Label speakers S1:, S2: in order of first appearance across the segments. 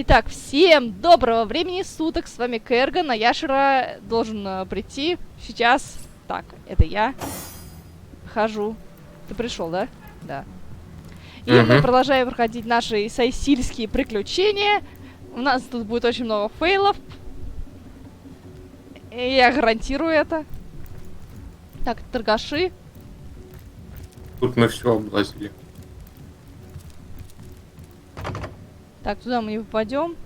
S1: Итак, всем доброго времени суток, с вами Кэрган, а Яшера должен прийти сейчас. Так, это я хожу. Ты пришел, да? Да. И мы продолжаем проходить наши сайсильские приключения. У нас тут будет очень много фейлов. И я гарантирую это. Так, торгаши.
S2: Тут мы все облазили.
S1: Так, туда мы не попадем.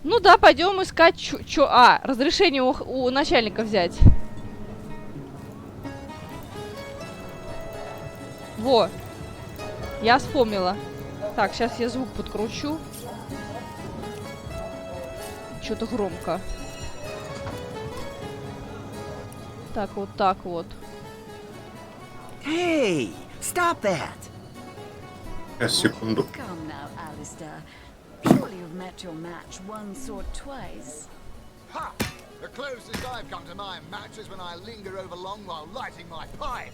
S1: Ну да, пойдем искать разрешение у начальника взять. Во. Я вспомнила. Так, сейчас я звук подкручу. Что-то громко. Так, вот так вот.
S3: Hey, stop that!
S2: Сейчас, секунду.
S4: Come now, Alistair. Surely you've met your match once or twice.
S5: Ha! The closest I've come to my match is when I linger over long while lighting my pipe.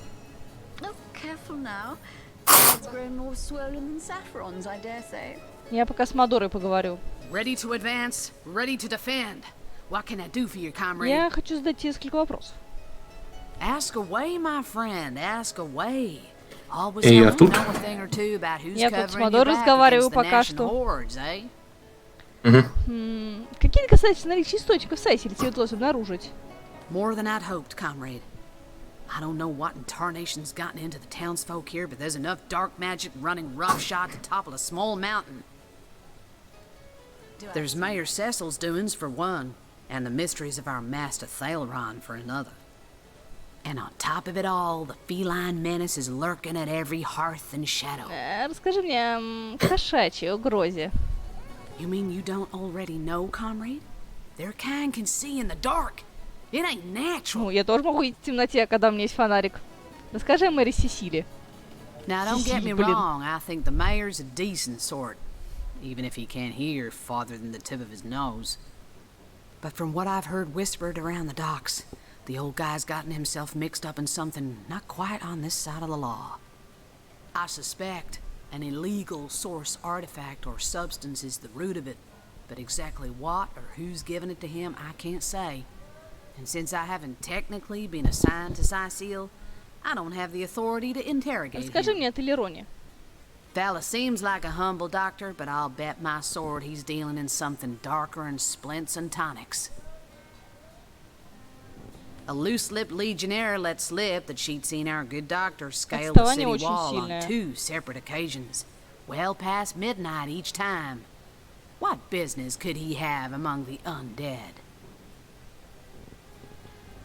S4: Oh, careful now. It's grown more swollen than saffrons, I dare say.
S1: Я пока с Мадорой поговорю.
S6: Ready to advance, ready to defend. What can I do for you, comrade?
S1: Я хочу задать несколько вопросов.
S6: Ask away, my friend, ask away. Always
S2: Я
S6: know
S2: тут.
S6: a thing or two about who's
S1: Я тут с
S6: covering your
S1: Мадорой
S6: back
S1: разговариваю
S6: against the
S1: пока
S6: national
S1: что.
S6: hordes, eh?
S1: Какие касательно наличия источников Сайсиля тебе удалось обнаружить?
S6: More than I'd hoped, comrade. I don't know what in tarnation's gotten into the townsfolk here, but there's enough dark magic running roughshod to topple a small mountain. There's Mayor Cecil's doings for one, and the mysteries of our master Thaleron for another. And on top of it all, the feline menace is lurking at every hearth and shadow.
S1: Расскажи мне о кошачьей угрозе.
S6: You mean you don't already know, comrade? Their kind can see in the dark. It ain't natural.
S1: Ну, я тоже могу видеть в темноте, когда у меня есть фонарик. Расскажи о мэре Сесиле.
S6: Now, don't get me
S1: Блин.
S6: wrong. I think the mayor's a decent sort, even if he can't hear farther than the tip of his nose. But from what I've heard whispered around the docks, the old guy's gotten himself mixed up in something not quite on this side of the law. I suspect an illegal source artifact or substance is the root of it, but exactly what or who's given it to him, I can't say. And since I haven't technically been assigned to Сайсил, I don't have the authority to interrogate
S1: Расскажи
S6: him.
S1: мне о Талероне.
S6: Fella seems like a humble doctor, but I'll bet my sword he's dealing in something darker than splints and tonics. A loose-lipped legionnaire let slip that she'd seen our good doctor scale the city
S1: Отставание очень
S6: wall on
S1: сильное.
S6: 2 separate occasions, well past midnight each time. What business could he have among the undead?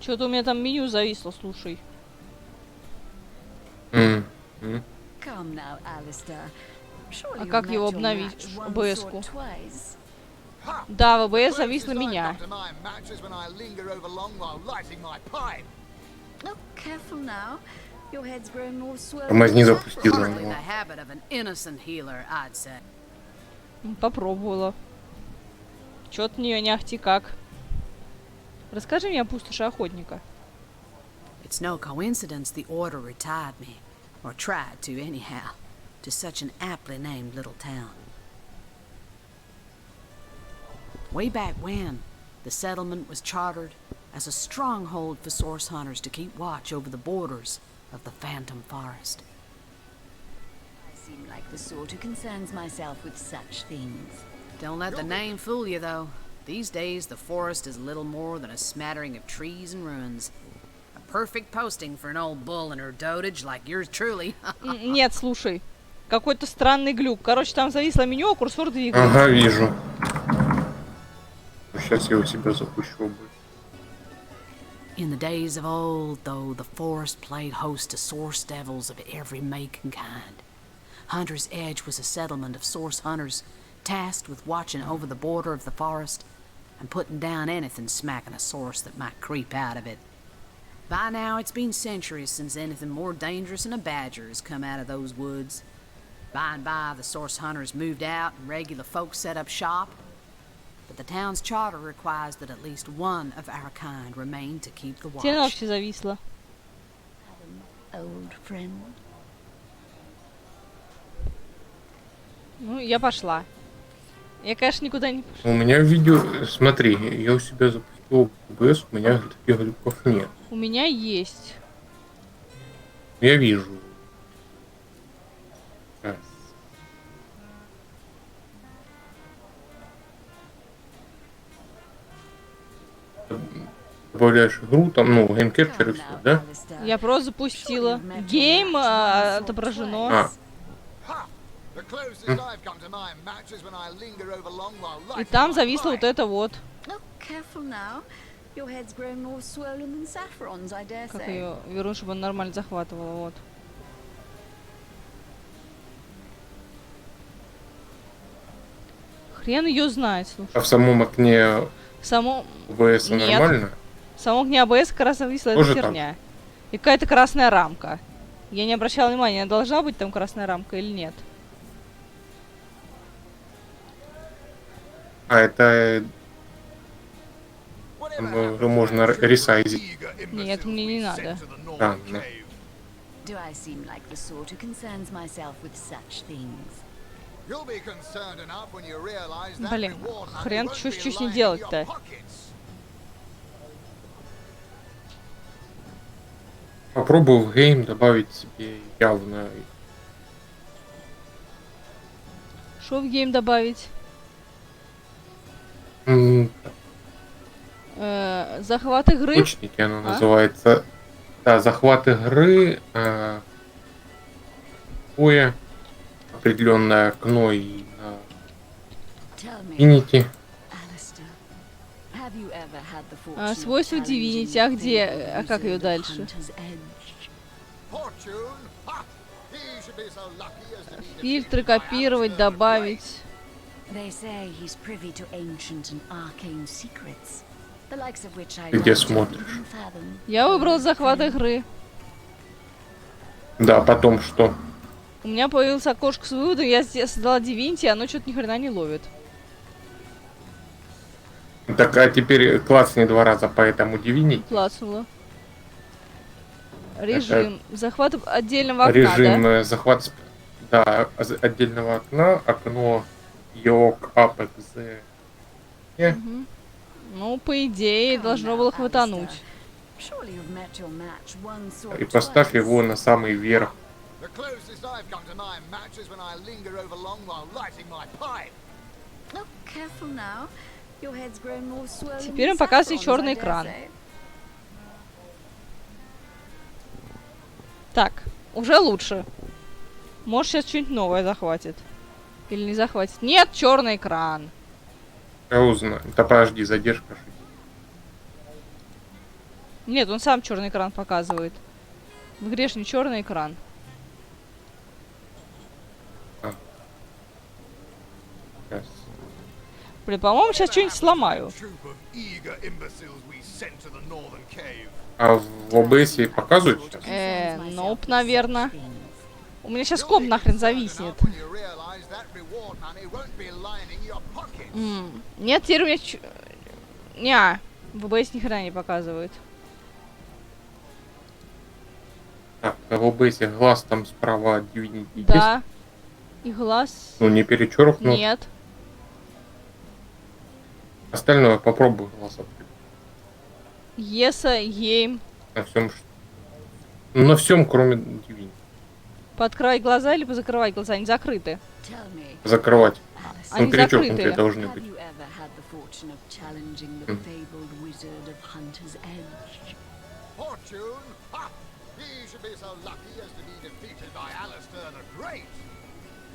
S1: Что-то у меня там меню зависло, слушай.
S4: Come now, Alistair. Surely
S1: А
S4: you've
S1: как
S4: met
S1: его
S4: your
S1: обновить,
S4: match once
S1: ОБС-ку?
S4: or twice.
S5: Ha!
S1: Да, в
S5: The
S1: ВБС завис на
S5: closest I've
S1: меня.
S5: come to my match is when I linger over long while lighting my pipe.
S4: Oh, careful now. Your head's grown more swollen
S2: Тормозни,
S4: than
S2: запусти
S4: saffrons.
S6: Hardly
S2: заново.
S6: the habit of an innocent healer, I'd say.
S1: Попробовала. Чё-то не ахти как. Расскажи мне о пустоши охотника.
S6: It's no coincidence the order retired me, or tried to anyhow, to such an aptly named little town. Way back when, the settlement was chartered as a stronghold for source hunters to keep watch over the borders of the Phantom Forest.
S4: I seem like the sort who concerns myself with such things.
S6: Don't let the name fool you, though. These days, the forest is little more than a smattering of trees and ruins. A perfect posting for an old bull and her dotage like yours truly.
S1: Нет, слушай. Какой-то странный глюк. Короче, там зависло меню, а курсор двигается.
S2: Ага, вижу. Сейчас я у себя запущу оба.
S6: In the days of old, though, the forest played host to source devils of every make and kind. Hunter's Edge was a settlement of source hunters tasked with watching over the border of the forest and putting down anything smacking a source that might creep out of it. By now, it's been centuries since anything more dangerous than a badger has come out of those woods. By and by, the source hunters moved out and regular folks set up shop. But the town's charter requires that at least one of our kind remain to keep the watch.
S1: Тебе вообще зависло.
S4: Old friend.
S1: Ну, я пошла. Я, конечно, никуда не пошла.
S2: У меня видео... Смотри, я у себя запустил OBS, у меня таких глюков нет.
S1: У меня есть.
S2: Я вижу. Раз. Добавляешь игру, там, ну, геймкепчер и все, да?
S1: Я просто запустила. Гейм отображено.
S5: The closest I've come to my match is when I linger over long while
S1: И
S5: lighting
S1: там
S5: my
S1: зависло вот
S5: pipe.
S1: это вот.
S4: Oh, careful now. Your head's grown more swollen than Saffron's, I dare
S1: Как
S4: say.
S1: ее верну, чтобы он нормально захватывала. Вот. Хрен ее знает, слушай.
S2: А в самом окне
S1: Само...
S2: OBS
S1: Нет.
S2: нормально?
S1: В самом окне АБС как раз зависла эта
S2: Тоже там?
S1: херня. И какая-то красная рамка. Я не обращала внимания, должна быть там красная рамка или нет.
S2: А это
S5: Whatever
S2: уже можно ресайзить.
S1: Нет, мне не надо.
S2: Да, да.
S6: Do I seem like the sort who concerns myself with such things?
S5: You'll be concerned enough when you realize that
S1: Блин,
S5: reward money
S1: хрен
S5: won't
S1: чушь
S5: be
S1: не
S5: lining your
S1: делать-то.
S5: pockets.
S2: Попробую в гейм добавить себе явно.
S1: Что в гейм добавить? Захват игры?
S2: Лучники оно называется. Да, захват игры. Такое определенное окно и на
S6: Tell me,
S2: Divinity.
S6: Alistair, have you ever had the fortune of
S1: Свойства
S6: challenging
S1: Divinity, а
S6: the
S1: где,
S6: fabled
S1: как ее
S6: wizard of
S1: дальше?
S6: Hunter's Edge?
S5: Fortune? Ha! He should be so lucky as to be
S1: Фильтры
S5: defeated by
S1: копировать,
S5: Alistair the
S1: добавить.
S6: They say he's privy to ancient and arcane secrets, the likes of which I
S2: Ты где
S6: don't
S2: смотришь?
S6: even fathom.
S1: Я выбрал захват игры.
S2: Да, потом что?
S1: У меня появилось окошко с выводом, я создала Divinity, оно что-то ни хрена не ловит.
S2: Так, а теперь классные 2 раза по этому Divinity.
S1: Клацнуло. Режим. Захват отдельного окна,
S2: Режим
S1: да?
S2: захват отдельного окна, окно Йок, Apex.
S1: Мгм. Ну, по идее, должно было хватануть.
S6: Surely you've met your match once or
S2: И поставь
S6: twice.
S2: его на самый верх.
S5: The closest I've come to my match is when I linger over long while lighting my pipe.
S4: Oh, careful now. Your head's grown more swollen
S1: Теперь
S4: than
S1: он показывает
S4: Saffron's,
S1: чёрный
S4: I dare
S1: экран.
S4: say.
S1: Так, уже лучше. Может, сейчас что-нибудь новое захватит. Или не захватит. Нет, черный экран.
S2: Я узнаю. Да подожди, задержка.
S1: Нет, он сам черный экран показывает. В игре ж не черный экран.
S2: Сейчас.
S1: Блин, по-моему, сейчас что-нибудь сломаю.
S5: Troop of eager imbeciles we sent to the northern cave.
S2: А в OBS показывают сейчас?
S1: Ноп, наверное. У меня сейчас комп нахрен зависнет.
S5: When you realize that reward money won't be lining your pockets.
S1: Нет, теперь у меня... Неа, в OBS ни хрена не показывает.
S2: Так, а в OBS глаз там справа от Divinity есть?
S1: Да. И глаз...
S2: Ну, не перечеркнут.
S1: Нет.
S2: Остальное попробуй глаз открыть.
S1: Еса, ейм.
S2: На всем, на всем, кроме Divinity.
S1: Подкрывать глаза или позакрывать глаза? Они закрыты.
S6: Tell me,
S2: Закрывать.
S6: Alistair,
S1: Они
S2: Ну, перечеркнутые
S1: закрытые.
S2: должны
S6: have
S2: быть.
S6: you ever had the fortune of challenging the fabled wizard of Hunter's Edge?
S5: Fortune? Ha! He should be so lucky as to be defeated by Alistair the Great.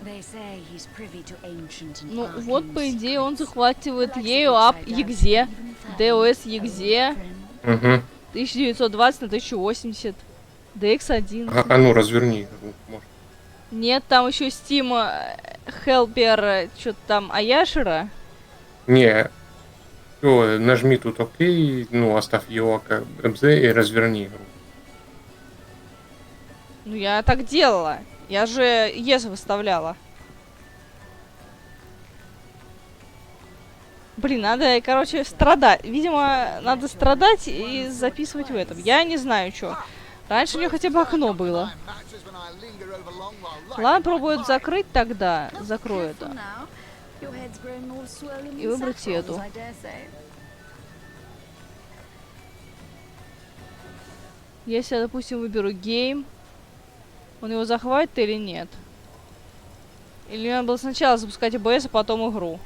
S6: They say he's privy to ancient and
S1: Ну,
S6: arcane
S1: вот, по идее, он
S6: secrets,
S1: захватывает
S6: the likes of
S1: ею
S6: which
S1: ап
S6: I doubt
S1: Егзе.
S6: you even fathom.
S1: ДОС Егзе.
S2: Угу.
S1: 1920 на 1080. DX11.
S2: А ну, разверни. Может.
S1: Нет, там еще Steam Helper, что-то там Аяшера.
S2: Не. Всё, нажми тут ОК, ну, оставь его как МЗ и разверни игру.
S1: Ну, я так делала. Я же ЕС выставляла. Блин, надо, короче, страдать. Видимо, надо страдать и записывать в этом. Я не знаю, что. Раньше у нее хотя бы окно было. Ладно, пробует закрыть тогда. Закрою это. И выбрать эту. Если я, допустим, выберу гейм, он его захватит или нет? Или надо было сначала запускать АБС, а потом игру?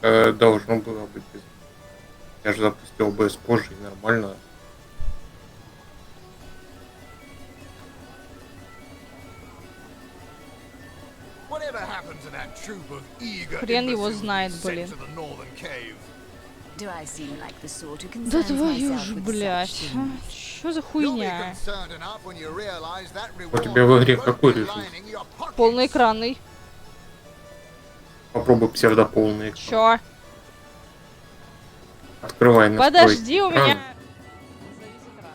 S2: Должно было быть. Я же запустил ОБС позже и нормально.
S1: Хрен его знает, блин. Да твою ж, блядь. Чё за хуйня?
S2: У тебя в игре какой режим?
S1: Полноэкранный.
S2: Попробуй псевдополный.
S1: Чё?
S2: Открывай настройки.
S1: Подожди, у меня... Завис экран.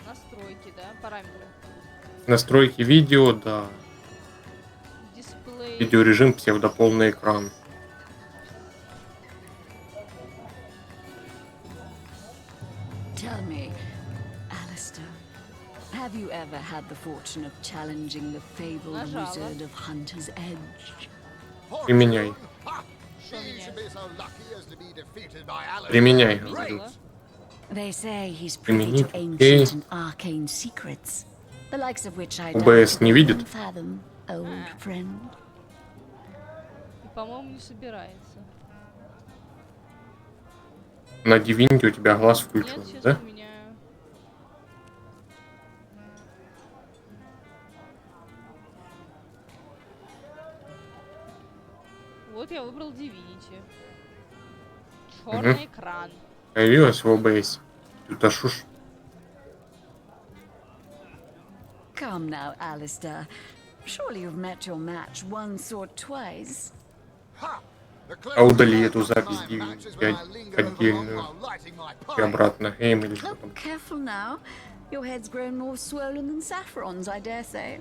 S1: Настройки, да? Параметры.
S2: Настройки видео, да.
S1: Дисплей.
S2: Видеорежим псевдополный экран.
S4: Tell me, Alistair, have you ever had the fortune of challenging the fabled
S1: Нажала.
S4: wizard of Hunter's Edge?
S2: Применяй. Применяй, говорю.
S4: They say he's privy to
S2: Применить, окей.
S4: ancient and arcane secrets, the likes of which I
S2: ОБС не видит?
S4: can fathom, old friend.
S1: И, по-моему, не собирается.
S2: На Divinity у тебя глаз
S1: Нет,
S2: включен,
S1: сейчас
S2: да?
S1: поменяю. Вот я выбрал Divinity. Черный экран.
S2: Появилась в ОБС. Тут аж уж.
S4: Come now, Alistair. Surely you've met your match once or twice.
S2: А удали эту запись Divinity отдельную. И обратно. Эйм или что
S4: Oh,
S2: там.
S4: careful now. Your head's grown more swollen than Saffron's, I dare say.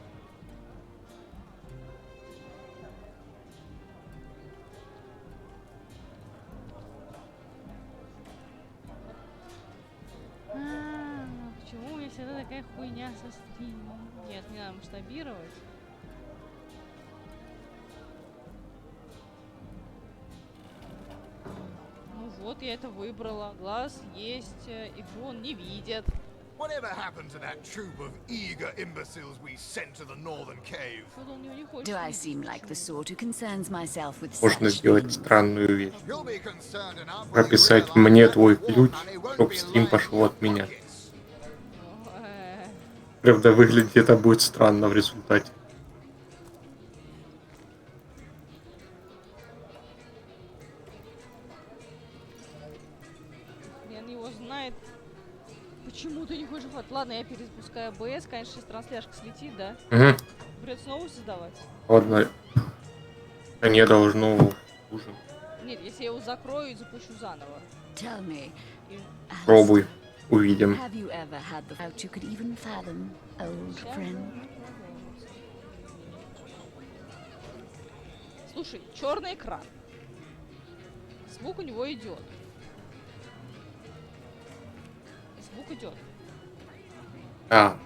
S1: Почему у меня всегда такая хуйня со стримом? Нет, не надо масштабировать. Ну вот, я это выбрала. Глаз есть, игру он не видит.
S5: Whatever happened to that troop of eager imbeciles we sent to the northern cave?
S1: Что-то он у него не хочет
S4: Do I
S1: видеть.
S4: seem like the sort who concerns myself with
S2: Можно
S4: such
S2: сделать
S4: things?
S2: странную вещь.
S5: You'll be concerned enough when you
S2: Прописать
S5: realize
S2: мне
S5: that
S2: твой
S5: more
S2: ключ,
S5: money won't
S2: чтоб
S5: be
S2: стрим
S5: lying
S2: пошел
S5: in
S2: от
S5: your
S2: меня.
S5: pockets.
S2: Правда, выглядит это будет странно в результате.
S1: Хрен его знает. Почему ты не хочешь хватать? Ладно, я перезапускаю АБС. Конечно, сейчас трансляшка слетит, да?
S2: Угу.
S1: Придется снова создавать.
S2: Ладно. А не должно хуже.
S1: Нет, если я его закрою и запущу заново.
S4: Tell me,
S1: И
S4: Alistair,
S2: Пробуй. Увидим.
S4: have you ever had the doubt you could even fathom, old
S1: сейчас
S4: friend?
S1: Слушай, черный экран. Звук у него идет. Звук идет.
S2: А.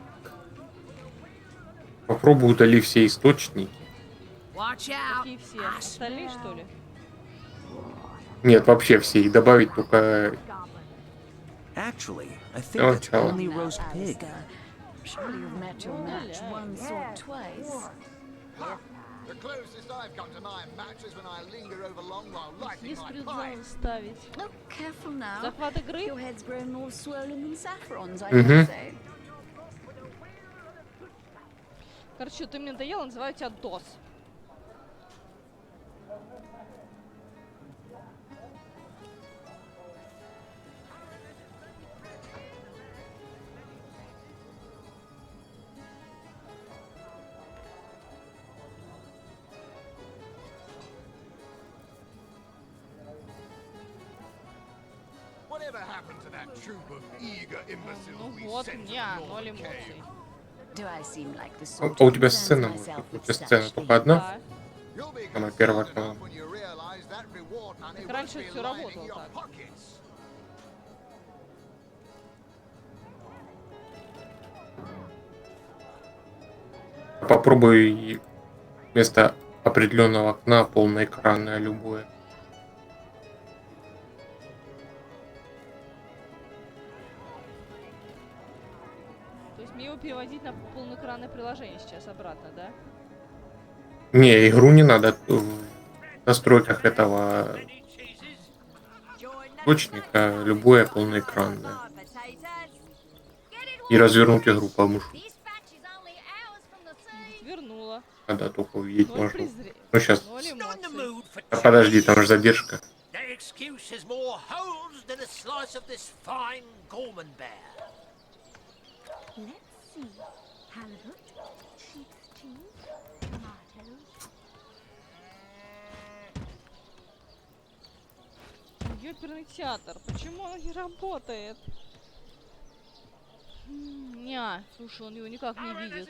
S2: Попробуй удали все источники.
S6: Watch out!
S1: Какие все? Остальные, что ли?
S2: Нет, вообще все. И добавить только...
S3: Actually, I think
S2: Oh,
S3: that's
S2: child.
S3: only
S4: Now,
S3: roast pig.
S4: Alistair, surely you've met your match once or twice.
S5: The closest I've come to my match is when I linger over long while lighting
S1: Есть
S5: my
S1: предзал
S5: pipe.
S1: ставить.
S4: Oh, careful now.
S1: Захват игры.
S4: Your head's grown more swollen than Saffron's, I
S2: Mhm.
S4: dare say.
S1: Короче, ты мне надоел, называю тебя DOS.
S5: Whatever happened to that troop of eager imbeciles
S1: Ну
S5: we
S1: вот,
S5: sent to
S1: мне
S5: the
S1: ноль
S5: northern
S1: эмоций.
S5: cave?
S4: Do I seem like the
S2: А
S4: sort
S2: у
S4: who
S2: тебя
S4: concerns
S2: сцена может
S4: myself
S2: быть? У
S4: with
S2: тебя сцена
S4: such
S2: только
S4: things?
S2: одна?
S1: Да.
S5: You'll be
S2: Самая первая,
S5: concerned enough
S2: по-моему.
S5: when you realize that reward money
S1: Так
S5: would
S1: раньше
S5: be
S1: всё
S5: lining
S1: работало
S5: your
S1: так.
S5: pockets.
S2: Попробуй вместо определенного окна полноэкранное любое.
S1: То есть мне его переводить на полноэкранное приложение сейчас обратно, да?
S2: Не, игру не надо в настройках этого точника любое полноэкранное. И развернуть игру по мышу.
S1: Вернула.
S2: Когда только увидеть
S1: Ноль
S2: можно.
S1: презрения.
S2: Ну сейчас.
S1: Ноль
S3: Not in the
S1: эмоций.
S3: mood for
S2: А подожди, там же
S3: cheese.
S2: задержка.
S3: That excuse has more holes than a slice of this fine Gorman bear.
S7: Let's see. Halibut, sheep's cheese, tomatoes.
S1: Ёперный театр. Почему он не работает? Ня, слушай, он его никак не видит.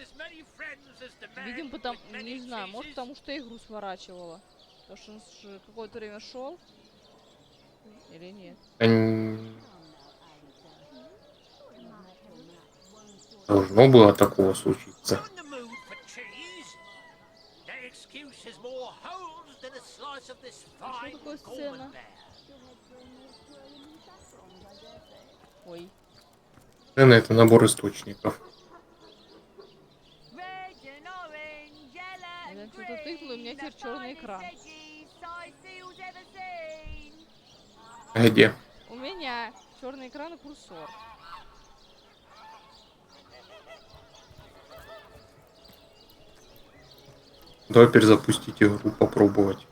S1: Видим, потому... Не знаю, может, потому что я игру сворачивала. Потому что он же какое-то время шел. Или нет?
S2: Должно было такого случиться.
S3: Not in the mood for cheese. That excuse has more holes than a slice of this fine
S1: такое
S3: Gorman
S1: сцена?
S3: bear.
S1: Ой.
S2: Цена — это набор источников.
S1: Я что-то тыкнула, и у меня теперь черный экран.
S2: А где?
S1: У меня черный экран и курсор.
S2: Давай перезапустить игру, попробовать.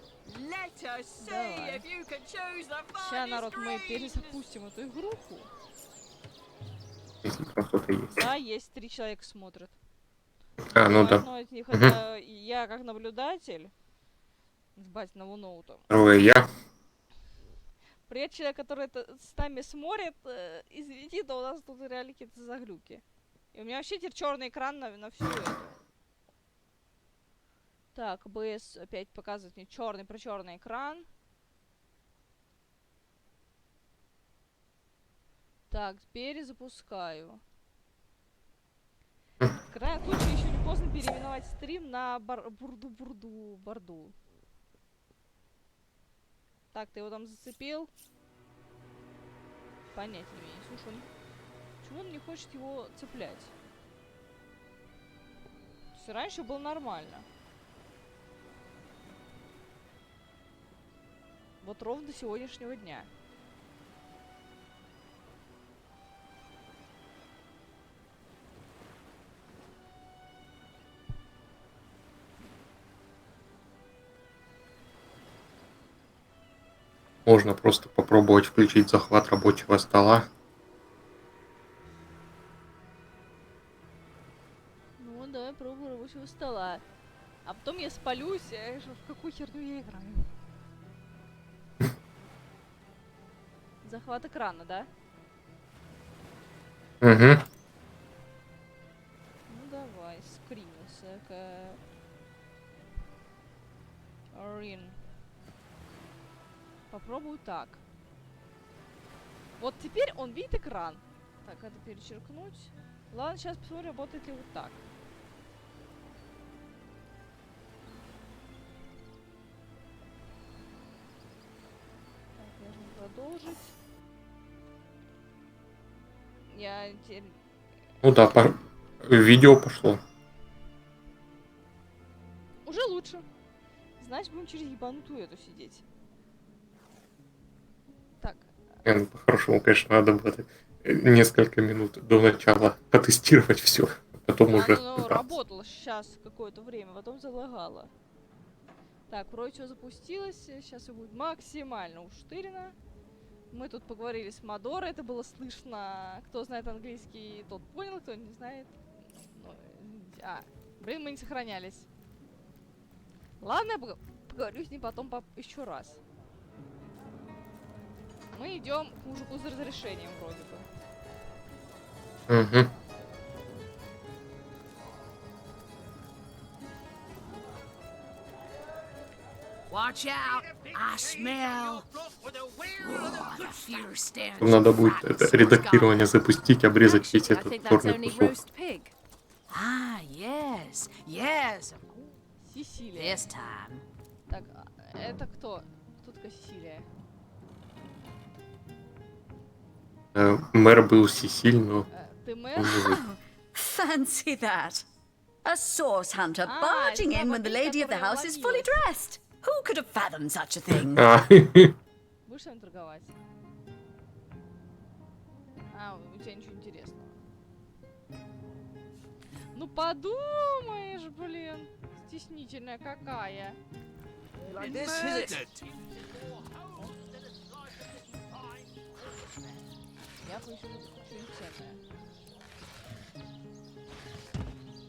S1: Давай. Сейчас, народ, мы перезапустим эту игруху.
S2: Если там кто-то есть.
S1: Да, есть 3 человека смотрят.
S2: А, ну да.
S1: Одно из них это я как наблюдатель с батиного ноута.
S2: Второе я.
S1: Привет, человек, который это с нами смотрит. Извини, но у нас тут реально какие-то заглюки. И у меня вообще теперь черный экран на всю эту. Так, БС опять показывает мне черный экран. Так, перезапускаю. В крайнем случае еще не поздно переименовать стрим на борду. Так, ты его там зацепил? Понятия не имею. Слушай, почему он не хочет его цеплять? Все раньше было нормально. Вот ровно до сегодняшнего дня.
S2: Можно просто попробовать включить захват рабочего стола.
S1: Ну, давай пробую рабочего стола. А потом я спалюсь, в какую херню я играю. Захват экрана, да?
S2: Угу.
S1: Ну давай, скринился. Рин. Попробую так. Вот теперь он видит экран. Так, это перечеркнуть. Ладно, сейчас посмотрим, работает ли вот так. Так, можно продолжить. Я теперь...
S2: Ну да, видео пошло.
S1: Уже лучше. Значит, будем через ебанутую эту сидеть. Так.
S2: Ну, по-хорошему, конечно, надо было несколько минут до начала потестировать все. Потом уже...
S1: Оно работало сейчас какое-то время, потом залагало. Так, вроде все запустилось. Сейчас все будет максимально уштырено. Мы тут поговорили с Мадорой, это было слышно. Кто знает английский, тот понял, кто не знает. Ну, блин, мы не сохранялись. Ладно, я поговорю с ним потом еще раз. Мы идем к мужику с разрешением вроде бы.
S2: Угу.
S6: Watch out! I smell.
S3: With a wheel
S6: Oh,
S3: and a
S6: the
S3: good
S6: fierce stench.
S2: Надо будет
S6: of
S2: это
S6: fatness
S2: редактирование запустить, обрезать весь
S6: Actually, I
S2: этот
S6: think that's
S2: черный
S6: only
S2: кусок.
S6: roast pig. Ah, yes, yes.
S1: Сесилия.
S6: This time.
S1: Так, это кто? Кто такая Сесилия?
S2: Мэр был Сесиль, но
S1: Ты мэр?
S2: он не выжил.
S4: Fancy that! A source hunter
S1: Ah,
S4: barging
S1: it's
S4: in when the lady of the
S1: которая
S4: house is fully
S1: вломилась.
S4: dressed. Who could have fathomed such a thing?
S2: А,
S1: Будешь с вами торговать? А, у тебя ничего интересного. Ну подумаешь, блин. Стеснительная какая.
S3: like this, is it?
S1: Я поищу что-нибудь ценное.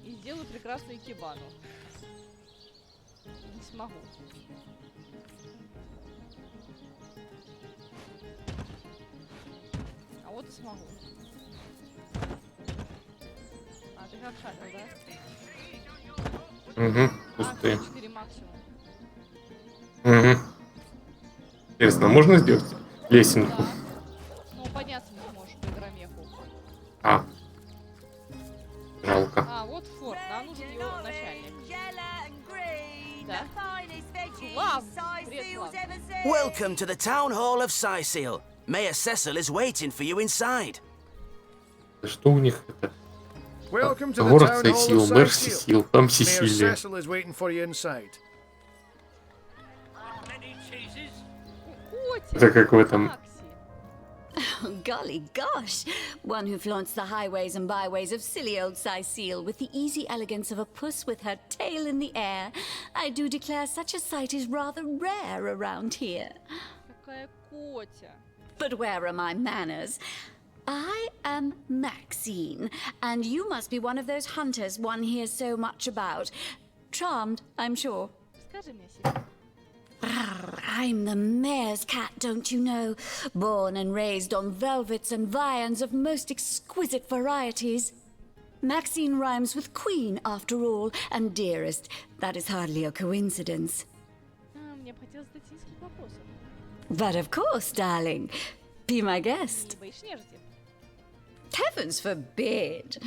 S1: И сделаю прекрасную икебану. Не смогу. А вот и смогу. А, ты как шарил, да?
S2: угу,
S1: А,
S2: пустые.
S1: 4 максимум.
S2: Угу. Интересно, а можно сделать лесенку?
S1: Да. Ну, подняться не сможешь по игромеху.
S2: А. Жалко.
S1: А, вот форт. Нам нужен его начальник. Да? Клав! Привет, Клав.
S8: Welcome to the town hall of Сайсил. Mayor Cecil is waiting for you inside.
S2: Да что у них это?
S9: Welcome to the
S2: Город
S9: town hall
S2: Сайсил,
S9: of
S2: мэр
S9: Сайсил.
S2: Сесил, там
S9: Mayor
S2: Сесилия.
S9: Cecil is waiting for you inside.
S3: Many cheeses.
S1: Котик!
S2: Это как в этом.
S1: Такси.
S4: Golly gosh! One who flaunts the highways and byways of silly old Сайсил with the easy elegance of a puss with her tail in the air. I do declare such a sight is rather rare around here.
S1: Какая котя.
S4: But where are my manners? I am Maxine, and you must be one of those hunters one hears so much about. Charmed, I'm sure.
S1: Скажи мне, Сири.
S4: I'm the mayor's cat, don't you know? Born and raised on velvets and viands of most exquisite varieties. Maxine rhymes with queen, after all, and dearest. That is hardly a coincidence.
S1: А, мне бы хотелось задать несколько вопросов.
S4: But of course, darling. Be my guest.
S1: Не боишься нежити?
S4: Heavens forbid.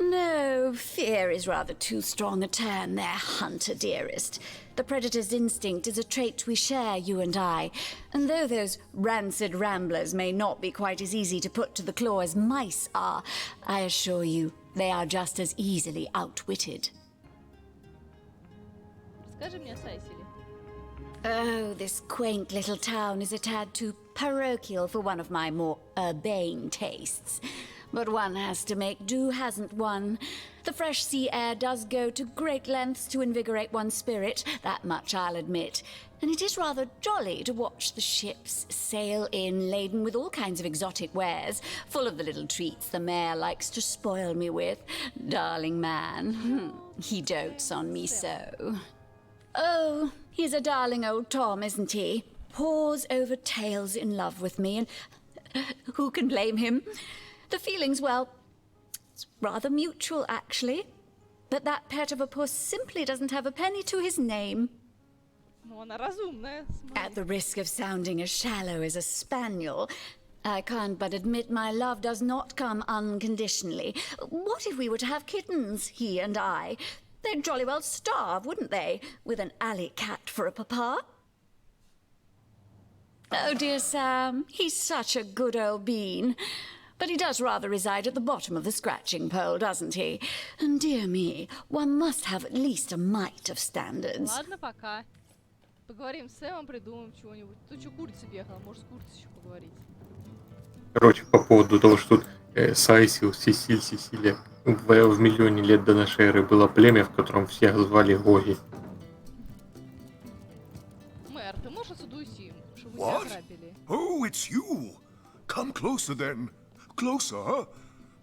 S4: No, fear is rather too strong a term there, hunter dearest. The predator's instinct is a trait we share, you and I. And though those rancid ramblers may not be quite as easy to put to the claw as mice are, I assure you, they are just as easily outwitted.
S1: Расскажи мне о Сайсиле.
S4: Oh, this quaint little town is a tad too parochial for one of my more urbane tastes. But one has to make do, hasn't one? The fresh sea air does go to great lengths to invigorate one's spirit, that much I'll admit. And it is rather jolly to watch the ships sail in laden with all kinds of exotic wares, full of the little treats the mayor likes to spoil me with. Darling man, he dotes on me so. Oh, he's a darling old Tom, isn't he? Paws over tails in love with me, and who can blame him? The feeling's, well, it's rather mutual, actually. But that pet of a puss simply doesn't have a penny to his name.
S1: Ну, она разумная.
S4: At the risk of sounding as shallow as a spaniel, I can't but admit my love does not come unconditionally. What if we were to have kittens, he and I? They'd jolly well starve, wouldn't they, with an alley cat for a papa? Oh, dear Sam, he's such a good old bean. But he does rather reside at the bottom of the scratching pole, doesn't he? And dear me, one must have at least a mite of standards.
S1: Ладно, пока. Поговорим с Сэмом, придумаем чего-нибудь. Тут что, курица бегала, может, с курицей еще поговорить.
S2: Короче, по поводу того, что тут Сайсил, Сесилия. В миллионе лет до нашей эры было племя, в котором всех звали Гоги.
S1: Мэр, ты можешь отсюда уйти, чтобы тебя
S5: What?
S1: ограбили?
S5: Oh, it's you. Come closer then. Closer, huh?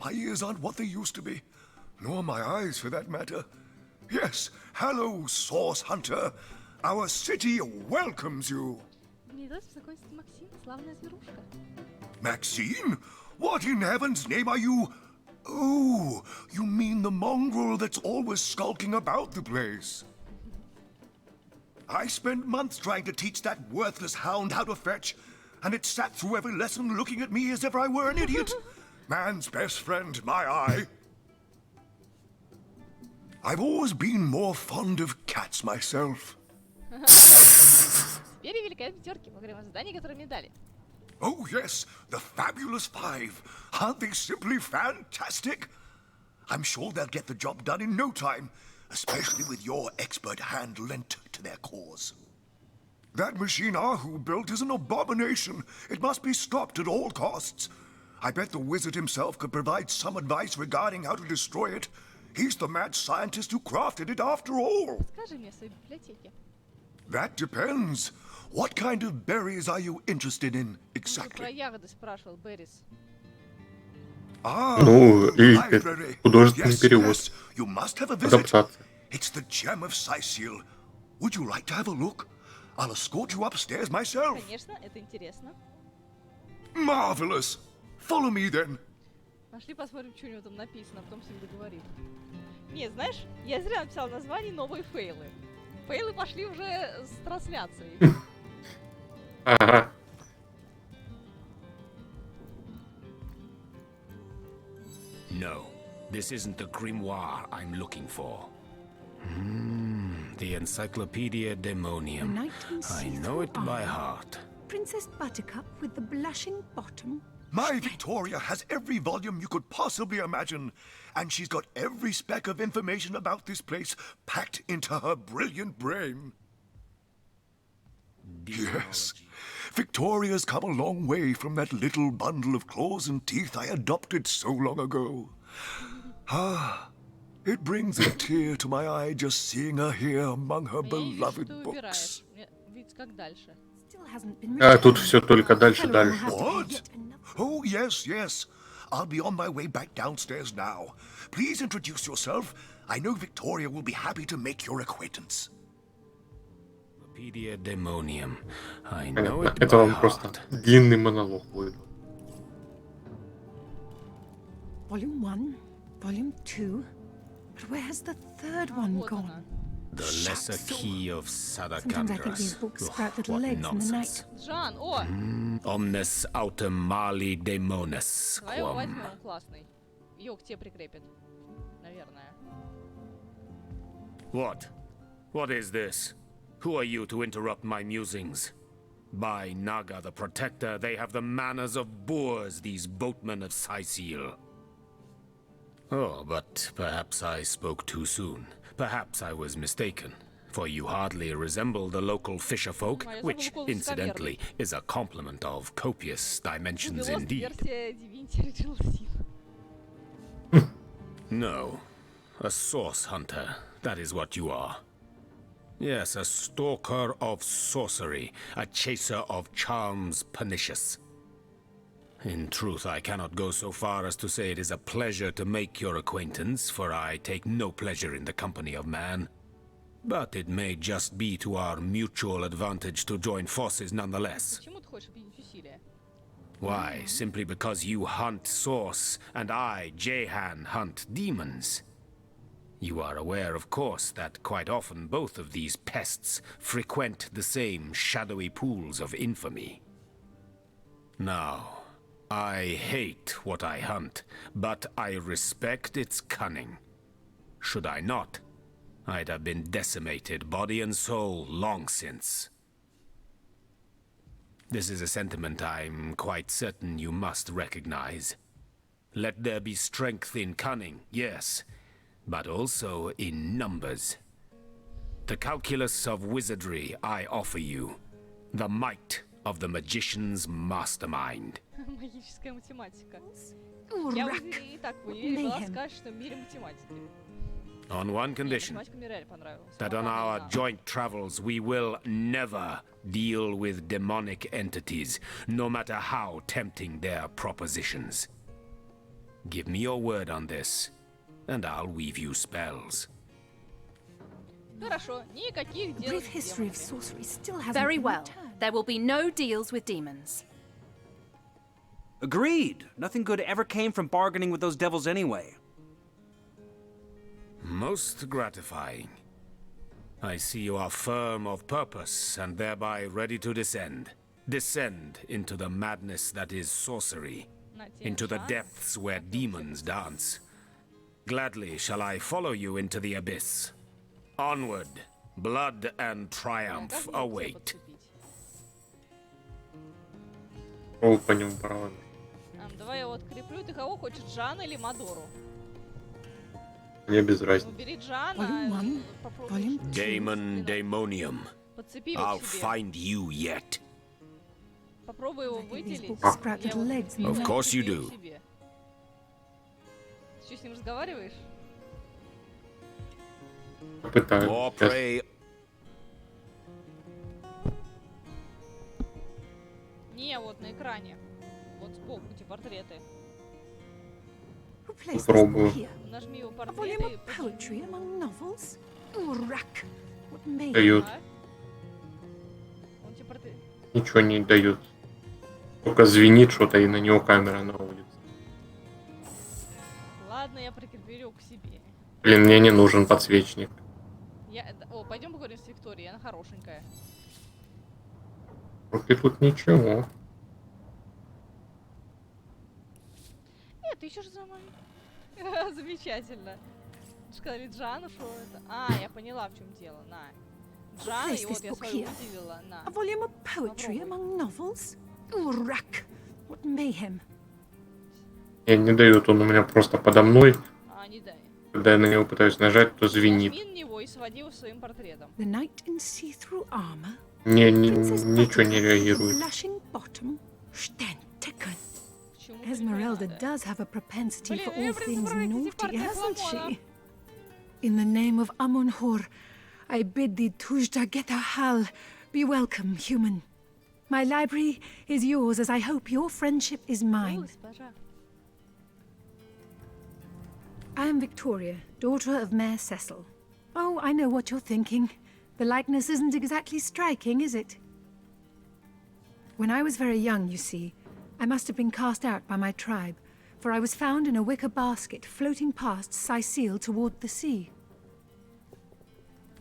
S5: My ears aren't what they used to be. Nor my eyes, for that matter. Yes, hello, Source Hunter. Our city welcomes you.
S1: Мне удалось познакомиться с Максим, славная зверушка.
S5: Maxine? What in heaven's name are you? Oh, you mean the mongrel that's always skulking about the place. I spent months trying to teach that worthless hound how to fetch, and it sat through every lesson looking at me as if I were an idiot. Man's best friend, my eye. I've always been more fond of cats myself.
S1: Теперь великая пятерки. Поговорим о задании, которое мне дали.
S5: Oh, yes, the Fabulous Five. Aren't they simply fantastic? I'm sure they'll get the job done in no time, especially with your expert hand lent to their cause. That machine Ahu built is an abomination. It must be stopped at all costs. I bet the wizard himself could provide some advice regarding how to destroy it. He's the mad scientist who crafted it after all.
S1: Скажи мне о своей библиотеке.
S5: That depends. What kind of berries are you interested in
S1: Про
S5: exactly?
S1: ягоды спрашивал, Беррис.
S5: Ah,
S2: Ну, и
S5: library.
S2: художественный
S5: Yes,
S2: перевод.
S5: yes, you must have a visit.
S2: Адаптация.
S5: It's the gem of Сайсил. Would you like to have a look? I'll escort you upstairs myself.
S1: Конечно, это интересно.
S5: Marvelous. Follow me then.
S1: Пошли посмотрим, что у него там написано, а потом с ним договорим. Не, знаешь, я зря написала название «Новые фейлы». Фейлы пошли уже с трансляцией.
S2: Ага.
S10: No, this isn't the grimoire I'm looking for. The Encyclopedia Demonium. I know it by heart.
S7: Princess Buttercup with the blushing bottom.
S5: My Victoria has every volume you could possibly imagine, and she's got every speck of information about this place packed into her brilliant brain. Yes, Victoria's come a long way from that little bundle of claws and teeth I adopted so long ago. Ah, it brings a tear to my eye just seeing her here among her
S1: Я не вижу, что
S5: beloved
S1: ты
S5: books.
S1: убираешь. Видишь, как дальше.
S7: Still hasn't been
S2: А тут
S7: returned.
S2: все только дальше,
S7: Hello,
S2: дальше.
S7: has to be
S5: What?
S7: yet another-
S5: Oh, yes, yes. I'll be on my way back downstairs now. Please introduce yourself. I know Victoria will be happy to make your acquaintance.
S10: Encyclopedia Demonium. I know it
S2: Это
S10: by
S2: вам просто
S10: heart.
S2: длинный монолог будет.
S7: Volume 1, Volume 2. But where's the third one
S1: Вот она.
S7: gone?
S10: The lesser key of
S7: Sometimes I think these
S10: Sadakandras.
S7: books sprout little
S10: What
S7: legs in the
S10: nonsense.
S7: night.
S1: Жан, о!
S10: Omnes autem mali demones
S1: Давай его
S10: quam.
S1: возьмем, он классный. Ее к тебе прикрепит. Наверное.
S10: What? What is this? Who are you to interrupt my musings? By Naga the Protector, they have the manners of boors, these boatmen of Сайсил. Oh, but perhaps I spoke too soon. Perhaps I was mistaken. For you hardly resemble the local fisher folk,
S1: я
S10: which,
S1: забыла голос
S10: incidentally, is a compliment of copious dimensions
S1: Убилась
S10: indeed.
S1: версия Divinity Original Sin.
S10: No. A source hunter, that is what you are. Yes, a stalker of sorcery, a chaser of charms pernicious. In truth, I cannot go so far as to say it is a pleasure to make your acquaintance, for I take no pleasure in the company of man. But it may just be to our mutual advantage to join forces nonetheless.
S1: Почему ты хочешь объединить усилия?
S10: Why? Simply because you hunt source, and I, Jehan, hunt demons. You are aware, of course, that quite often both of these pests frequent the same shadowy pools of infamy. Now, I hate what I hunt, but I respect its cunning. Should I not, I'd have been decimated, body and soul, long since. This is a sentiment I'm quite certain you must recognize. Let there be strength in cunning, yes, but also in numbers. The calculus of wizardry I offer you, the might of the magician's mastermind.
S1: Магическая математика.
S7: Ooh,
S1: Я
S7: rack.
S1: уже и так в универе была
S7: Mayhem.
S1: сказать, что в мире математики.
S10: On one
S1: Нет,
S10: condition,
S1: математика мне реально понравилась.
S10: that on our joint travels we will never deal with demonic entities, no matter how tempting their propositions. Give me your word on this, and I'll weave you spells.
S1: Хорошо, никаких
S7: The
S1: дел
S7: brief
S1: с
S7: history of
S1: демонами.
S7: sorcery still hasn't
S11: Very
S7: been
S11: well.
S7: returned.
S11: There will be no deals with demons.
S12: Agreed. Nothing good ever came from bargaining with those devils anyway.
S10: Most gratifying. I see you are firm of purpose and thereby ready to descend. Descend into the madness that is sorcery, into the depths where demons dance. Gladly shall I follow you into the abyss. Onward, blood and triumph await.
S2: О, по нему право.
S1: Давай я вот креплю. Ты кого хочешь, Джана или Мадору?
S2: Мне без
S1: Ну,
S2: разницы.
S1: бери Джана, попробуй.
S10: Damon Daemonium.
S1: Подцепи его
S10: I'll
S1: к себе.
S10: find you yet.
S1: Попробуй его выделить.
S10: Of course you do.
S1: Ты что, с ним разговариваешь?
S2: Пытаюсь.
S10: More prey.
S1: Не, вот на экране. Вот сбоку эти портреты.
S2: Попробую.
S1: Нажми его
S7: A volume
S1: портреты.
S7: of poetry among novels? Urrak. What may
S2: Дают.
S1: Он тебе портреты.
S2: Ничего не дают. Только звенит что-то, и на него камера наводится.
S1: Ладно, я прикреплю к себе.
S2: Блин, мне не нужен подсвечник.
S1: О, пойдем поговорим с Викторией, она хорошенькая.
S2: Вроде тут ничего.
S1: Нет, ты еще же за мной. Замечательно. Сказали Джану, что это... А, я поняла, в чем дело. На. Джана, и вот я свою выделила. На.
S7: A volume of poetry among novels? Urrak. What mayhem.
S2: Не дают, он у меня просто подо мной.
S1: А, не дай.
S2: Когда я на него пытаюсь нажать, то звенит.
S1: Нажми на него и своди его своим портретом.
S7: The knight in see-through armor?
S2: Ничего не реагирует.
S7: Blushing bottom? Stenteken. Esmeralda does have a propensity for all things naughty, hasn't she? In the name of Amun-Hor, I bid thee Tujda Getahal, be welcome, human. My library is yours, as I hope your friendship is mine. I am Victoria, daughter of Mayor Cecil. Oh, I know what you're thinking. The likeness isn't exactly striking, is it? When I was very young, you see, I must have been cast out by my tribe, for I was found in a wicker basket floating past Сайсил toward the sea.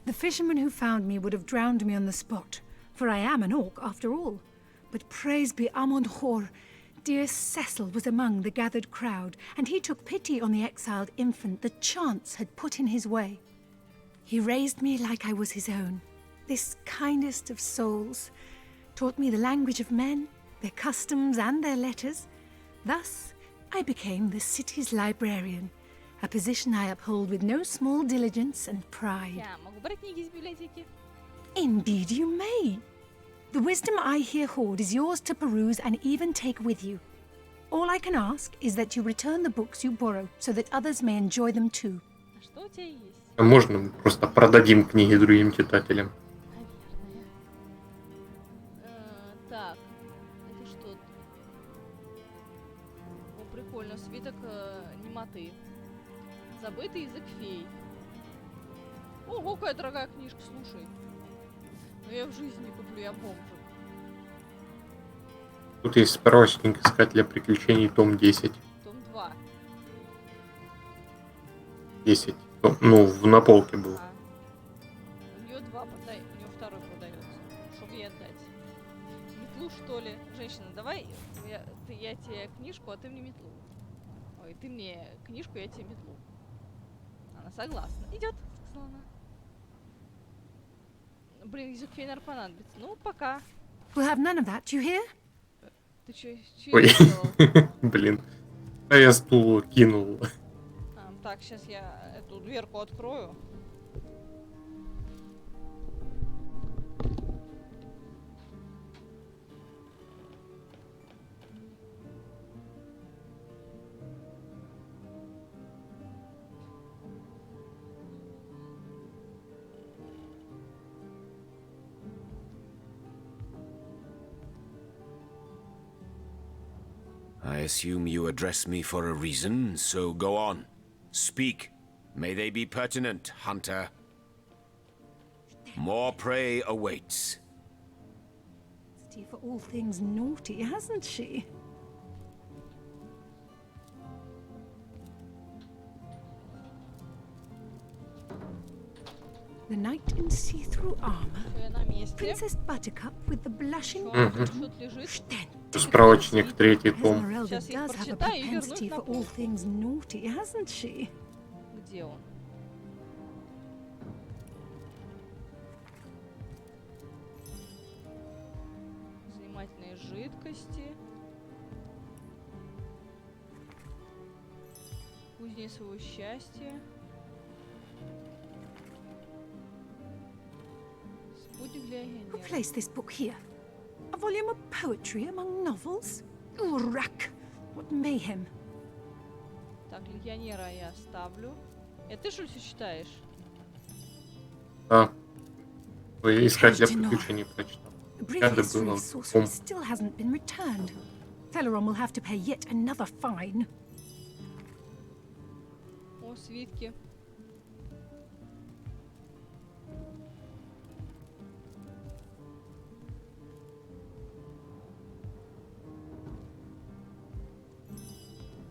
S7: The fisherman who found me would have drowned me on the spot, for I am an orc after all. But praise be Amun-Hor, dear Cecil was among the gathered crowd, and he took pity on the exiled infant that chance had put in his way. He raised me like I was his own, this kindest of souls, taught me the language of men, their customs and their letters. Thus, I became the city's librarian, a position I uphold with no small diligence and pride.
S1: Я могу брать книги из библиотеки?
S7: Indeed you may. The wisdom I here hoard is yours to peruse and even take with you. All I can ask is that you return the books you borrow, so that others may enjoy them too.
S1: А что у тебя есть?
S2: А можно мы просто продадим книги другим читателям?
S1: Так, это что? О, прикольно, свиток немоты. Забытый язык фей. Ого, какая дорогая книжка, слушай. Но я в жизни не куплю, я бомжик.
S2: Тут есть справочник искателя приключений, том 10.
S1: Том 2.
S2: 10. Ну, на полке был.
S1: У нее 2 подай, у нее второй продается. Чтобы ей отдать. Метлу, что ли? Женщина, давай я тебе книжку, а ты мне метлу. Ой, ты мне книжку, я тебе метлу. Она согласна. Идет, сказала она. Блин, язык фей, наверное, понадобится. Ну, пока.
S7: We'll have none of that, you hear?
S1: Ты чё
S2: Ой,
S1: сделал?
S2: блин. А я стул кинул.
S1: Так, сейчас я эту дверку открою.
S10: I assume you address me for a reason, so go on. Speak. May they be pertinent, hunter. More prey awaits.
S7: For all things naughty, hasn't she? The knight in see-through armor.
S1: Всё, я на месте.
S7: Princess Buttercup with the blushing
S1: Что-то лежит.
S2: Справочник, 3-й том.
S7: Esmeralda
S1: Сейчас я их
S7: does have a
S1: прочитаю и вернусь
S7: propensity
S1: на
S7: for all things naughty, hasn't she?
S1: Где он? Занимательные жидкости. Кузнец своего счастья. Спутник для
S7: Who
S1: гения.
S7: placed this book here? A volume of poetry among novels? Urak! What mayhem!
S1: Так, легионера я оставлю. Это ты что ли все читаешь?
S2: Да. Вы искать для приключений прочитал.
S7: The brief
S2: Я
S7: history
S2: добыл
S7: of sorcery still hasn't been returned. Celeron will have to pay yet another fine.
S1: О, свитки.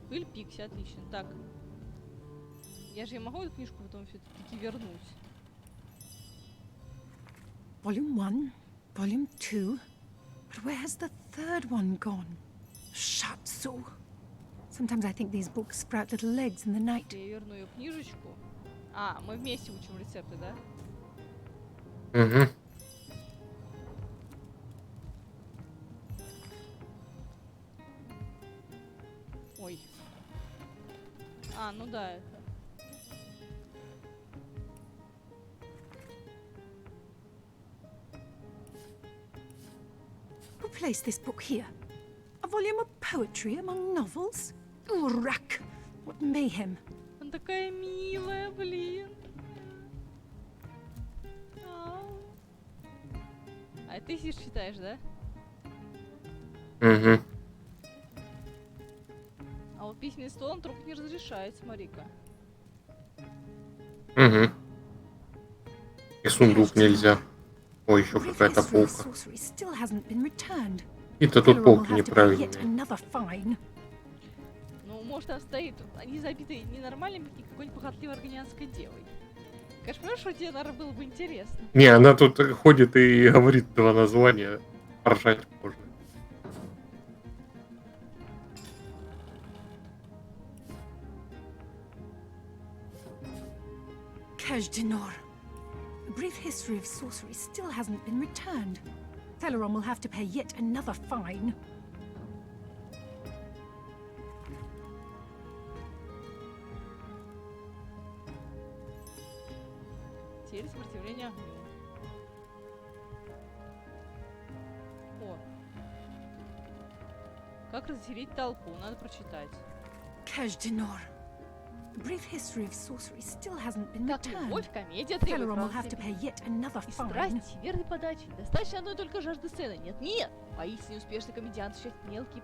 S1: Пыль Пикси, отлично. Так. Я же могу эту книжку потом все-таки вернуть.
S7: Volume 1, Volume 2. But where has the third one gone? Shatsu. Sometimes I think these books sprout little legs in the night.
S1: Я верну ее книжечку. А, мы вместе учим рецепты, да?
S2: Угу.
S1: Ой. А, ну да, это.
S7: Who placed this book here? A volume of poetry among novels? Urak! What mayhem!
S1: Она такая милая, блин. А ты сидишь читаешь, да?
S2: Угу.
S1: А вот письменный стол он трогать не разрешает, смотри-ка.
S2: Угу. И сундук нельзя. Ой, еще
S7: Brief
S2: какая-то
S7: history of
S2: полка.
S7: sorcery still hasn't been returned.
S2: И-то тут
S7: Celeron will
S2: полки
S7: have to pay
S2: неправильные.
S7: yet another fine.
S1: Ну, может, там стоит, они забиты не нормальной, не какой-нибудь похотливой аргонианской девой. Конечно, понимаешь, что тебе, наверное, было бы интересно.
S2: Не, она тут ходит и говорит два названия. Поржать можно.
S7: Kajdanor. A brief history of sorcery still hasn't been returned. Celeron will have to pay yet another fine.
S1: Теперь сопротивление огню. О. Как разделить толпу? Надо прочитать.
S7: Kajdanor. A brief history of sorcery still hasn't been
S1: Как
S7: returned.
S1: любовь, комедия требует
S7: Celeron will have to
S1: правосудия.
S7: pay yet another
S1: И
S7: fine.
S1: страсть, верной подачи. Достаточно одной только жажды сцены. Нет, нет! Поистине успешный комедиант встречает мелкие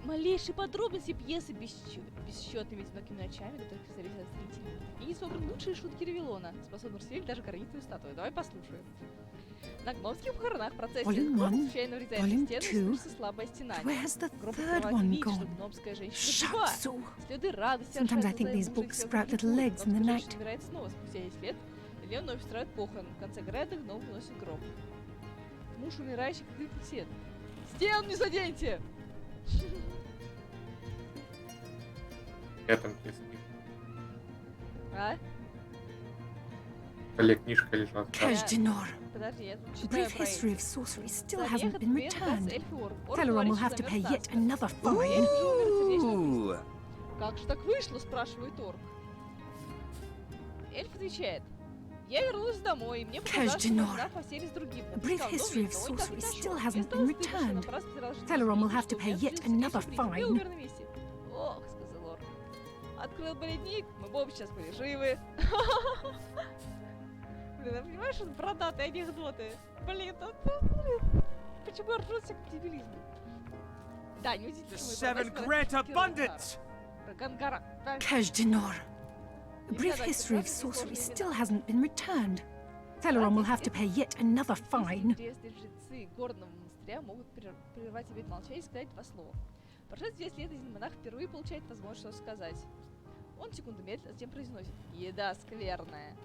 S1: малейшие подробности пьесы бесчетными одинокими ночами, которых зависят от зрителей. И не собраны лучшие шутки Ревелона, способны расстреливать даже гранитную статую. Давай послушаем. На гномских похоронах процессе
S7: Volume
S1: гром
S7: 1,
S1: случайно врезает в
S7: Volume
S1: стену и
S7: 2.
S1: слышится слабое стенание.
S7: Where has the
S1: Гром
S7: third
S1: покрывает
S7: one
S1: нить, что
S7: gone?
S1: гномская женщина жива.
S7: Shatsu.
S1: Следы радости
S7: Sometimes I
S1: отражаются
S7: think
S1: за
S7: these
S1: мужем,
S7: books
S1: всех
S7: sprout
S1: других
S7: little
S1: гномов.
S7: legs in the
S1: Гномская
S7: night.
S1: женщина умирает снова спустя 10 лет. Или вновь устраивает похороны. В конце гряда гном выносит гроб. Муж умирающий крикнет свет. Стен не заденьте!
S2: Я там книжки.
S1: А?
S2: Или книжка лежат. Да.
S7: Kajdanor.
S1: Подожди, я тут
S7: A
S1: читаю
S7: brief
S1: про
S7: history
S1: эльфов.
S7: of sorcery still
S1: За
S7: hasn't
S1: мех
S7: been
S1: ответ даст
S7: returned.
S1: эльф и орк. Орк
S7: Celeron will
S1: говорит,
S7: have
S1: что
S7: to
S1: замерз
S7: pay yet
S1: насмерть.
S7: another
S1: А
S7: fine.
S1: эльф же умер от сердечного
S8: Ooh.
S1: приступа. Как же так вышло, спрашивает орк. Эльф отвечает. Я вернулась домой, и мне показалось, что
S7: Kajdanor.
S1: жена постели с другим.
S7: A brief history of sorcery still hasn't been returned. Celeron will have to pay yet another fine.
S1: Ох, сказал орк. Открыл боледник, мы бы оба сейчас были живы. Блин, а понимаешь, что бородатые анекдоты? Блин, почему я ржу всякий дебилизм? Да, не удивительно, что мы
S12: Seven grant abundance!
S1: Про Гангара.
S7: Kajdanor. A brief history of sorcery still hasn't been returned. Celeron will have to pay yet another fine.
S1: Интересные жрецы горного монастыря могут прервать обет молчания и сказать два слова. Прошед 10 лет, один монах впервые получает возможность что-то сказать. Он секунду медлит, а затем произносит: еда скверная.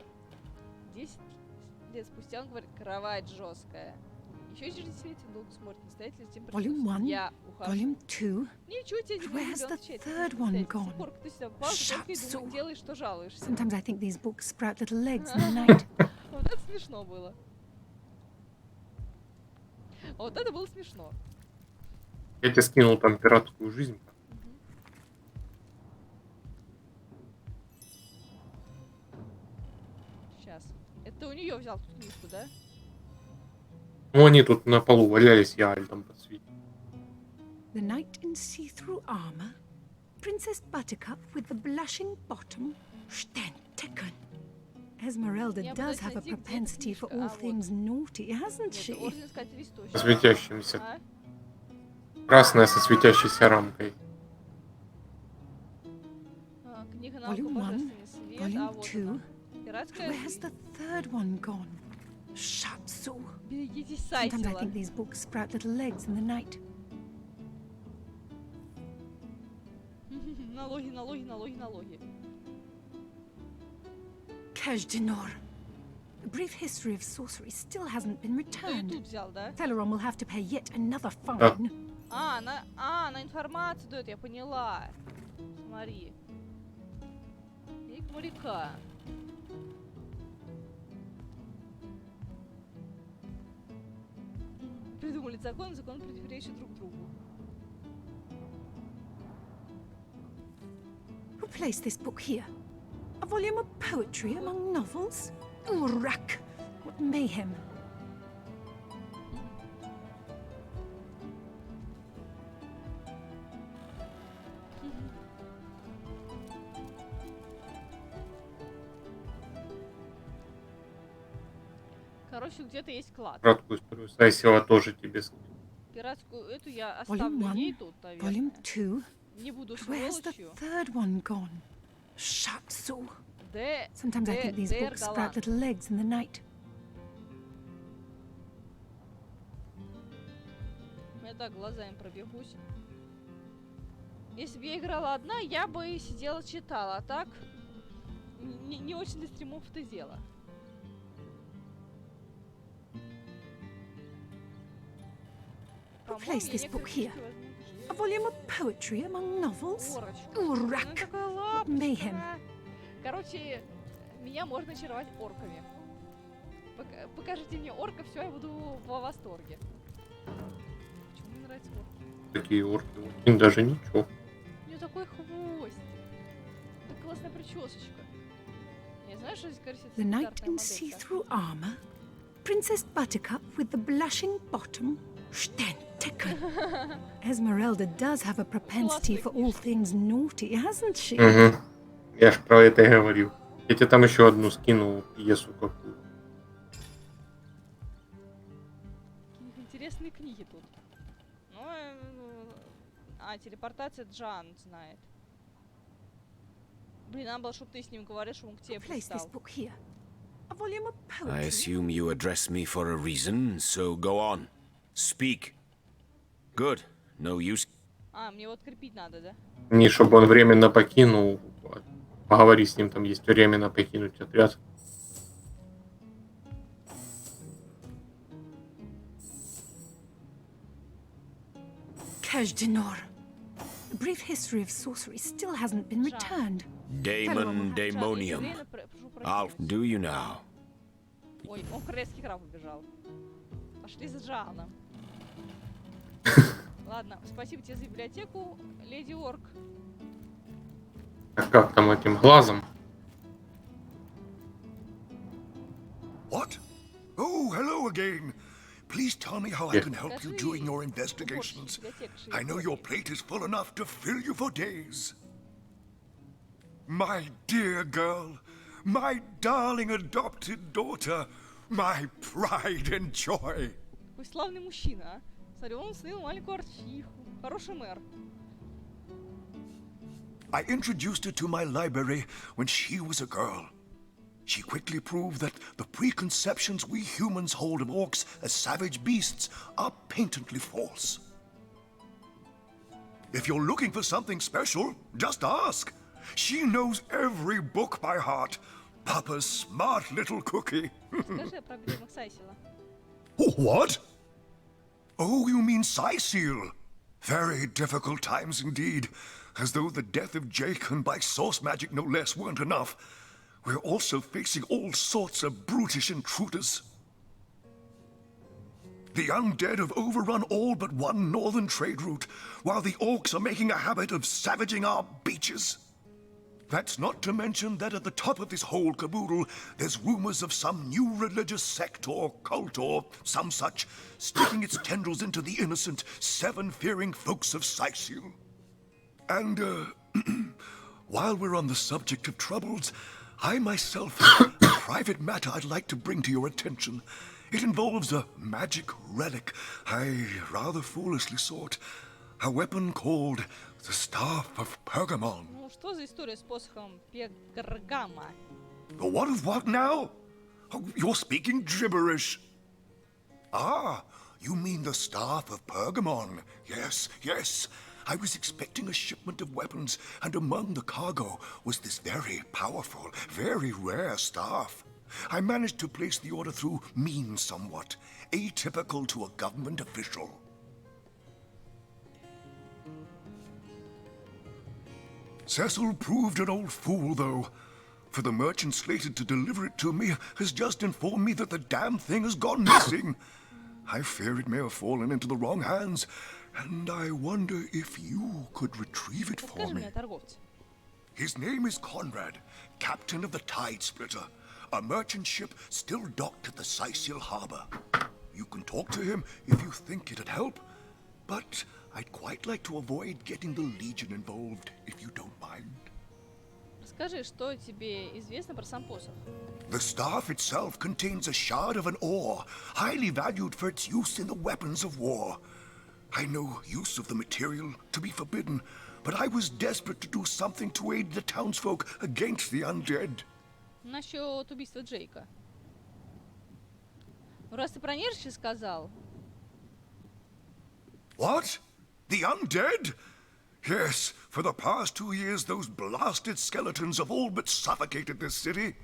S1: 10 лет спустя он говорит, кровать жесткая. Еще через 10 лет долго смотрит, не стоит ли с тем
S7: Volume 1,
S1: я ухожу.
S7: Volume 2.
S1: Ничего тебе не
S7: Where's
S1: будет,
S7: the
S1: он отвечает.
S7: third one gone?
S1: С пор, ты сюда попал, только и
S7: Shut
S1: делаешь, что жалуешься.
S7: Sometimes I think these books sprout little legs in the night.
S1: Вот это смешно было. Вот это было смешно.
S2: Я тебе скинул там пиратскую жизнь.
S1: Сейчас. Это у нее взял тут книжку, да?
S2: Ну, они тут на полу валялись, я альтом подсветил.
S7: The knight in see-through armor, Princess Buttercup with the blushing bottom, Stentiken. Esmeralda does have a propensity for all things naughty, hasn't she?
S1: Орден искателей источников.
S2: Со светящимися.
S1: А?
S2: Красная со светящейся рамкой.
S1: Книга наука
S7: Volume 1,
S1: божественный свет, а
S7: Volume
S1: вот
S7: 2.
S1: она. Пиратская
S7: Where's
S1: жизнь.
S7: the third one gone? Shatsu.
S1: Берегитесь
S7: Sometimes I
S1: Сайсила.
S7: think these books sprout little legs in the night.
S1: Налоги, налоги, налоги, налоги.
S7: Kejdenor. A brief history of sorcery still hasn't been
S1: Кто и
S7: returned.
S1: тут взял, да?
S7: Celeron will have to pay yet another
S2: Да.
S7: fine.
S1: На информацию дает, я поняла. Смотри. Век моряка. Придумали закон противоречит друг другу.
S7: Who placed this book here? A volume of poetry among novels? Urak! What mayhem!
S1: Короче, где-то есть клад.
S2: Краткую историю Сайсила тоже тебе скину.
S1: Пиратскую эту я
S7: Volume
S1: оставлю
S7: 1,
S1: ей тут, наверное.
S7: Volume 2.
S1: Не буду
S7: Where's the
S1: сволочью.
S7: third one gone? Shatsu.
S1: Де...
S7: Sometimes I think these books sprout little legs in the night.
S1: Я так глазами пробегусь. Если бы я играла одна, я бы сидела читала, а так не очень для стримов это дело.
S7: Who placed this book here? A volume of poetry among novels? Urak! What mayhem!
S1: Короче, меня можно очаровать орками. Покажите мне орка, все, я буду во восторге. Почему мне нравятся орки?
S2: Такие орки. Очень даже ничего.
S1: У нее такой хвост. Так классная причесочка. Я знаю, что здесь, кажется,
S7: The knight in see-through armor, Princess Buttercup with the blushing bottom, Stentiken. Esmeralda does have a propensity for all things naughty, hasn't she?
S2: Угу. Я ж про это и говорил. Я тебе там еще одну скинул пьесу какую.
S1: Какие интересные книги тут. Телепортация Джан знает. Блин, надо было, чтобы ты с ним говорил, чтобы он к тебе пристал.
S10: I assume you address me for a reason, so go on. Speak. Good. No use.
S1: Мне вот крепить надо, да?
S2: Не, чтобы он временно покинул. Поговори с ним, там есть временно покинуть отряд.
S7: Kejdenor. A brief history of sorcery still hasn't been returned.
S10: Daemon Daemonium. I'll do you now.
S1: Ой, он в королевский храм убежал. Пошли за Джаном. Ладно, спасибо тебе за библиотеку, леди Орк.
S2: А как там этим глазом?
S5: What? Oh, hello again. Please tell me how I can help you during your investigations. I know your plate is full enough to fill you for days. My dear girl, my darling adopted daughter, my pride and joy.
S1: Какой славный мужчина, а? Смотри, он снял маленькую арчиху. Хороший мэр.
S5: I introduced her to my library when she was a girl. She quickly proved that the preconceptions we humans hold of orcs as savage beasts are patently false. If you're looking for something special, just ask. She knows every book by heart. Papa's smart little cookie.
S1: Скажи о проблемах Сайсила.
S5: What? Oh, you mean Сайсил? Very difficult times indeed. As though the death of Jake and by source magic no less weren't enough. We're also facing all sorts of brutish intruders. The undead have overrun all but one northern trade route, while the orcs are making a habit of savaging our beaches. That's not to mention that at the top of this whole caboodle, there's rumors of some new religious sect or cult or some such sticking its tendrils into the innocent, seven-fearing folks of Сайсил. And, while we're on the subject of troubles, I myself have a private matter I'd like to bring to your attention. It involves a magic relic I rather foolishly sought. A weapon called the Staff of Pergamon.
S1: Ну, что за история с посохом Пергама?
S5: The what of what now? Oh, you're speaking gibberish. Ah, you mean the Staff of Pergamon. Yes, yes. I was expecting a shipment of weapons, and among the cargo was this very powerful, very rare staff. I managed to place the order through means somewhat, atypical to a government official. Cecil proved an old fool, though, for the merchant slated to deliver it to me has just informed me that the damn thing has gone missing. I fear it may have fallen into the wrong hands, and I wonder if you could retrieve it for me. His name is Conrad, captain of the Tide Splitter, a merchant ship still docked at the Сайсил harbor. You can talk to him if you think it'd help, but I'd quite like to avoid getting the Legion involved, if you don't mind.
S1: Расскажи, что тебе известно про сам посох?
S5: The staff itself contains a shard of an ore, highly valued for its use in the weapons of war. I know use of the material to be forbidden, but I was desperate to do something to aid the townsfolk against the undead.
S1: Насчет убийства Джейка. Ну, раз ты про нежити сказал.
S5: What? The undead? Yes, for the past 2 years those blasted skeletons have all but suffocated this city.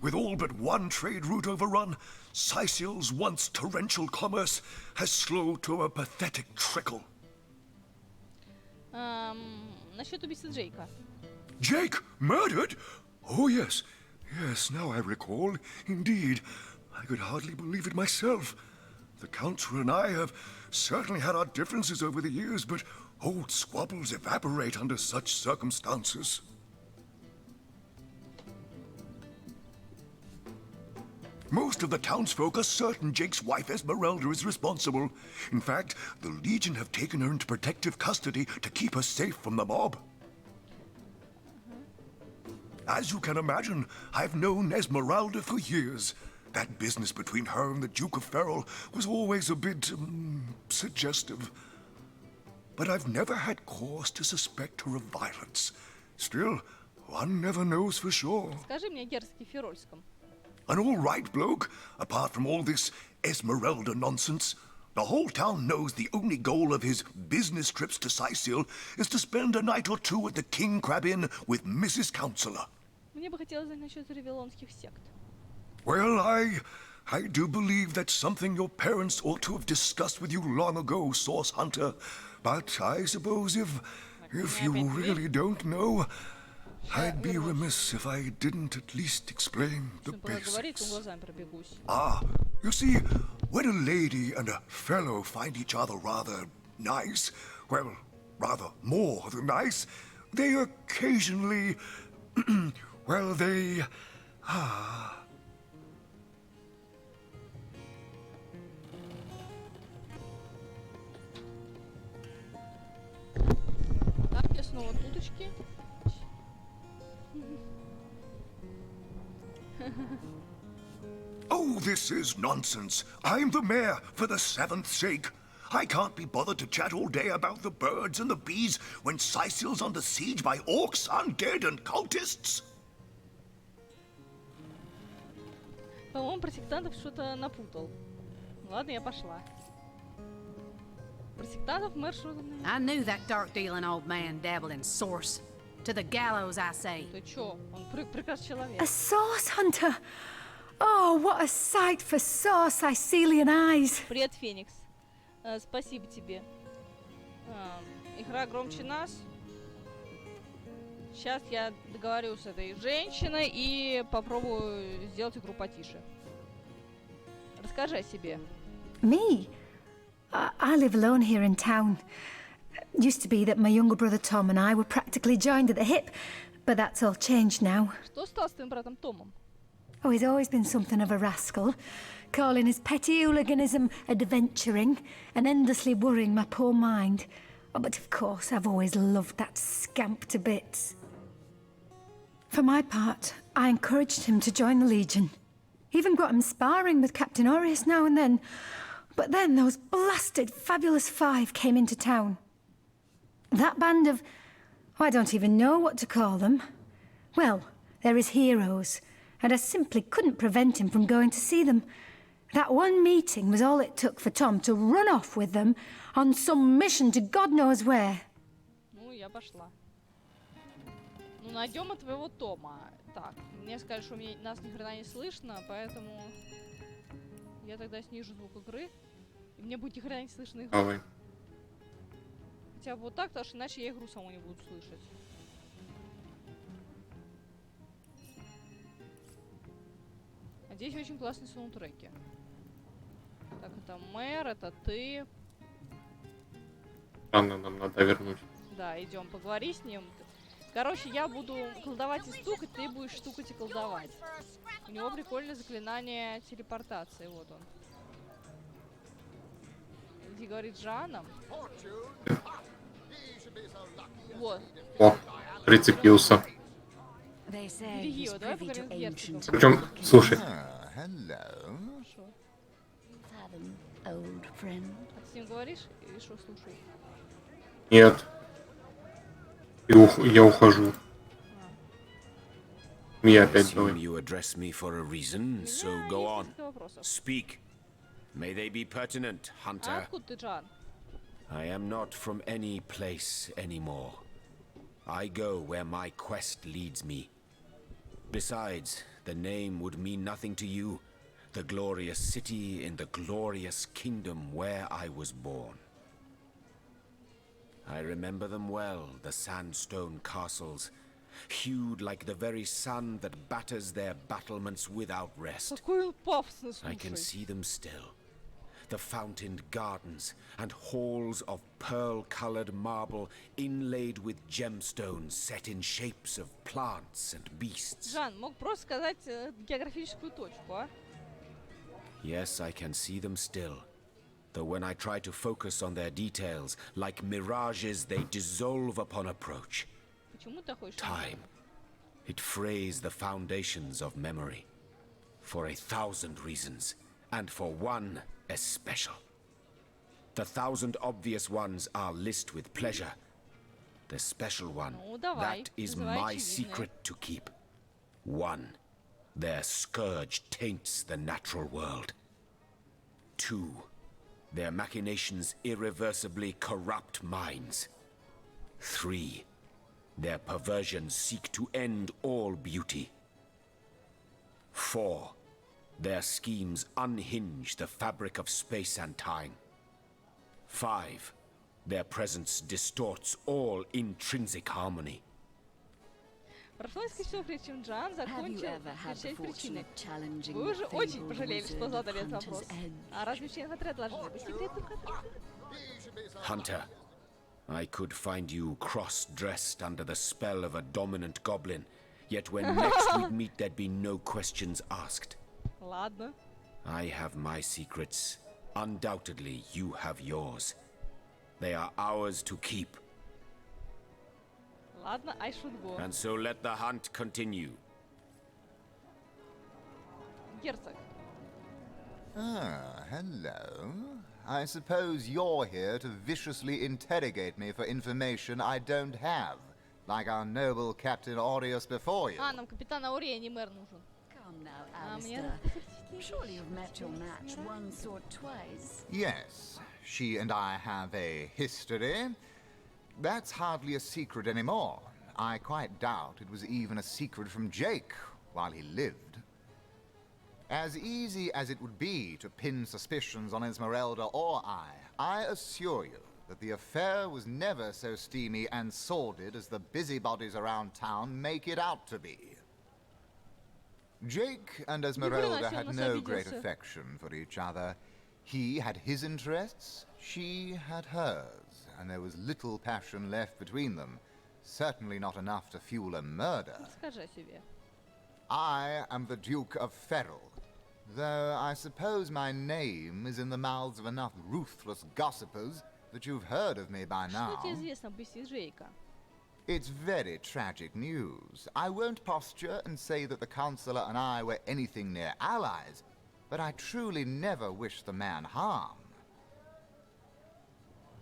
S5: With all but one trade route overrun, Сайсил's once torrential commerce has slowed to a pathetic trickle.
S1: Насчет убийства Джейка.
S5: Jake murdered? Oh, yes. Yes, now I recall. Indeed. I could hardly believe it myself. The Council and I have certainly had our differences over the years, but old squabbles evaporate under such circumstances. Most of the townsfolk are certain Jake's wife Esmeralda is responsible. In fact, the Legion have taken her into protective custody to keep her safe from the mob. As you can imagine, I've known Esmeralda for years. That business between her and the Duke of Ferrol was always a bit suggestive. But I've never had cause to suspect her of violence. Still, one never knows for sure.
S1: Скажи мне герцогке Ферольском.
S5: An all-right bloke, apart from all this Esmeralda nonsense. The whole town knows the only goal of his business trips to Сайсил is to spend a night or two at the King Crab Inn with Mrs. Counselor.
S1: Мне бы хотелось знать насчет ревелонских сект.
S5: Well, I do believe that's something your parents ought to have discussed with you long ago, Source Hunter. But I suppose if you really don't know, I'd be remiss if I didn't at least explain the basics. Ah, you see, when a lady and a fellow find each other rather nice, well, rather more than nice, they occasionally, well, they,
S1: Так, я снова туточки.
S5: Oh, this is nonsense. I'm the mayor for the 7th sake. I can't be bothered to chat all day about the birds and the bees when Сайсил's under siege by orcs, undead, and cultists.
S1: По-моему, про сектантов что-то напутал. Ладно, я пошла. Про сектантов мэр что-то...
S6: I knew that dark-dealing old man dabbled in source. To the gallows, I say.
S1: Ты чё? Он Прекрасный человек.
S7: A source hunter! Oh, what a sight for sore Sicilian eyes!
S1: Привет, Феникс. Спасибо тебе. Игра громче нас. Сейчас я договорюсь с этой женщиной и попробую сделать игру потише. Расскажи о себе.
S7: Me? I live alone here in town. Used to be that my younger brother Tom and I were practically joined at the hip, but that's all changed now.
S1: Что стало с твоим братом Томом?
S7: Oh, he's always been something of a rascal, calling his petty hooliganism adventuring and endlessly worrying my poor mind. Oh, but of course, I've always loved that scamp to bits. For my part, I encouraged him to join the Legion. Even got him sparring with Captain Aureus now and then. But then those blasted Fabulous Five came into town. That band of... oh, I don't even know what to call them. Well, they're his heroes, and I simply couldn't prevent him from going to see them. That one meeting was all it took for Tom to run off with them on some mission to God knows where.
S1: Ну, я пошла. Ну, найдем твоего Тома. Так, мне сказали, что нас ни хрена не слышно, поэтому я тогда снижу звук игры. И мне будет ни хрена не слышно игру. Хотя бы вот так, потому что иначе я игру саму не буду слышать. А здесь очень классные саундтреки. Так, это мэр, это ты.
S2: Анна, нам надо вернуть.
S1: Да, идем, поговори с ним. Короче, я буду колдовать и стукать, ты будешь стукать и колдовать. У него прикольное заклинание телепортации, вот он. Иди говорит с Жаном. Вот.
S2: О, прицепился.
S1: Береги его, давай поговорим с герцогом.
S2: Причем, слушай.
S1: Хорошо. А ты с ним говоришь или что, слушай?
S2: Нет. Я ухожу. Я опять давай.
S10: You address me for a reason, so go on. Speak. May they be pertinent, hunter.
S1: Откуда ты, Джан?
S10: I am not from any place anymore. I go where my quest leads me. Besides, the name would mean nothing to you. The glorious city in the glorious kingdom where I was born. I remember them well, the sandstone castles, hued like the very sun that batters their battlements without rest. I can see them still. The fountained gardens and halls of pearl-colored marble inlaid with gemstones set in shapes of plants and beasts.
S1: Жан, мог просто сказать географическую точку, а?
S10: Yes, I can see them still. Though when I try to focus on their details, like mirages, they dissolve upon approach. Time. It frays the foundations of memory. For 1,000 reasons, and for one especial. The 1,000 obvious ones are list with pleasure. The special one, that is my secret to keep. One, their scourge taints the natural world. Two, their machinations irreversibly corrupt minds. 3, their perversions seek to end all beauty. 4, their schemes unhinge the fabric of space and time. 5, their presence distorts all intrinsic harmony.
S1: Прошло несколько часов, прежде чем Джан закончил перечислять причины. Вы уже очень пожалели, что задали этот вопрос. А разве членов отряда должны быть секретным отрядом?
S10: Hunter, I could find you cross-dressed under the spell of a dominant goblin, yet when next we'd meet there'd be no questions asked.
S1: Ладно.
S10: I have my secrets. Undoubtedly, you have yours. They are ours to keep.
S1: Ладно, I should go.
S10: And so let the hunt continue.
S1: Герцог.
S13: Ah, hello. I suppose you're here to viciously interrogate me for information I don't have, like our noble Captain Aureus before you.
S1: А, нам капитан Аурия, не мэр нужен.
S4: Come now, Alistair. Surely you've met your match once or twice.
S13: Yes, she and I have a history. That's hardly a secret anymore. I quite doubt it was even a secret from Jake while he lived. As easy as it would be to pin suspicions on Esmeralda or I assure you that the affair was never so steamy and sordid as the busybodies around town make it out to be. Jake and Esmeralda had no great affection for each other. He had his interests, she had hers, and there was little passion left between them. Certainly not enough to fuel a murder. I am the Duke of Ferrell, though I suppose my name is in the mouths of enough ruthless gossipers that you've heard of me by now. It's very tragic news. I won't posture and say that the Chancellor and I were anything near allies, but I truly never wish the man harm.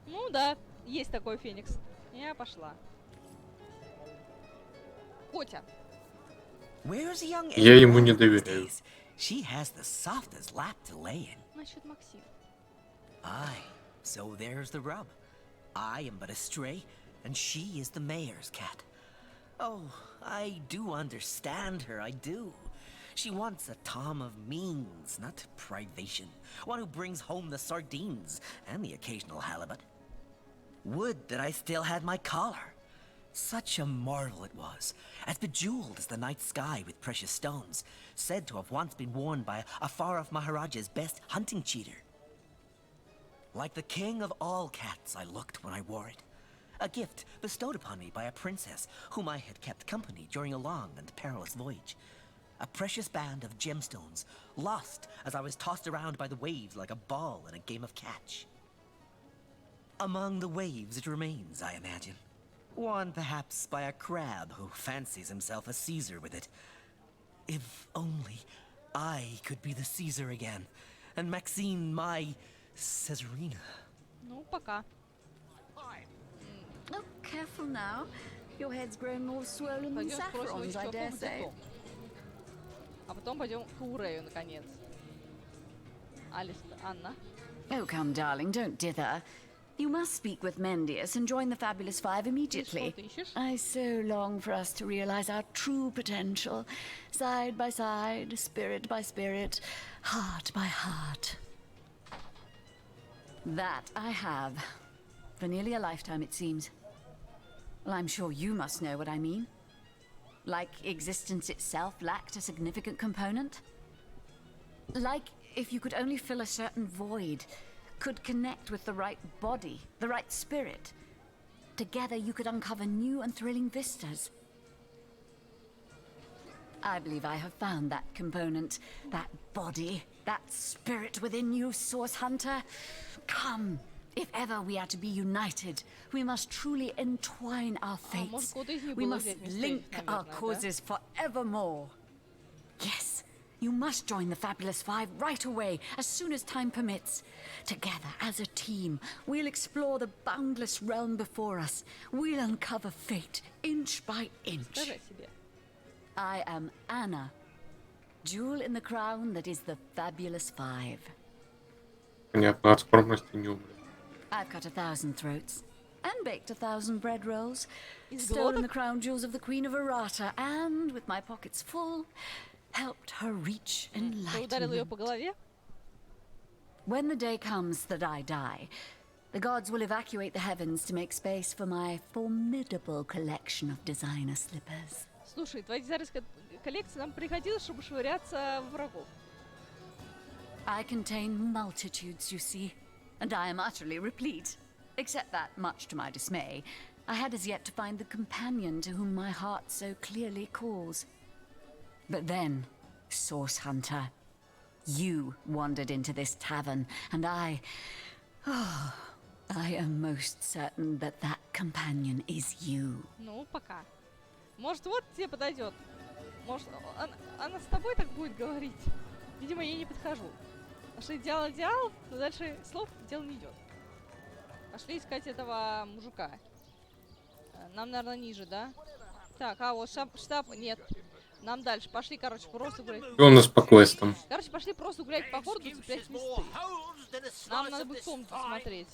S1: Ну да, есть такой Феникс. Я пошла. Котя.
S14: Where's young
S2: Я ему не доверяю.
S14: She has the softest lap to lay in.
S1: Насчет Максим.
S14: Aye, so there's the rub. I am but a stray, and she is the mayor's cat. Oh, I do understand her, I do. She wants a Tom of means, not privation. One who brings home the sardines and the occasional halibut. Would that I still had my collar. Such a marvel it was, as bejeweled as the night sky with precious stones, said to have once been worn by a far-off Maharaja's best hunting cheater. Like the king of all cats I looked when I wore it. A gift bestowed upon me by a princess whom I had kept company during a long and perilous voyage. A precious band of gemstones, lost as I was tossed around by the waves like a ball in a game of catch. Among the waves it remains, I imagine. Worn perhaps by a crab who fancies himself a Caesar with it. If only I could be the Caesar again, and Maxine my Caesarina.
S1: Ну, пока.
S4: Oh, careful now. Your head's grown more swollen than saffrons, I dare say.
S1: А потом пойдем к Урею, наконец. Алиста, Анна.
S4: Oh, come, darling, don't dither. You must speak with Mendius and join the Fabulous Five immediately. I so long for us to realize our true potential, side by side, spirit by spirit, heart by heart. That I have. For nearly a lifetime, it seems. Well, I'm sure you must know what I mean. Like existence itself lacked a significant component? Like if you could only fill a certain void, could connect with the right body, the right spirit. Together you could uncover new and thrilling vistas. I believe I have found that component, that body, that spirit within you, Source Hunter. Come, if ever we are to be united, we must truly entwine our fates. We must link our causes forevermore. Yes, you must join the Fabulous Five right away, as soon as time permits. Together, as a team, we'll explore the boundless realm before us. We'll uncover fate, inch by inch. I am Anna, jewel in the crown that is the Fabulous Five.
S2: Понятно, от скромности не умрет.
S4: I've cut 1,000 throats, and baked 1,000 bread rolls, stolen the crown jewels of the Queen of Arata, and, with my pockets full, helped her reach enlightenment. When the day comes that I die, the gods will evacuate the heavens to make space for my formidable collection of designer slippers.
S1: Слушай, твоя дизайнерская коллекция нам пригодилась, чтобы швыряться в врагов.
S4: I contain multitudes, you see, and I am utterly replete. Except that, much to my dismay, I had as yet to find the companion to whom my heart so clearly calls. But then, Source Hunter, you wandered into this tavern, and I am most certain that that companion is you.
S1: Ну, пока. Может, вот тебе подойдет. Может, она с тобой так будет говорить. Видимо, я не подхожу. Пошли идеал, но дальше слов дело не идет. Пошли искать этого мужика. Нам, наверное, ниже, да? Так, а вот штаб... Нет. Нам дальше. Пошли, короче, просто гулять.
S2: И у нас по квестам.
S1: Короче, пошли просто гулять по городу, цеплять листы. Нам надо будет комнату смотреть.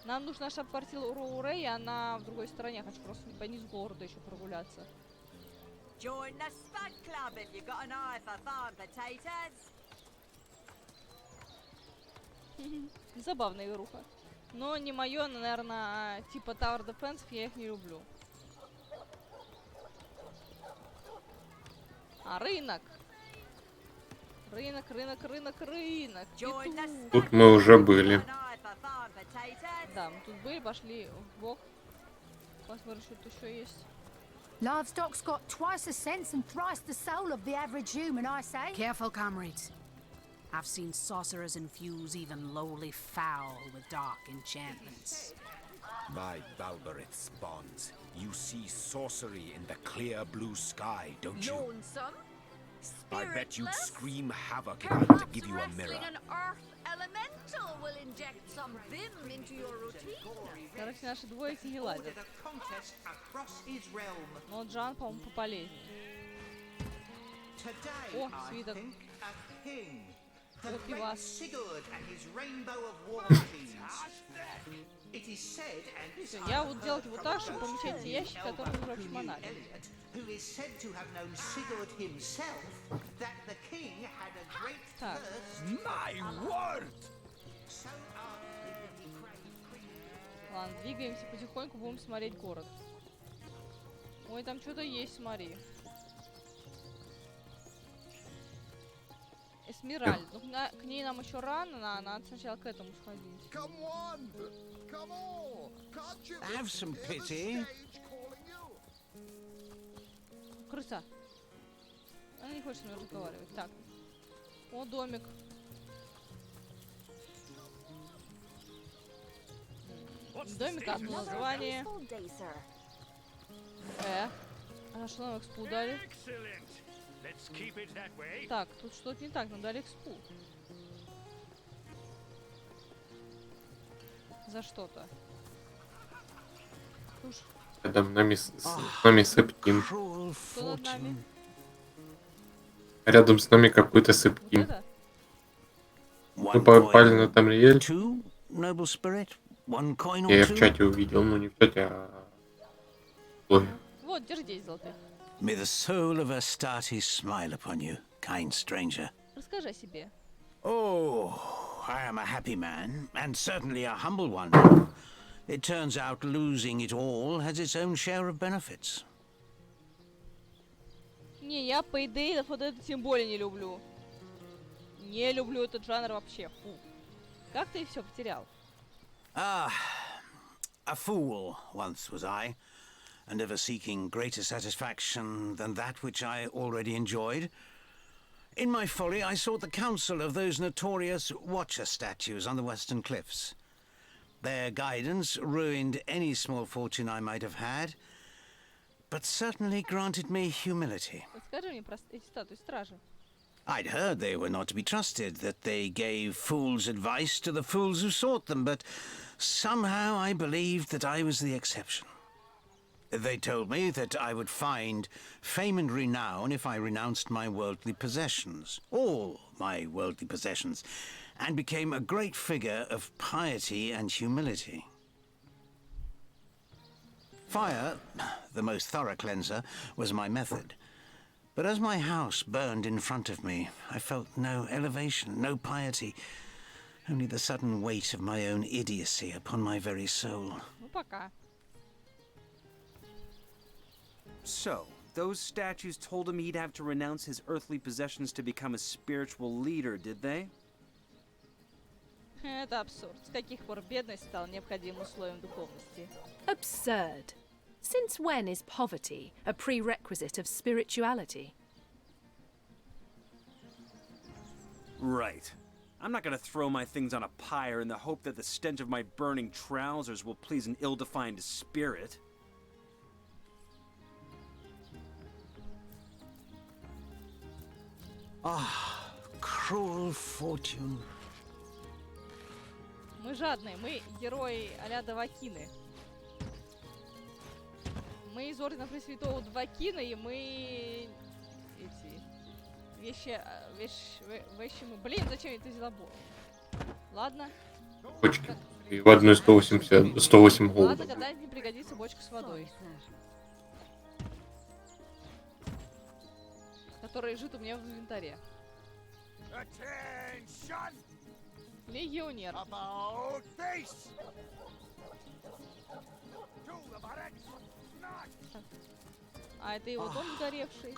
S1: Нам нужна штаб-квартира Рэй, она в другой стороне. Хочу просто по низу города еще прогуляться.
S15: Join the Spud Club if you got an eye for farm potatoes.
S1: Забавная игруха. Но не мое, наверное, типа Tower Defense, я их не люблю. А рынок. Рынок.
S2: Тут мы уже были.
S1: Да, мы тут были, пошли в бок. Посмотрим, что тут еще есть.
S16: Livestock's got twice the sense and thrice the soul of the average human, I say.
S6: Careful, comrades. I've seen sorcerers infuse even lowly fowl with dark enchantments.
S10: By Balberith's bonds, you see sorcery in the clear blue sky, don't you?
S15: Lonesome?
S10: I bet you'd scream havoc if I were to give you a mirror.
S15: An earth elemental will inject some vim into your routine.
S1: Короче, наши двоечки не ладят. Но Джан, по-моему, пополезнее. О, свиток. Вот и вас. Всё, я вот делать вот так, чтобы помещать те ящики, которые уже в чемодане. Так. Ладно, двигаемся потихоньку, будем смотреть город. Ой, там что-то есть, смотри. Эсмеральд. Ну, к ней нам еще рано, надо сначала к этому сходить.
S3: Have some pity.
S1: Крыса. Она не хочет со мной разговаривать. Так. О, домик. Домик, одно название. А что нам экспу дали? Так, тут что-то не так, нам дали экспу. За что-то.
S2: Рядом с нами Септим.
S1: Кто над нами?
S2: Рядом с нами какой-то Септим. Мы попали на Тамриэль. Я в чате увидел, ну не в чате, а...
S1: Вот, держи 10 золотых.
S3: May the soul of Astarte smile upon you, kind stranger.
S1: Расскажи о себе.
S3: Oh, I am a happy man, and certainly a humble one. It turns out losing it all has its own share of benefits.
S1: Не, я пейдейлов вот это тем более не люблю. Не люблю этот жанр вообще. Фу. Как ты все потерял?
S3: Ah, a fool once was I, and ever seeking greater satisfaction than that which I already enjoyed. In my folly, I sought the counsel of those notorious Watcher statues on the western cliffs. Their guidance ruined any small fortune I might have had, but certainly granted me humility.
S1: Расскажи мне про эти статуи стражи.
S3: I'd heard they were not to be trusted, that they gave fools advice to the fools who sought them, but somehow I believed that I was the exception. They told me that I would find fame and renown if I renounced my worldly possessions, all my worldly possessions, and became a great figure of piety and humility. Fire, the most thorough cleanser, was my method. But as my house burned in front of me, I felt no elevation, no piety, only the sudden weight of my own idiocy upon my very soul.
S1: Ну, пока.
S12: So, those statues told him he'd have to renounce his earthly possessions to become a spiritual leader, did they?
S1: Это абсурд. С каких пор бедность стала необходимым условием духовности?
S11: Absurd. Since when is poverty a prerequisite of spirituality?
S12: Right. I'm not gonna throw my things on a pyre in the hope that the stench of my burning trousers will please an ill-defined spirit.
S3: Ah, cruel fortune.
S1: Мы жадные, мы герои а-ля Давакины. Мы из Ордена Пресвятого Давакина, и мы... Эти... Вещи мы... Блин, зачем я это взяла? Ладно.
S2: Почки. И в одной 108
S1: Ладно,
S2: голда.
S1: когда не пригодится бочка с водой. Которая лежит у меня в инвентаре. Легионер. А это его дом сгоревший.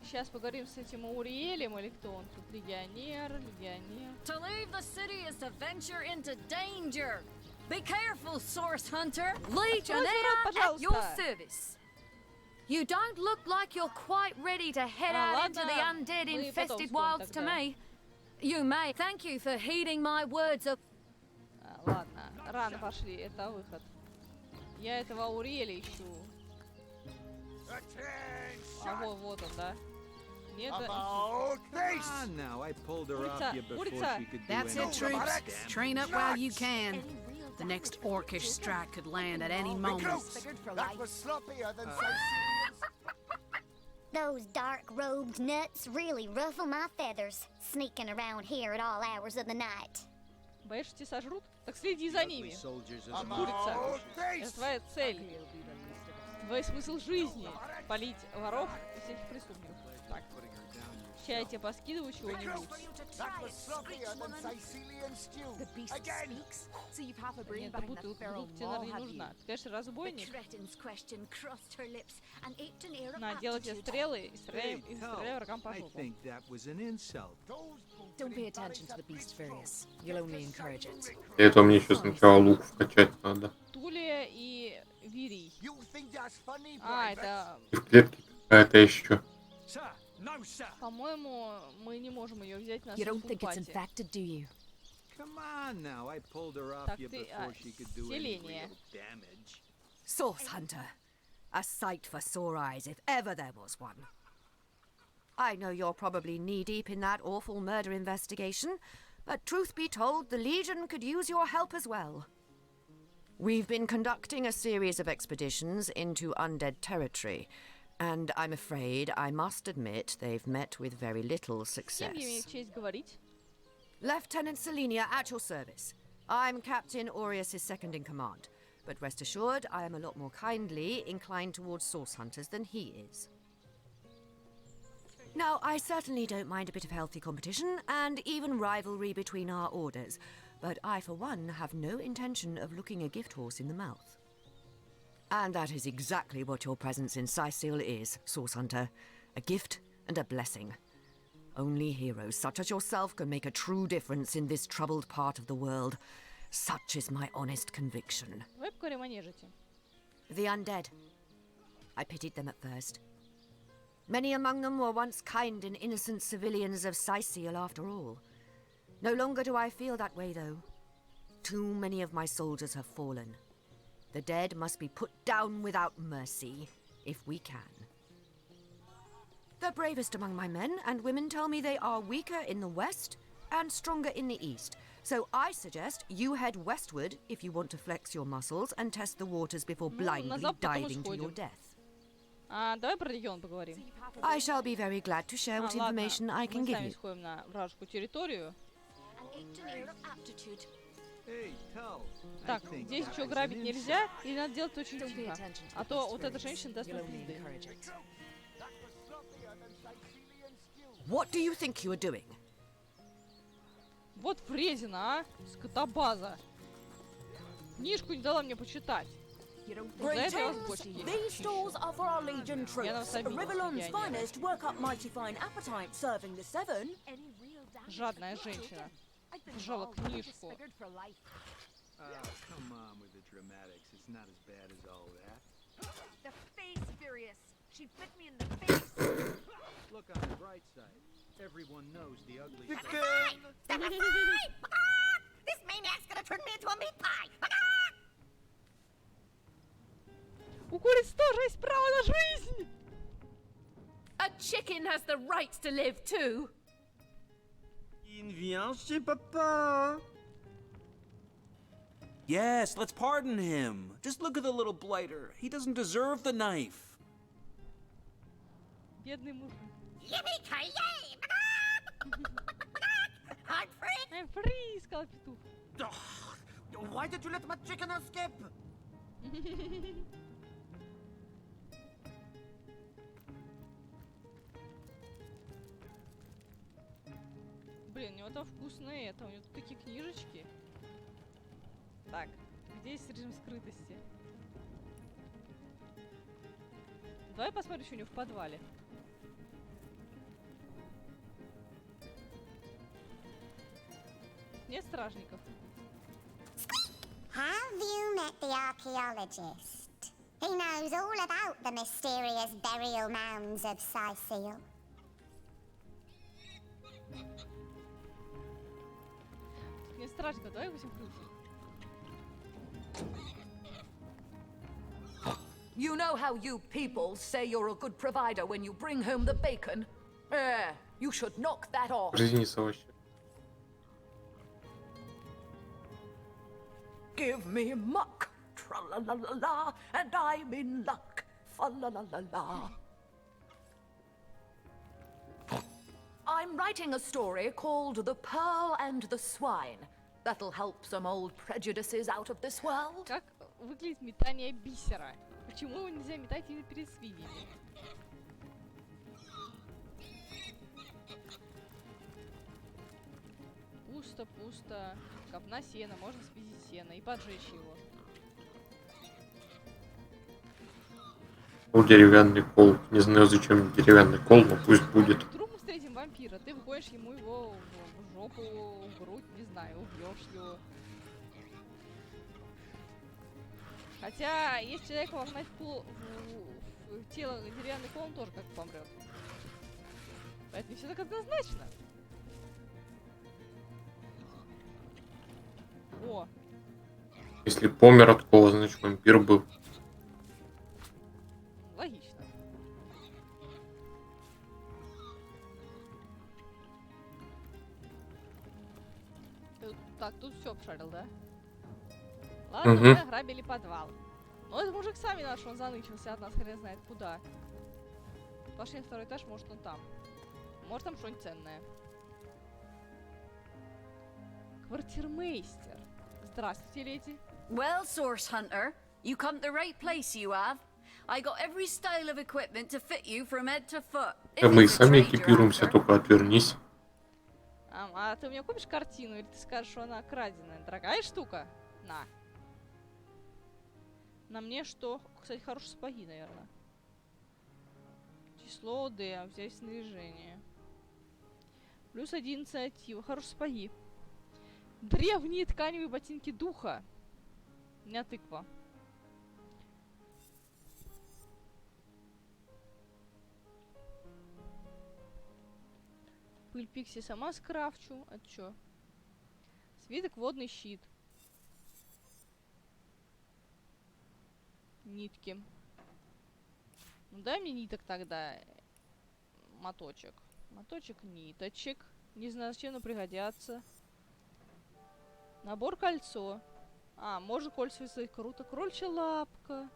S1: Сейчас поговорим с этим Уриэлем, или кто он тут? Легионер.
S17: To leave the city is to venture into danger. Be careful, source hunter. Legionnaire at your service. You don't look like you're quite ready to head out into the undead infested wilds to me. You may. Thank you for heeding my words of...
S1: Ладно, рано пошли, это выход. Я этого Уриэля ищу. А вот он, да? Нет,
S6: That's it, troops. Train up while you can. The next orcish strike could land at any moment.
S18: That was sloppier than Those dark-robed nuts really ruffle my feathers, sneaking around here at all hours of the night.
S1: Боишься, тебя сожрут? Так следи за ними. Курица. Это твоя цель. Твой смысл жизни. Полить воров и всяких преступников. Так. Сейчас я тебе поскидываю чего-нибудь. Нет, эта бутылка тебе, наверное, не нужна. Ты, конечно, разбойник. На, делай тебе стрелы и стреляй врагам по жопу.
S6: Don't pay attention to the beast, Various. You'll only encourage it.
S2: Для этого мне еще сначала лук вкачать надо.
S1: Тулия и Вирий. А, это...
S2: И в клетке какая-то еще.
S1: По-моему, мы не можем ее взять на
S6: You don't
S1: сундук
S6: think it's
S1: пати.
S6: infected, do you?
S1: Так, ты... селение.
S19: Source Hunter. A sight for sore eyes, if ever there was one. I know you're probably knee-deep in that awful murder investigation, but truth be told, the Legion could use your help as well. We've been conducting a series of expeditions into undead territory, and I'm afraid I must admit they've met with very little success. Lieutenant Selenia, at your service. I'm Captain Aureus' second-in-command, but rest assured I am a lot more kindly inclined towards source hunters than he is. Now, I certainly don't mind a bit of healthy competition, and even rivalry between our orders, but I, for one, have no intention of looking a gift horse in the mouth. And that is exactly what your presence in Сайсил is, Source Hunter. A gift and a blessing. Only heroes such as yourself can make a true difference in this troubled part of the world. Such is my honest conviction. The undead. I pitied them at first. Many among them were once kind and innocent civilians of Сайсил after all. No longer do I feel that way, though. Too many of my soldiers have fallen. The dead must be put down without mercy, if we can. The bravest among my men and women tell me they are weaker in the west and stronger in the east. So I suggest you head westward if you want to flex your muscles and test the waters before blindly diving to your death.
S1: Давай про регион поговорим.
S19: I shall be very glad to share what information I can give you.
S1: Мы сами сходим на вражескую территорию. Так, здесь ничего грабить нельзя, и надо делать очень тихо. А то вот эта женщина даст нам пизды.
S19: What do you think you are doing?
S1: Вот вредина, а? Скотобаза. Книжку не дала мне почитать.
S20: These stores are for our Legion troops. Rivelon's finest work up mighty fine appetite serving the seven.
S1: Жадная женщина. Пожала книжку.
S12: Come on with the dramatics. It's not as bad as all that.
S21: The face, Furious. She bit me in the face.
S12: Look on the bright side. Everyone knows the ugly
S18: Step aside! This maniac's gonna turn me into a meat pie!
S1: У куриц тоже есть право на жизнь!
S11: A chicken has the right to live too.
S12: Viens chez papa. Yes, let's pardon him. Just look at the little blighter. He doesn't deserve the knife.
S1: Бедный муж.
S15: I'm free!
S1: I'm free, сказал петух.
S15: Why did you let my chicken escape?
S1: Блин, у него там вкусное это, у него тут такие книжечки. Так, где есть режим скрытости? Давай посмотрим, что у него в подвале. Нет стражников.
S18: Have you met the archaeologist? He knows all about the mysterious burial mounds of Сайсил.
S1: Нет стражников, давай возьмем ключ.
S9: You know how you people say you're a good provider when you bring home the bacon? You should knock that off.
S2: Жизнь овощи.
S9: Give me muck, tra-la-la-la-la, and I'm in luck, fa-la-la-la-la. I'm writing a story called The Pearl and the Swine. That'll help some old prejudices out of this world.
S1: Как выглядит метание бисера? Почему его нельзя метать именно перед свиньями? Пусто, пусто. Копна сена, можно спиздить сено и поджечь его.
S2: Деревянный кол. Не знаю, зачем деревянный кол, но пусть будет.
S1: Вдруг мы встретим вампира, ты выходишь ему его в жопу, в грудь, не знаю, убьешь его. Хотя, если человека вогнать в тело деревянный кол, он тоже как помрет. Поэтому не все так однозначно. О!
S2: Если помер от кола, значит вампир был.
S1: Логично. Так, тут все обшарил, да? Ладно, мы ограбили подвал. Но этот мужик сам виноват, что он занычился от нас, хрен знает куда. Пошли на второй этаж, может он там. Может там что-нибудь ценное. Квартирмейстер. Здравствуйте, леди.
S17: Well, Source Hunter, you come to the right place, you have. I got every style of equipment to fit you from head to foot.
S2: Мы и сами экипируемся, только отвернись.
S1: А ты мне купишь картину, или ты скажешь, что она краденая? Дорогая штука? На. На мне что? Кстати, хорошие сапоги, наверное. Число D, взять снаряжение. Плюс 1 инициатива. Хорошие сапоги. Древние тканевые ботинки духа. У меня тыква. Пыль пикси сама скрафчу. А чё? Свиток, водный щит. Нитки. Ну дай мне ниток тогда. Моточек. Моточек ниточек. Не знаю, зачем, но пригодятся. Набор кольцо. А, можно кольцо выставить. Круто. Крольчья лапка.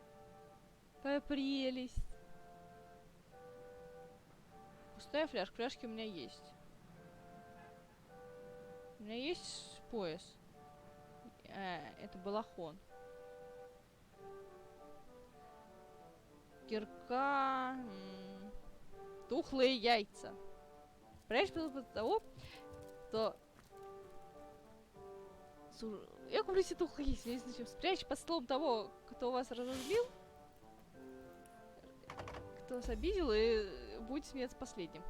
S1: Какая прелесть. Пустая фляжка. Фляжки у меня есть. У меня есть пояс. Это балахон. Кирка. Тухлые яйца. Прячь под того, то... Я куплю себе тухлые яйца. Не знаю, спрячь под столом того, кто вас разозлил. Кто вас обидел, и будет смеяться последним.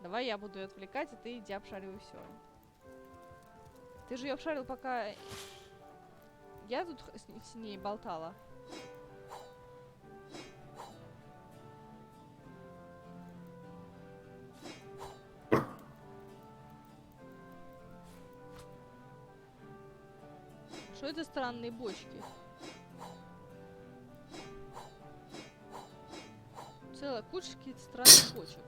S1: Давай я буду ее отвлекать, а ты иди обшаривай все. Ты же ее обшарил, пока я тут с ней болтала. Что это странные бочки? Целая куча каких-то странных бочек.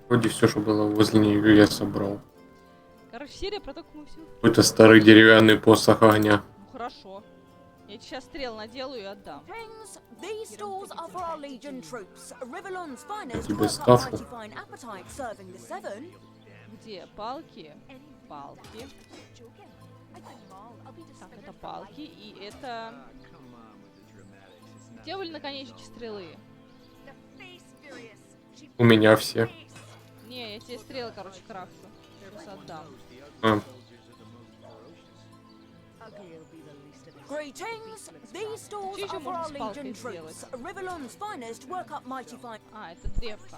S2: Вроде все, что было возле нее, я собрал.
S1: Короче, короче, серия про то, как мы все...
S2: Какой-то старый деревянный посох огня.
S1: Ну хорошо. Я сейчас стрел наделаю и отдам.
S20: These stalls are for our Legion troops. Rivellon's finest
S2: Тебе
S20: work up
S2: ставку.
S20: mighty fine appetite serving the seven.
S1: Где? Палки? Палки. Так, это палки, и это... Где были наконечники стрелы?
S2: У меня все.
S1: Не, я тебе стрелы, короче, крафту. Сейчас отдам.
S2: А.
S20: Greetings. These stalls
S1: Чё ещё
S20: are for
S1: можно
S20: our
S1: с палкой
S20: Legion
S1: сделать?
S20: troops. Rivellon's finest work up mighty fine.
S1: А, это древко.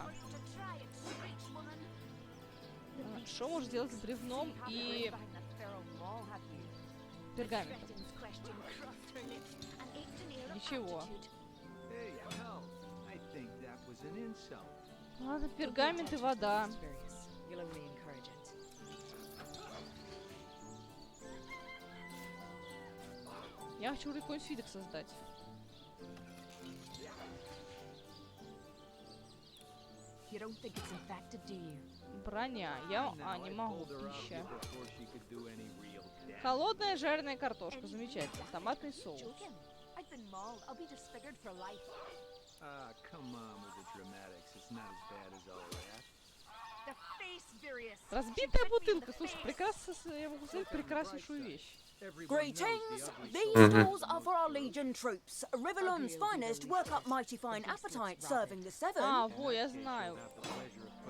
S1: Что можно сделать с бревном и пергаментом? Ничего. Ладно, пергамент и вода. Я хочу какой-нибудь свиток создать. Броня. Я... А, не могу. Пища. Холодная жареная картошка. Замечательно. Томатный соус. Разбитая бутылка. Слушай, прекрасно, я могу сказать прекраснейшую вещь.
S20: Greetings. These stalls are for our Legion troops. Rivellon's finest work up mighty fine appetite serving the seven.
S1: А, во, я знаю.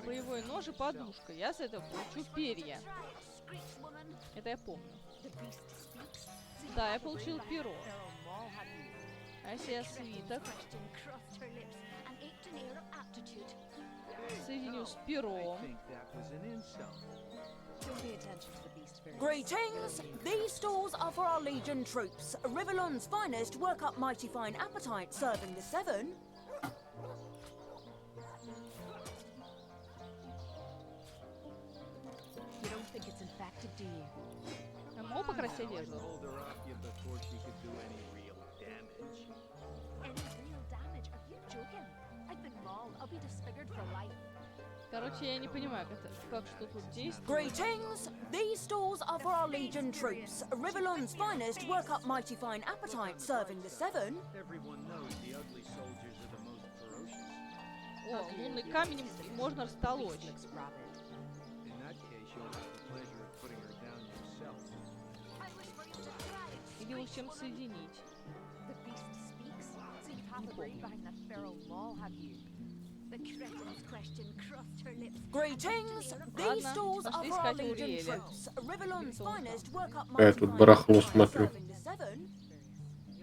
S1: Боевой нож и подушка. Я с этого получу перья. Это я помню. Да, я получил перо. А если я свиток соединю с пером.
S20: Greetings. These stalls are for our Legion troops. Rivellon's finest work up mighty fine appetite serving the seven.
S1: Я могу покрасить одежду? Короче, я не понимаю, как что тут действует.
S20: Greetings. These stalls are for our Legion troops. Rivellon's finest work up mighty fine appetite serving the seven.
S1: О, лунный камень можно растолочь. Или уж чем соединить. Не помню.
S20: Greetings. These stalls are for our Legion troops. Rivellon's finest work up
S2: Я
S20: mighty
S2: тут
S20: fine
S2: барахло
S20: appetite
S2: смотрю.
S20: serving the seven.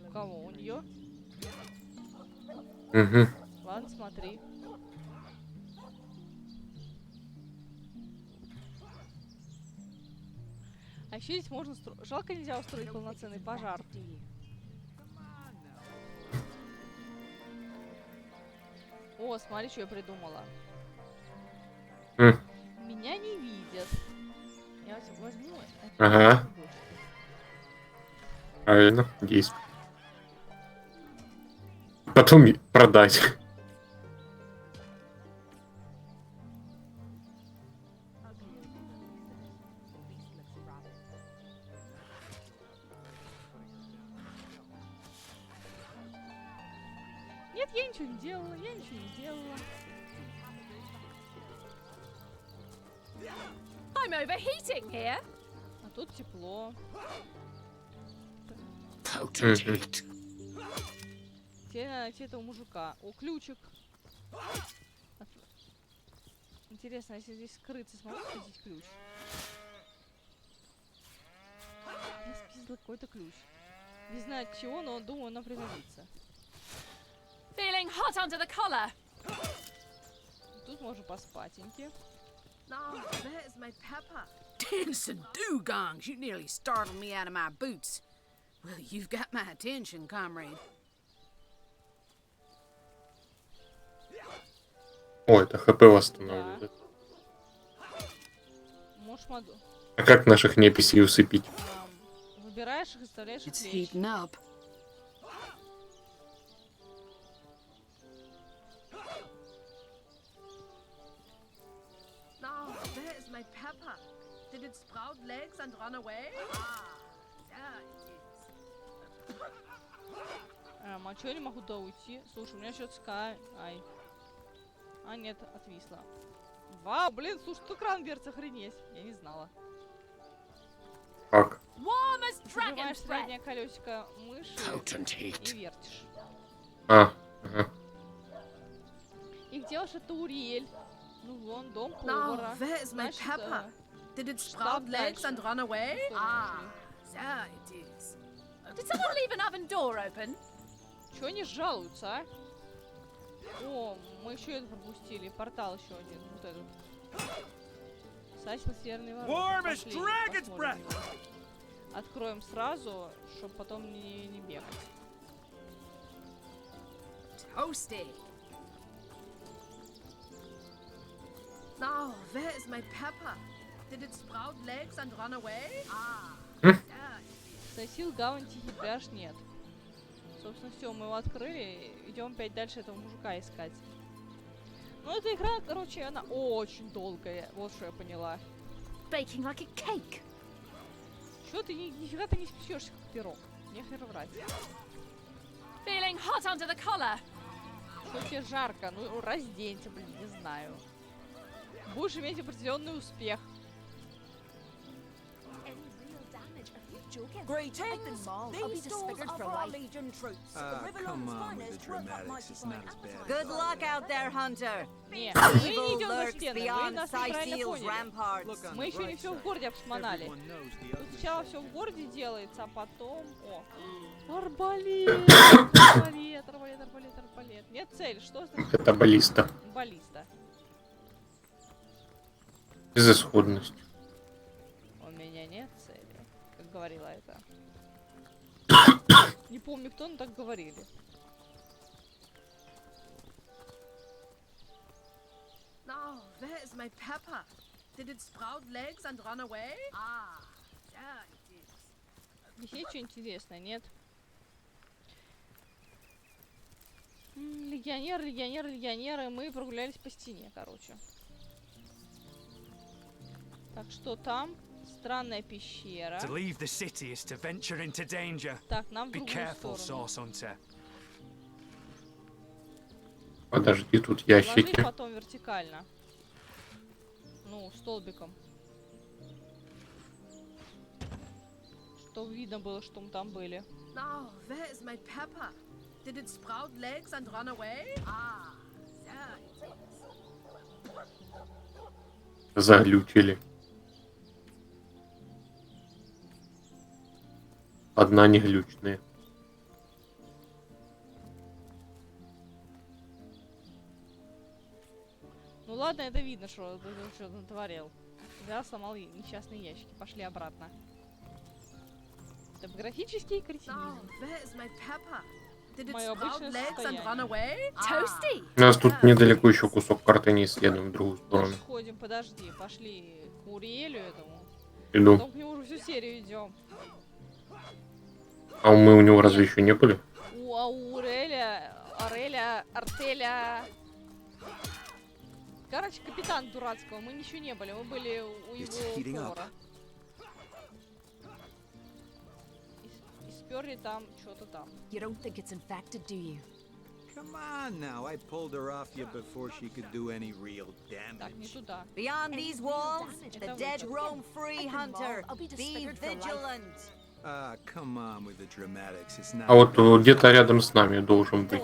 S1: У кого? У нее?
S2: Угу.
S1: Ладно, смотри. А еще здесь можно строить. Жалко, нельзя устроить полноценный пожар. О, смотри, что я придумала. Меня не видят. Я вот возьму.
S2: Ага. Правильно, действуй. Потом продать.
S1: Нет, я ничего не делала, я ничего не делала.
S11: I'm overheating here.
S1: А тут тепло.
S10: Potentate.
S1: Теперь надо найти этого мужика. О, ключик. Интересно, если здесь скрыться, смогу схватить ключ? Я спиздила какой-то ключ. Не знаю от чего, но думаю, он нам пригодится.
S11: Feeling hot under the collar.
S1: Тут можно поспатеньки.
S16: Oh, there's my pepper.
S6: Dance and dugongs! You nearly startled me out of my boots. Well, you've got my attention, comrade.
S2: О, это ХП восстанавливает.
S1: Можешь моду.
S2: А как наших неписей усыпить?
S1: Выбираешь их и вставляешь их
S6: It's
S1: вещи.
S6: heating up.
S16: Oh, there's
S11: my pepper? Did it sprout legs and run away? Ah, there it is.
S1: А чё я не могу туда уйти? Слушай, у меня что-то ай. А, нет, отвисла. Вау, блин, слушай, тут кран вертится, охренеть. Я не знала.
S2: Как?
S1: Нажимаешь среднее колесико мыши и вертишь.
S2: Ага.
S1: И где уж это Уриэль? Ну вон, дом
S11: Now,
S1: повара.
S11: where is my pepper? Did it sprout legs and run away? Ah, there it is.
S9: Did someone leave an oven door open?
S1: Чё они жалуются, а? О, мы еще это пропустили. Портал еще один. Вот этот. Сайсил северный ворота. Пошли, посмотрим его. Откроем сразу, чтобы потом не бегать.
S11: Toasty. Now, where is my pepper? Did it sprout legs and run away? Ah, there it is.
S1: Сайсил, гавань, тихий пляж нет. Собственно, все, мы его открыли. Идем опять дальше этого мужика искать. Ну, эта игра, короче, она очень долгая. Вот что я поняла.
S9: Baking like a cake.
S1: Чё ты нифига ты не спечешься, как пирог? Нехер врать.
S9: Feeling hot under the collar.
S1: Что тебе жарко? Ну, разденься, блин, не знаю. Будешь иметь определенный успех.
S20: Greetings! These stores are for our Legion troops.
S12: Come on with the dramatics, it's not as bad.
S15: Good luck out there, Hunter.
S1: Нет, мы не
S15: Evil
S1: идем за
S15: lurks
S1: стены, вы
S15: beyond
S1: нас неправильно
S15: Сайсил's
S1: поняли.
S15: ramparts.
S1: Мы еще не все в городе обшмонали. Тут сначала все в городе делается, а потом... О, арбалет! Арбалет. Нет цели, что значит?
S2: Это баллиста.
S1: Баллиста.
S2: Безысходность.
S1: У меня нет цели, как говорила это. Не помню кто, но так говорили.
S11: Now, where is my pepper? Did it sprout legs and run away? Ah, there it is.
S1: Здесь есть что интересное, нет? Легионеры, мы прогулялись по стене, короче. Так, что там? Странная пещера.
S8: To leave the city is to venture into danger.
S1: Так, нам в
S8: Be
S1: другую
S8: careful,
S1: сторону.
S8: Source Hunter.
S2: Подожди, тут
S1: Ложи
S2: ящики.
S1: потом вертикально. Ну, столбиком. Чтобы видно было, что мы там были.
S11: Now, where is my pepper? Did it sprout legs and run away? Ah, there it is.
S2: Заглючили. Одна не глючная.
S1: Ну ладно, это видно, что ты что-то натворил. Я сломал несчастные ящики. Пошли обратно. Топографический критизм. Мое обычное состояние.
S2: У нас тут недалеко еще кусок карты не исследуем в другую сторону.
S1: Ходим, подожди, пошли к Уриэлю этому.
S2: Иду.
S1: Потом к нему уже всю серию идем.
S2: А мы у него разве еще не были?
S1: У Артеля. Короче, капитан дурацкого. Мы ничего не были. Мы были у его повара. И сперли там что-то там.
S6: You don't think it's infected, do you?
S12: Come on now, I pulled her off you before she could do any real
S1: Так, не
S12: damage.
S1: туда.
S15: Beyond these walls, the dead roam free, Hunter. Be vigilant.
S12: Ah, come on with the dramatics. It's not.
S2: А вот где-то рядом с нами должен быть.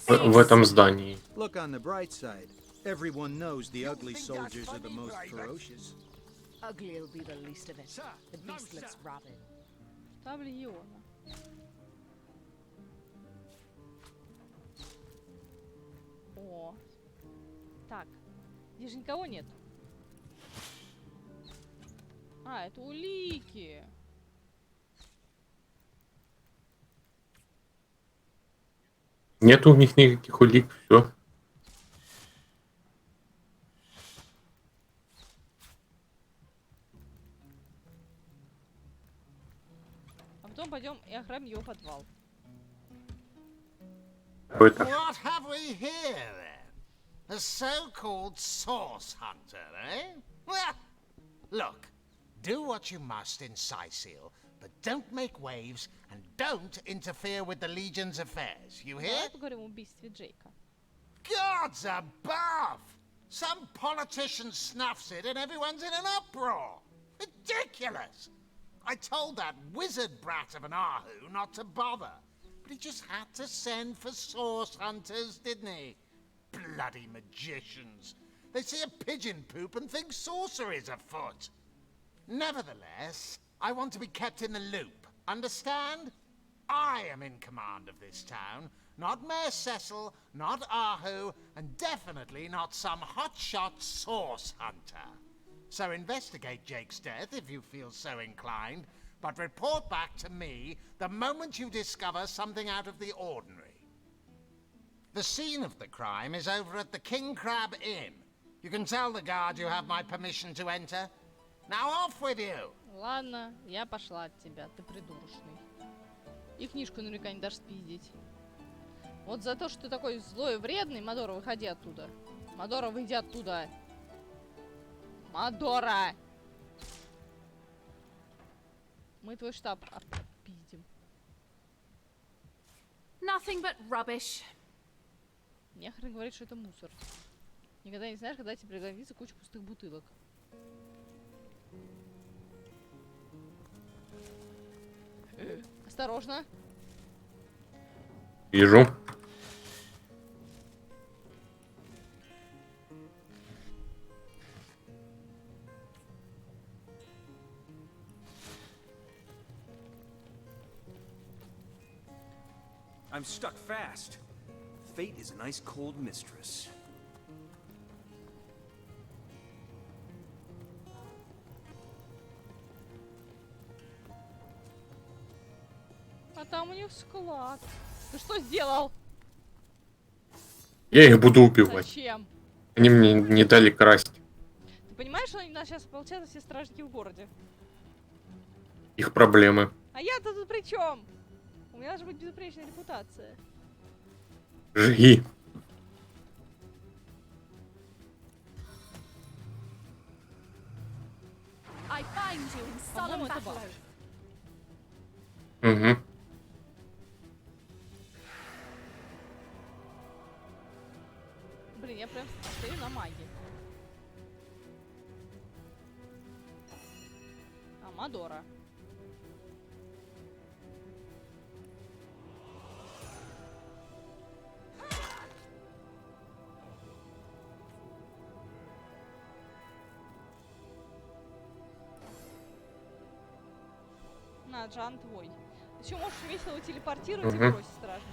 S2: В этом здании.
S12: Look on the bright side. Everyone knows the ugly soldiers are the most ferocious.
S6: Ugly'll be the least of it. The beast looks rabid.
S1: Штаб легиона. О. Так. Здесь же никого нет. А, это улики.
S2: Нет у них никаких улик, все.
S1: А потом пойдем и ограбим его подвал.
S2: Какой-то.
S13: What have we here, then?
S5: A so-called source hunter, eh? Well, look, do what you must in Сайсил, but don't make waves and don't interfere with the Legion's affairs. You hear?
S1: Давай поговорим о убийстве Джейка.
S5: Gods above! Some politician snuffs it and everyone's in an uproar. Ridiculous! I told that wizard brat of an Ahu not to bother, but he just had to send for source hunters, didn't he? Bloody magicians. They see a pigeon poop and think sorcery's afoot. Nevertheless, I want to be kept in the loop. Understand? I am in command of this town, not Mayor Cecil, not Ahu, and definitely not some hotshot source hunter. So investigate Jake's death if you feel so inclined, but report back to me the moment you discover something out of the ordinary. The scene of the crime is over at the King Crab Inn. You can tell the guard you have my permission to enter. Now off with you!
S1: Ладно, я пошла от тебя, ты придурочный. И книжку наверняка не дашь спиздить. Вот за то, что ты такой злой и вредный, Мадора, выходи оттуда. Мадора, выйди оттуда. Мадора! Мы твой штаб отпиздим.
S7: Nothing but rubbish.
S1: Мне хрен говорит, что это мусор. Никогда не знаешь, когда тебе пригодится куча пустых бутылок. Осторожно.
S2: Вижу.
S12: I'm stuck fast. Fate is a nice cold mistress.
S1: А там у них склад. Ты что сделал?
S2: Я их буду убивать.
S1: Зачем?
S2: Они мне не дали красть.
S1: Ты понимаешь, что они нас сейчас получают все стражники в городе?
S2: Их проблемы.
S1: А я-то тут при чем? У меня должна быть безупречная репутация.
S2: Жги.
S7: I find you in solemn battle.
S2: Угу.
S1: Блин, я прям стою на магии. Мадора. На, Джан твой. Ты еще можешь весело телепортировать и бросить стражника.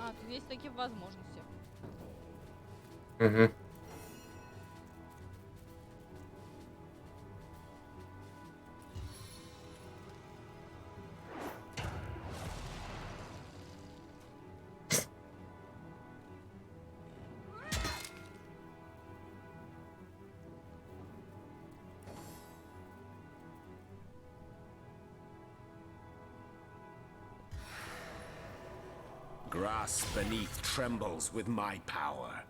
S1: А, тут есть такие возможности.
S2: Угу.
S10: Grass beneath trembles with my power.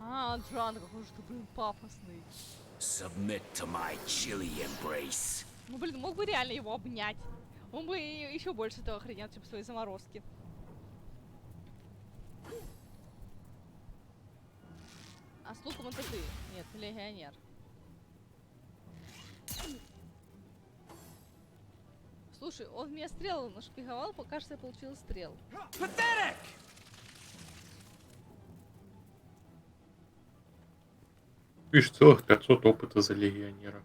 S1: А, Джан, какой же ты, блин, пафосный.
S10: Submit to my chilly embrace.
S1: Ну, блин, мог бы реально его обнять. Он бы еще больше этого охренел, чем свои заморозки. А с луком это ты. Нет, легионер. Слушай, он меня стрелу нашпиговал, пока что я получила стрел.
S2: Видишь, целых 500 опыта за легионера.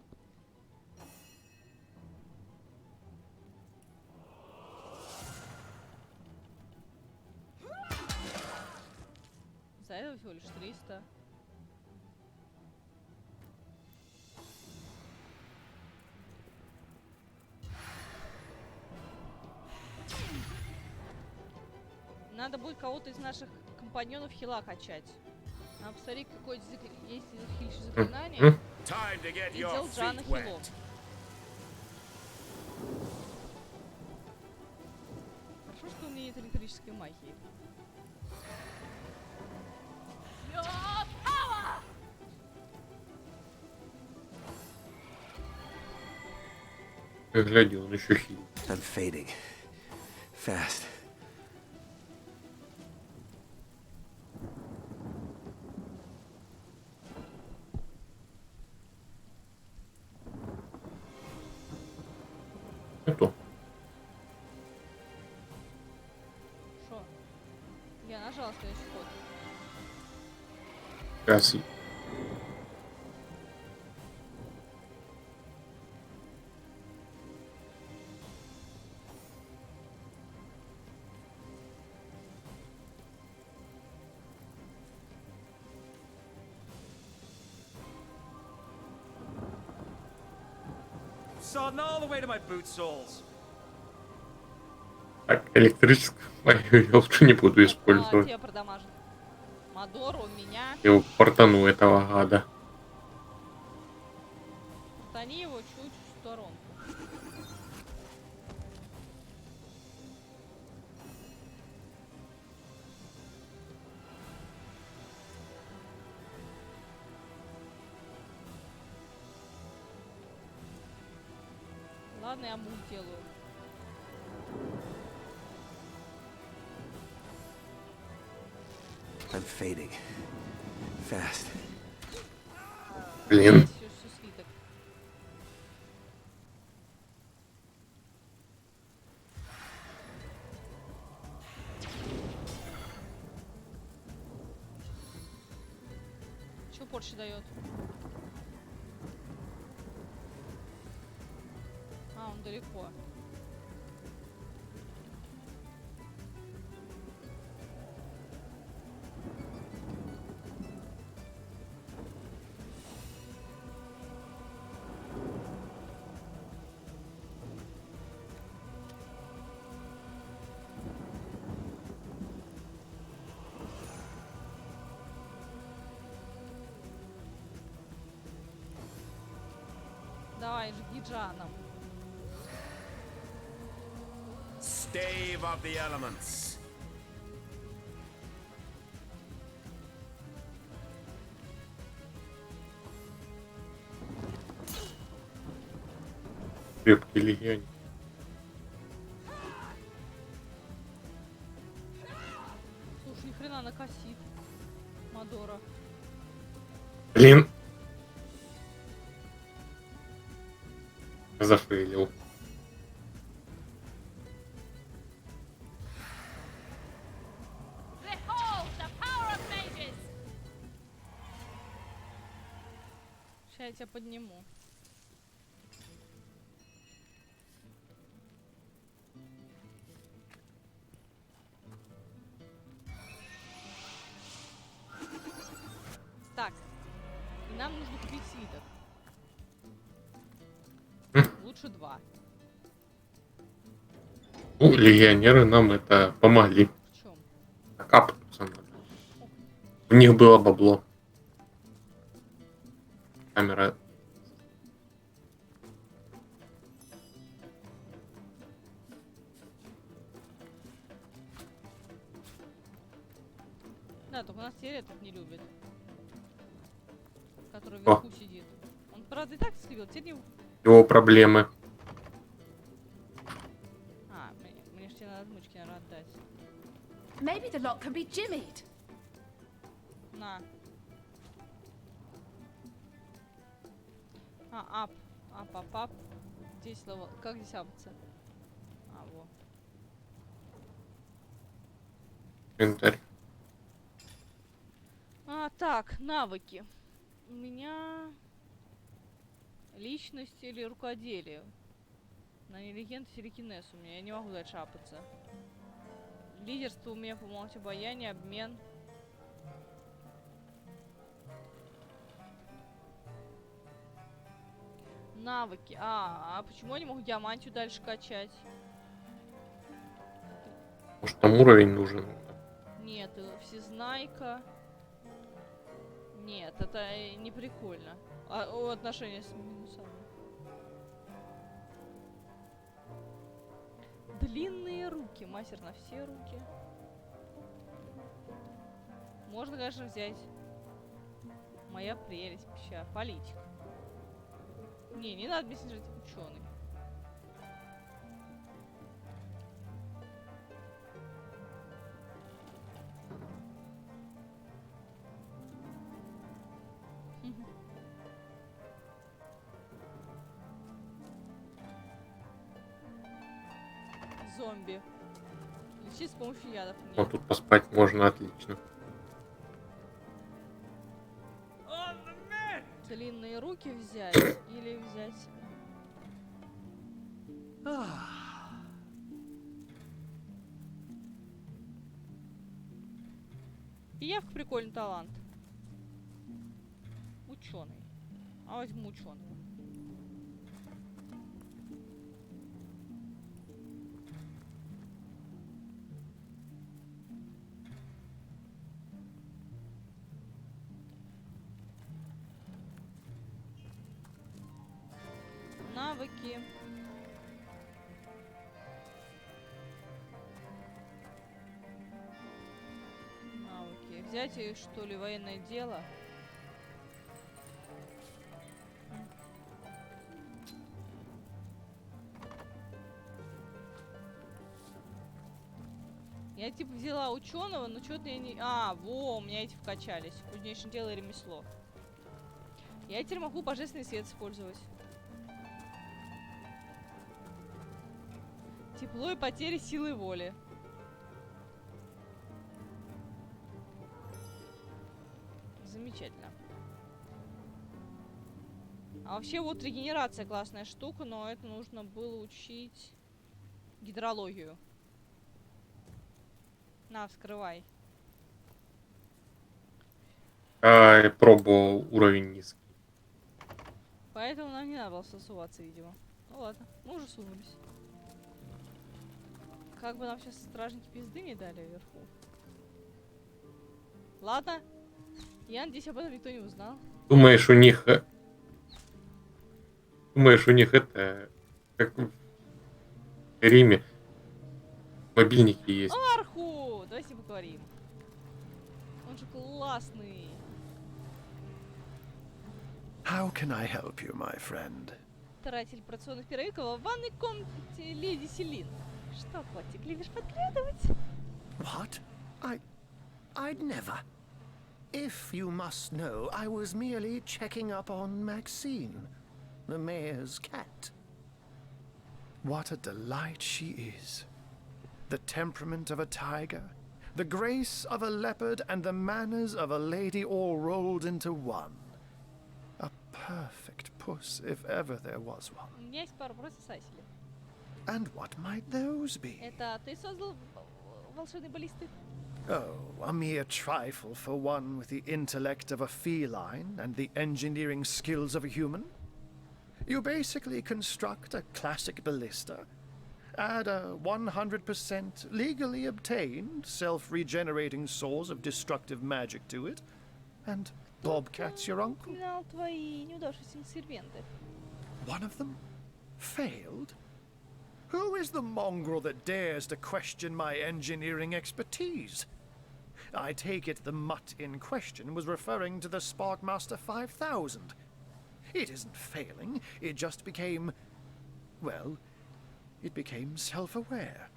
S1: За это всего лишь 300. Надо будет кого-то из наших компаньонов хила качать. Надо посмотреть, какое есть хильщик заклинание. И делать Джана хилом. Хорошо, что у меня нет электрической магии.
S2: Гляди, он еще хил.
S3: I'm fading. Fast.
S2: Это.
S1: Шо? Я нажала следующий ход.
S2: Сейчас.
S12: Sodden all the way to my boot soles.
S2: Так, электрическую магию я лучше не буду использовать.
S1: Тебя продамажит. Мадор у меня.
S2: Я его портану этого гада.
S1: Портани его чуть в сторонку. Ладно, я мульт делаю.
S3: I'm fading. Fast.
S2: Блин.
S1: Всё свиток. Чё Порчи дает? А, он далеко. Давай, жги Джаном.
S10: Stave of the elements.
S2: Крепкий легионер.
S1: Слушай, ни хрена накосит. Мадора.
S2: Блин. Зафейлил.
S1: Сейчас я тебя подниму. Так. И нам нужно купить свиток. Лучше 2.
S2: Ну, легионеры нам это помогли.
S1: В чем?
S2: Капнуться надо. У них было бабло. Камера.
S1: Да, только у нас теперь этот не любит. Который вверху сидит. Он, правда, и так слил, теперь не...
S2: Его проблемы.
S1: А, мне ж тебе надо отмычки, наверное, отдать.
S11: Maybe the lock can be jimmied.
S1: На. А, ап. Здесь левел. Как здесь апаться? А, во.
S2: Инвентарь.
S1: А, так, навыки. У меня личность или рукоделие. На интеллигент телекинез у меня. Я не могу дальше апаться. Лидерство у меня, по-моему, обаяние, обмен. Навыки. А почему я не могу диамантию дальше качать?
S2: Может, там уровень нужен?
S1: Нет, всезнайка. Нет, это не прикольно. Отношения с минусами. Длинные руки. Мастер на все руки. Можно, конечно, взять. Моя прелесть. Ща, политик. Не надо мне снижать ученый. Зомби. Лечить с помощью ядов.
S2: Вот тут поспать можно отлично.
S1: Длинные руки взять или взять... Пиявка прикольный талант. Ученый. А возьму ученого. Навыки. Навыки. Взять их, что ли, военное дело? Я типа взяла ученого, но что-то я не... у меня эти вкачались. Кузнечное дело и ремесло. Я теперь могу божественный свет использовать. Тепло и потери силы воли. Замечательно. А вообще вот регенерация классная штука, но это нужно было учить гидрологию. На, вскрывай.
S2: Я пробовал уровень низкий.
S1: Поэтому нам не надо было сосуваться, видимо. Ну ладно, мы уже сунулись. Как бы нам сейчас стражники пизды не дали вверху. Ладно. Я надеюсь, об этом никто не узнал.
S2: Думаешь, у них это... Как в Риме мобильники есть.
S1: Арху! Давай с ним поговорим. Он же классный.
S14: How can I help you, my friend?
S1: Таратель порционных пирогов в ванной комнате леди Селин. Что, котик, любишь подглядывать?
S14: What? I'd never. If you must know, I was merely checking up on Maxine, the mayor's cat. What a delight she is. The temperament of a tiger, the grace of a leopard, and the manners of a lady all rolled into one. A perfect puss, if ever there was one.
S1: У меня есть пару вопросов Сайсиле.
S14: And what might those be?
S1: Это ты создал волшебные баллисты?
S14: Oh, a mere trifle for one with the intellect of a feline and the engineering skills of a human. You basically construct a classic ballista, add a 100% legally obtained self-regenerating source of destructive magic to it, and Bobcat's your uncle.
S1: Твои неудавшиеся инсервенты.
S14: One of them failed? Who is the mongrel that dares to question my engineering expertise? I take it the mutt in question was referring to the Sparkmaster 5000. It isn't failing, it just became... well, it became self-aware.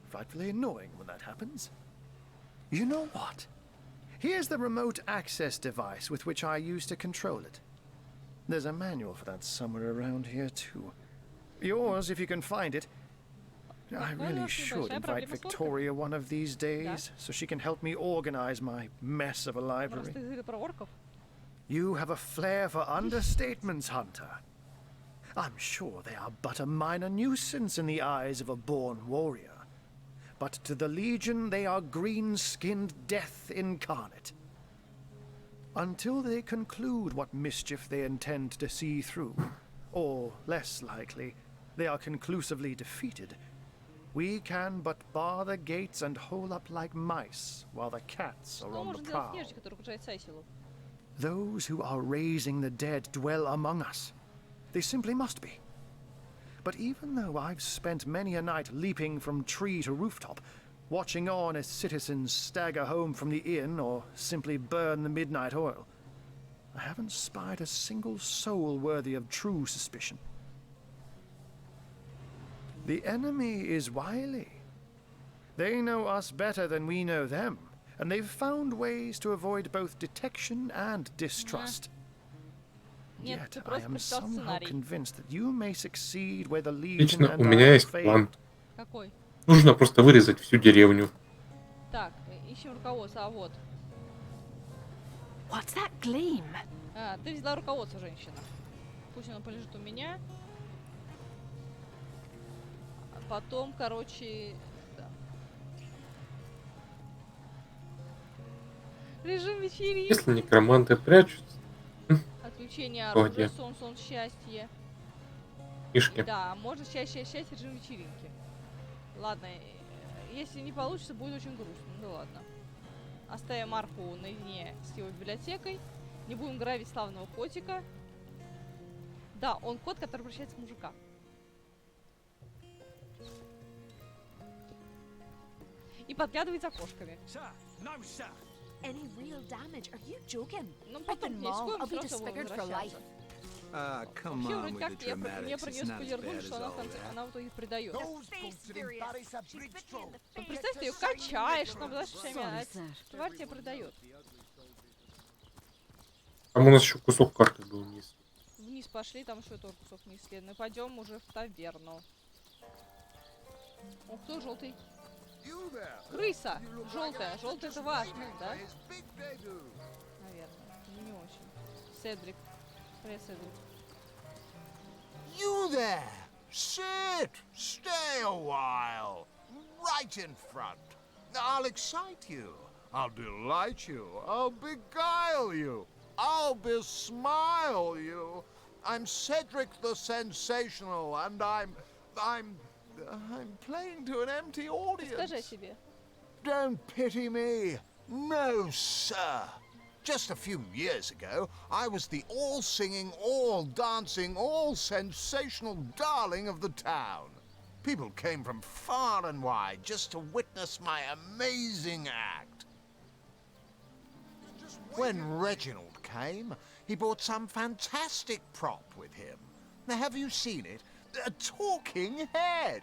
S14: Frightfully annoying when that happens. You know what? Here's the remote access device with which I used to control it. There's a manual for that somewhere around here, too. Yours, if you can find it. I really should invite Victoria one of these days, so she can help me organize my mess of a library. You have a flair for understatements, Hunter. I'm sure they are but a minor nuisance in the eyes of a born warrior. But to the Legion, they are green-skinned death incarnate. Until they conclude what mischief they intend to see through, or, less likely, they are conclusively defeated, we can but bar the gates and hole up like mice while the cats are on the prowl. Those who are raising the dead dwell among us. They simply must be. But even though I've spent many a night leaping from tree to rooftop, watching on as citizens stagger home from the inn or simply burn the midnight oil, I haven't spied a single soul worthy of true suspicion. The enemy is wily. They know us better than we know them, and they've found ways to avoid both detection and distrust. Yet I am somehow convinced that you may succeed where the Legion
S2: Лично
S14: and
S2: у меня
S14: I
S2: есть план.
S14: failed.
S1: Какой?
S2: Нужно просто вырезать всю деревню.
S1: Так, ищем руководство, а вот.
S6: What's that gleam?
S1: А, ты взяла руководство, женщина. Пусть оно полежит у меня. А потом, короче... Да. Режим вечеринки.
S2: Если некроманты прячутся...
S1: Отключение оружия, сон, счастье.
S2: Мишки.
S1: Да, можно счастье, режим вечеринки. Ладно, если не получится, будет очень грустно. Ну ладно. Оставим Марку наедине с его библиотекой. Не будем грабить славного котика. Да, он кот, который превращается в мужика. И подглядывает за кошками.
S9: Any real damage? Are you joking?
S1: Ну, потом не рискуем,
S9: I'll be
S1: просто будем
S9: disfigured for
S1: возвращаться.
S12: Come
S1: Вообще,
S12: on
S1: вроде
S12: with
S1: как,
S12: the
S1: мне
S12: dramatics.
S1: про нее
S12: It's not as
S1: спойлернули,
S12: bad as
S1: что она в
S12: all
S1: конце,
S12: that.
S1: она в итоге предает.
S9: She's
S1: Ну, представь, ты ее качаешь, наблюдаешь всеми, а тварь тебя предает.
S2: Там у нас еще кусок карты был вниз.
S1: Вниз пошли, там еще тоже кусок не исследован. Пойдем уже в таверну. О, кто желтый? Крыса! Желтая. Желтая это важно, да? Наверное. Не очень. Седрик. Привет, Седрик.
S5: You there! Sit! Stay a while! Right in front. I'll excite you. I'll delight you. I'll beguile you. I'll besmile you. I'm Cedric the Sensational, and I'm playing to an empty audience.
S1: Скажи о себе.
S5: Don't pity me. No, sir. Just a few years ago, I was the all-singing, all-dancing, all-sensational darling of the town. People came from far and wide just to witness my amazing act. When Reginald came, he brought some fantastic prop with him. Now, have you seen it? A talking head!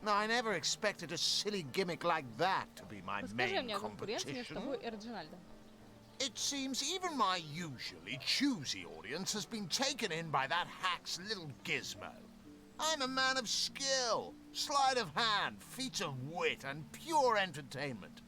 S5: Now, I never expected a silly gimmick like that to be my main competition. It seems even my usually choosy audience has been taken in by that hack's little gizmo. I'm a man of skill, sleight of hand, feats of wit, and pure entertainment.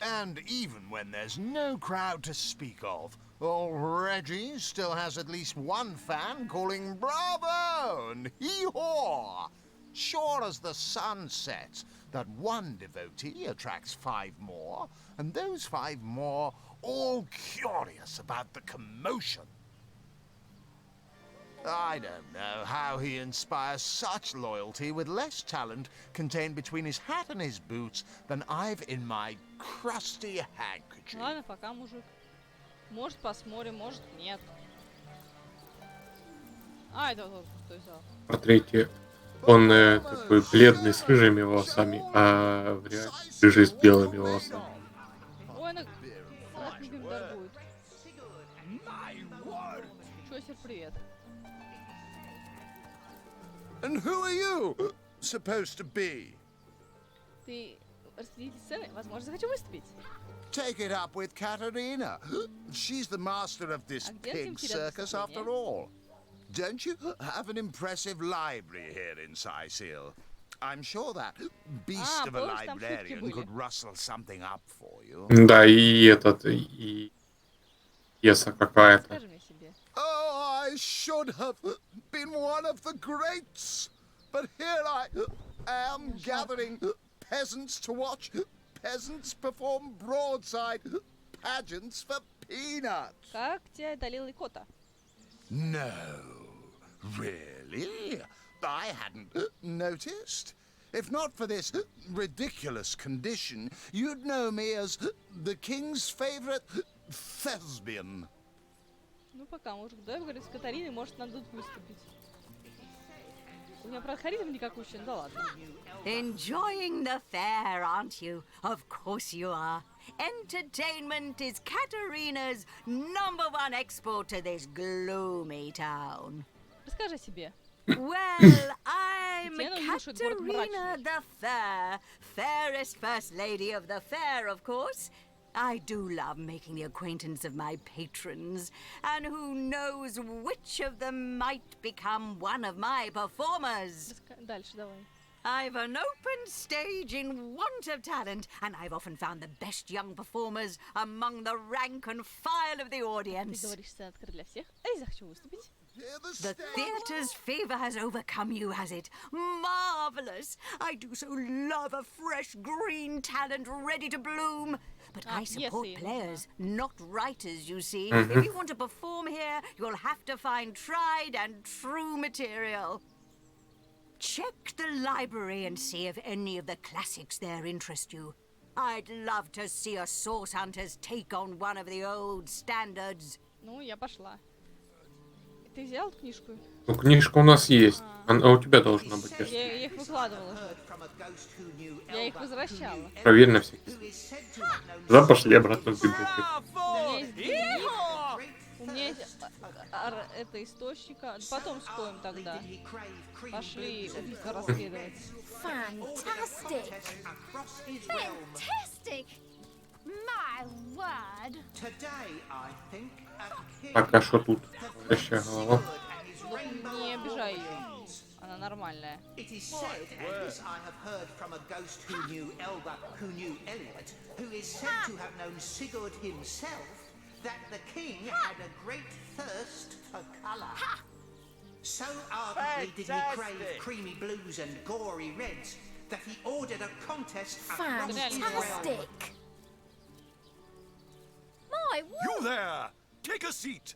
S5: And even when there's no crowd to speak of, old Reggie still has at least one fan calling bravo and hee-haw. Sure as the sun sets, that one devotee attracts 5 more, and those 5 more all curious about the commotion. I don't know how he inspires such loyalty with less talent contained between his hat and his boots than I've in my crusty handkerchief.
S1: Ладно, пока, мужик. Может, посмотрим, может, нет. А, это вот кто взял.
S2: В портрете он такой бледный с рыжими волосами, а в реале рыжий с белыми волосами.
S1: Ой, она как любим торгует. Чосер, привет.
S5: And who are you supposed to be?
S1: Ты распределитель сцены? Возможно, захочу выступить.
S5: Take it up with Katerina. She's the master of this pig circus after all. Don't you have an impressive library here in Сайсил? I'm sure that beast of a librarian could rustle something up for you.
S2: Да, и этот, и пьеса какая-то.
S1: Скажи мне себе.
S5: Oh, I should have been one of the greats. But here I am gathering peasants to watch peasants perform broadside pageants for peanuts.
S1: Как тебя одолел икота?
S5: No, really? I hadn't noticed. If not for this ridiculous condition, you'd know me as the king's favorite thespian.
S1: Ну пока, может, да, говорит, с Катариной, может, надо тут выступить. У меня, правда, харизма никакущая, да ладно.
S19: Enjoying the fair, aren't you? Of course you are. Entertainment is Katarina's #1 export to this gloomy town.
S1: Расскажи себе.
S19: Well, I'm Katarina the Fair, fairest first lady of the fair, of course. I do love making the acquaintance of my patrons, and who knows which of them might become one of my performers.
S1: Дальше давай.
S19: I've an open stage in want of talent, and I've often found the best young performers among the rank and file of the audience.
S1: Ты говоришь, сцена открыта для всех, а я захочу выступить.
S19: The theatre's favor has overcome you, has it? Marvelous! I do so love a fresh green talent ready to bloom. But I support players, not writers, you see. If you want to perform here, you'll have to find tried and true material. Check the library and see if any of the classics there interest you. I'd love to see a Source Hunters take on one of the old standards.
S1: Ну, я пошла. Ты взял книжку?
S2: Ну, книжка у нас есть. А у тебя должна быть.
S1: Я их выкладывала уже. Я их возвращала.
S2: Проверь на всякий случай. Да, пошли обратно в библиотеку.
S1: У меня есть это источника. Потом скоем тогда. Пошли убийство расследовать.
S16: Fantastic! Fantastic! My word!
S2: Так, а что тут? Вращая голова.
S1: Не обижай ее. Она нормальная.
S4: It is said, and this I have heard from a ghost who knew Elba, who knew Elliot, who is said to have known Sigurd himself, that the king had a great thirst for colour. So ardently did he crave creamy blues and gory reds that he ordered a contest across the realm.
S16: Fantastic! My word!
S14: You there! Take a seat.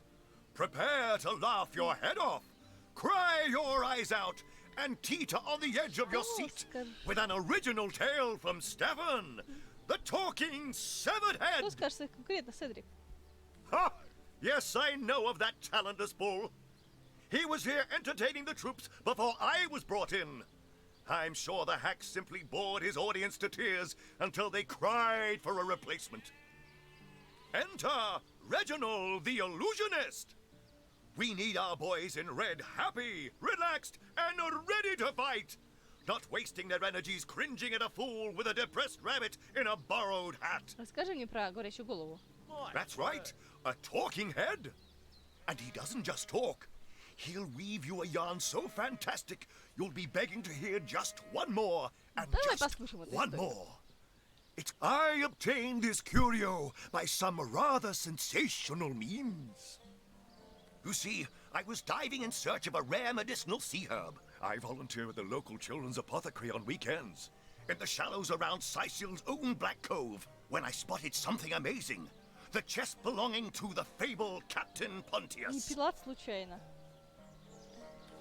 S14: Prepare to laugh your head off. Cry your eyes out and teeter on the edge of your seat with an original tale from Stefan, the talking severed head.
S1: Что скажешь конкретно, Седрик?
S14: Ha! Yes, I know of that talentless bull. He was here entertaining the troops before I was brought in. I'm sure the hack simply bored his audience to tears until they cried for a replacement. Enter Reginald the Illusionist. We need our boys in red happy, relaxed, and ready to fight. Not wasting their energies cringing at a fool with a depressed rabbit in a borrowed hat.
S1: Расскажи мне про говорящую голову.
S14: That's right, a talking head. And he doesn't just talk. He'll weave you a yarn so fantastic, you'll be begging to hear just one more, and just one more. It's I obtained this curio by some rather sensational means. You see, I was diving in search of a rare medicinal sea herb. I volunteer at the local children's apothecary on weekends, in the shallows around Saisil's own Black Cove, when I spotted something amazing. The chest belonging to the fabled Captain Pontius.
S1: Не пилат случайно.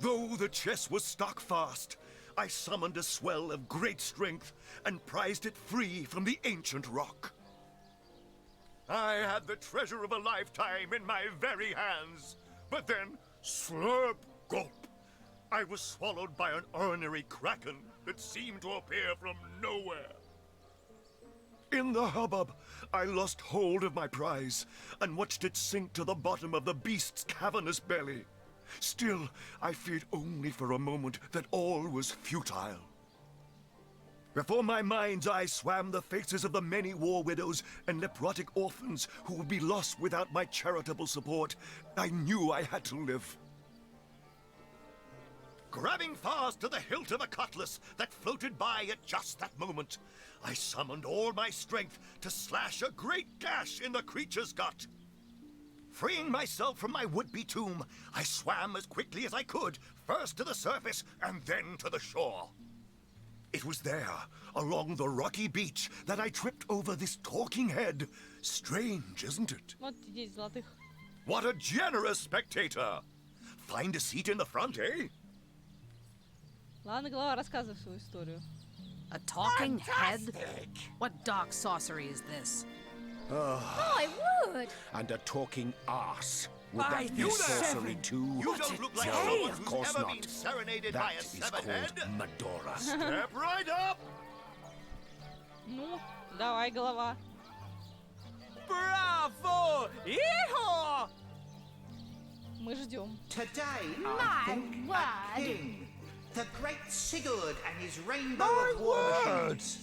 S14: Though the chest was stuck fast, I summoned a swell of great strength and prized it free from the ancient rock. I had the treasure of a lifetime in my very hands, but then, slurp, gulp, I was swallowed by an ornery kraken that seemed to appear from nowhere. In the hubbub, I lost hold of my prize and watched it sink to the bottom of the beast's cavernous belly. Still, I feared only for a moment that all was futile. Before my mind's eye swam the faces of the many war widows and leprotic orphans who would be lost without my charitable support. I knew I had to live. Grabbing fast to the hilt of a cutlass that floated by at just that moment, I summoned all my strength to slash a great gash in the creature's gut.
S21: Freeing myself from my would-be tomb, I swam as quickly as I could, first to the surface and then to the shore. It was there, along the rocky beach, that I tripped over this talking head. Strange, isn't it?
S1: Вот 10 золотых.
S21: What a generous spectator! Find a seat in the front, eh?
S1: Ладно, голова, рассказывай свою историю.
S6: A talking head? What dark sorcery is this?
S17: My word!
S10: And a talking ass. Would
S21: By
S10: that be
S21: you
S10: sorcery
S21: there.
S10: too?
S21: You don't look like
S10: No,
S21: someone
S10: of
S21: who's
S10: course
S21: ever
S10: not.
S21: been serenaded
S10: That
S21: by a
S10: is
S21: severed
S10: called
S21: head.
S10: Medora.
S21: Step right up!
S1: Ну, давай, голова.
S12: Bravo! Yeehaw!
S1: Мы ждем.
S4: Today,
S16: My
S4: I think,
S16: word.
S4: a king, the great Sigurd and his rainbow of war machines.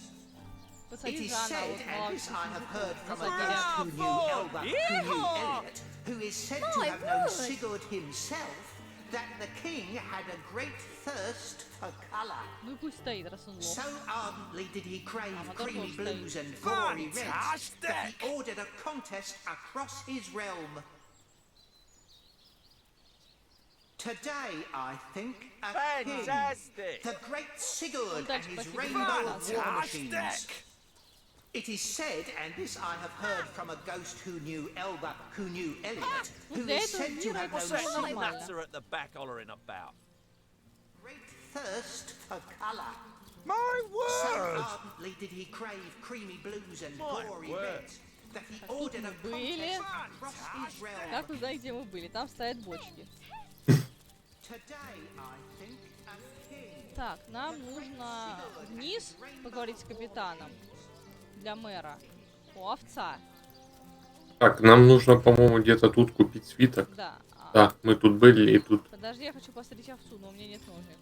S4: It
S1: Посади
S4: is
S1: заново,
S4: said,
S1: вот,
S4: and this I have heard from a ghost who knew
S12: Bravo!
S4: Elba, who knew
S12: Yeehaw!
S4: Elliot, who is said to
S17: My
S4: have known
S17: word.
S4: Sigurd himself, that the king had a great thirst for colour.
S1: Ну и пусть стоит, раз он лох.
S4: So ardently did he crave
S1: Amador
S4: creamy
S1: Goldstein.
S4: blues and gory reds that
S12: Fantastic!
S4: he ordered a contest across his realm. Today, I think, a
S12: Fantastic!
S4: king, the great Sigurd
S1: Удачи,
S4: and his
S1: спасибо.
S4: rainbow of war machines.
S12: Fantastic!
S4: It is said, and this I have heard from a ghost who knew Elba, who knew Elliot, who
S1: для
S4: is
S1: этого
S4: said to
S1: мира
S4: have known
S1: это
S4: Sigurd
S1: нормально.
S12: Nuts are at the back hollering about.
S4: great thirst for colour.
S21: My
S4: So
S21: word!
S4: ardently did he crave creamy blues and
S12: My
S4: gory
S12: word.
S4: reds that he ordered a
S1: были.
S4: contest across his realm.
S1: Как вы знаете, где мы были? Там стоят бочки.
S4: Today, I think, a king.
S1: Так, нам нужно вниз поговорить с капитаном. Для мэра. О, овца.
S2: Так, нам нужно, по-моему, где-то тут купить свиток.
S1: Да.
S2: Да, мы тут были и тут.
S1: Подожди, я хочу постричь овцу, но у меня нет ножниц.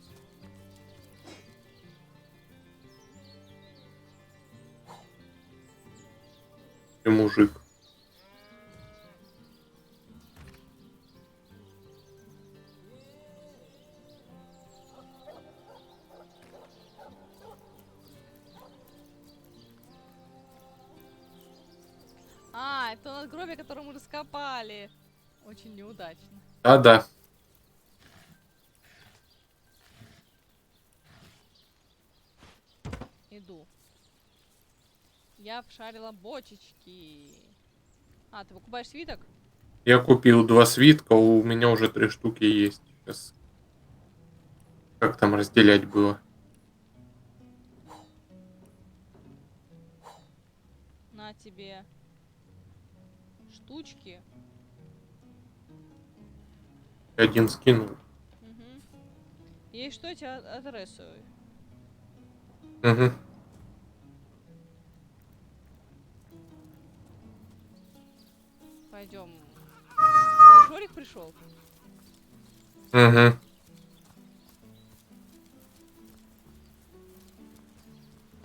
S2: И мужик.
S1: А, это надгробие, которое мы раскопали. Очень неудачно.
S2: Да.
S1: Иду. Я обшарила бочечки. А, ты покупаешь свиток?
S2: Я купил 2 свитка, у меня уже 3 штуки есть. Сейчас. Как там разделять было?
S1: На тебе штучки.
S2: Один скинул.
S1: Угу. И что я тебя адресую?
S2: Угу.
S1: Пойдем. Шорик пришел.
S2: Угу.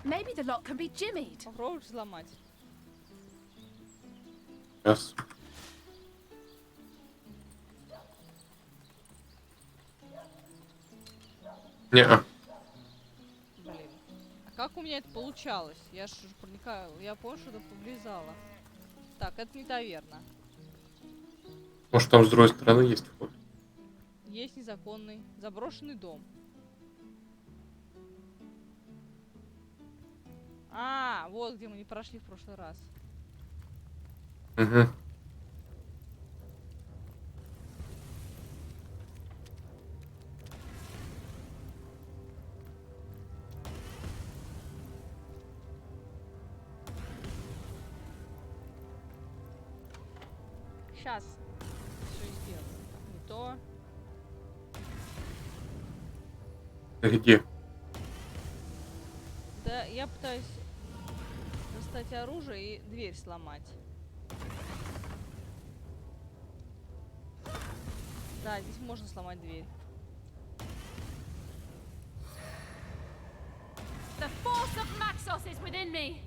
S16: Maybe the lock can be jimmied.
S1: Попробуешь взломать.
S2: Сейчас. Неа.
S1: Блин. А как у меня это получалось? Я ж проникаю. Я помню, что это повлезало. Так, это не таверна.
S2: Может, там с другой стороны есть вход?
S1: Есть незаконный. Заброшенный дом. А, вот где мы не прошли в прошлый раз.
S2: Угу.
S1: Сейчас. Все сделаем. Так, не то.
S2: Где?
S1: Да, я пытаюсь достать оружие и дверь сломать. Да, здесь можно сломать дверь.
S16: The force of Maxos is within me.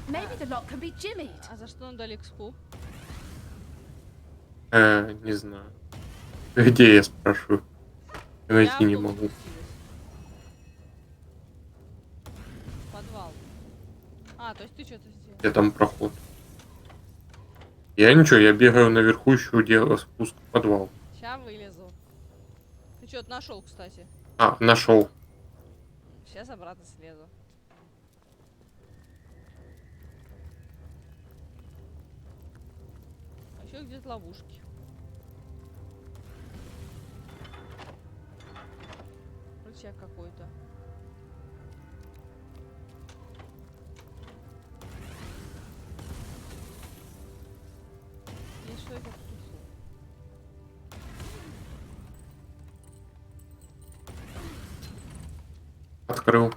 S16: Maybe the lock can be jimmied.
S1: А за что нам дали экспу?
S2: Не знаю. Где я спрашиваю? Я найти не могу.
S1: Подвал. А, то есть ты что-то сделал?
S2: Где там проход? Я ничего, я бегаю наверху, еще делаю спуск в подвал.
S1: Сейчас вылезу. Ты что-то нашел, кстати.
S2: А, нашел.
S1: Сейчас обратно слезу. А еще где-то ловушки. Рычаг какой-то. И что это тут?
S2: Открыл.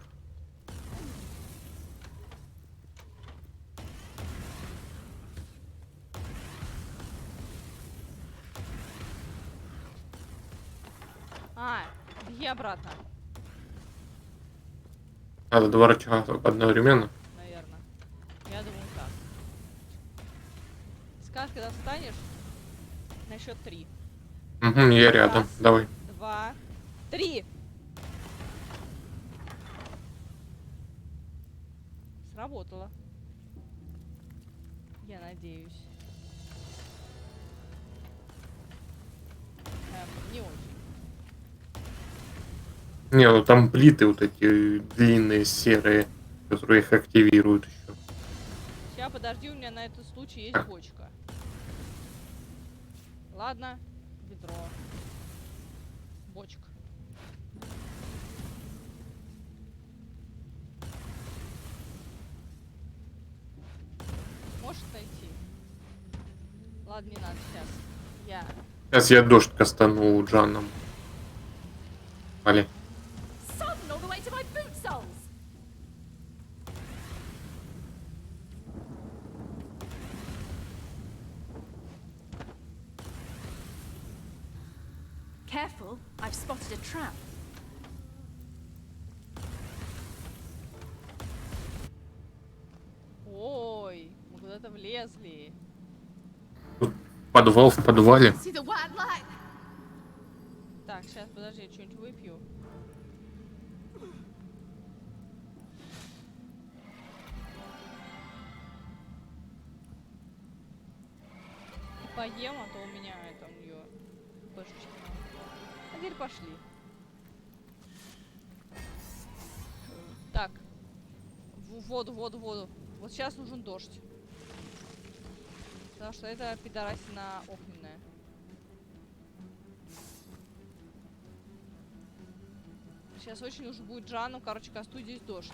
S1: А, беги обратно.
S2: Надо два рычага одновременно.
S1: Наверное. Я думаю так. Скажешь, когда встанешь, на счет 3.
S2: Угу, я рядом.
S1: Раз,
S2: Давай.
S1: 2, 3. Сработало. Я надеюсь. Не очень.
S2: Не, ну там плиты вот эти длинные, серые, которые их активируют еще.
S1: Сейчас подожди, у меня на этот случай есть бочка. Ладно, ведро. Бочка. Можешь найти? Ладно, не надо сейчас.
S2: Сейчас я дождь кастану Джаном. Вали.
S9: Sodden all the way to my boot soles! Careful, I've spotted a trap.
S1: Ой, мы куда-то влезли.
S2: Подвал в подвале.
S11: See the white light.
S1: Так, сейчас, подожди, я что-нибудь выпью. И поем, а то у меня это у нее бэшечки. А теперь пошли. Так. Воду. Вот сейчас нужен дождь. Потому что это пидорасина огненная. Сейчас очень нужно будет Джану, короче, касту здесь дождь.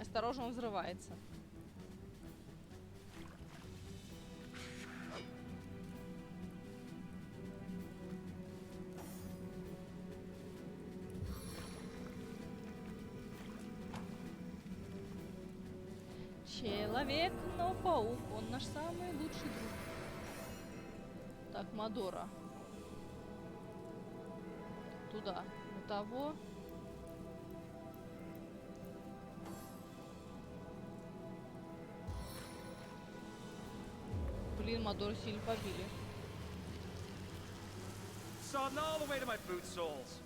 S1: Осторожно, он взрывается. Человек, но паук, он наш самый лучший друг. Так, Мадора. Туда. На того. Блин, Мадора сильно побили.
S12: Sodden all the way to my boot soles.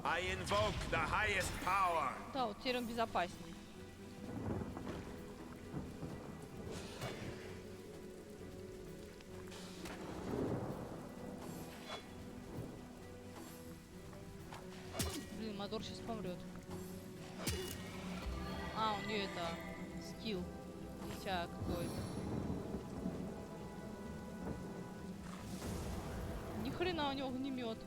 S12: I invoke the highest power.
S1: Да, вот теперь он безопасней. Блин, Мадор сейчас помрет. А, у нее это скилл. Дитя какой-то. Ни хрена у него огнемет.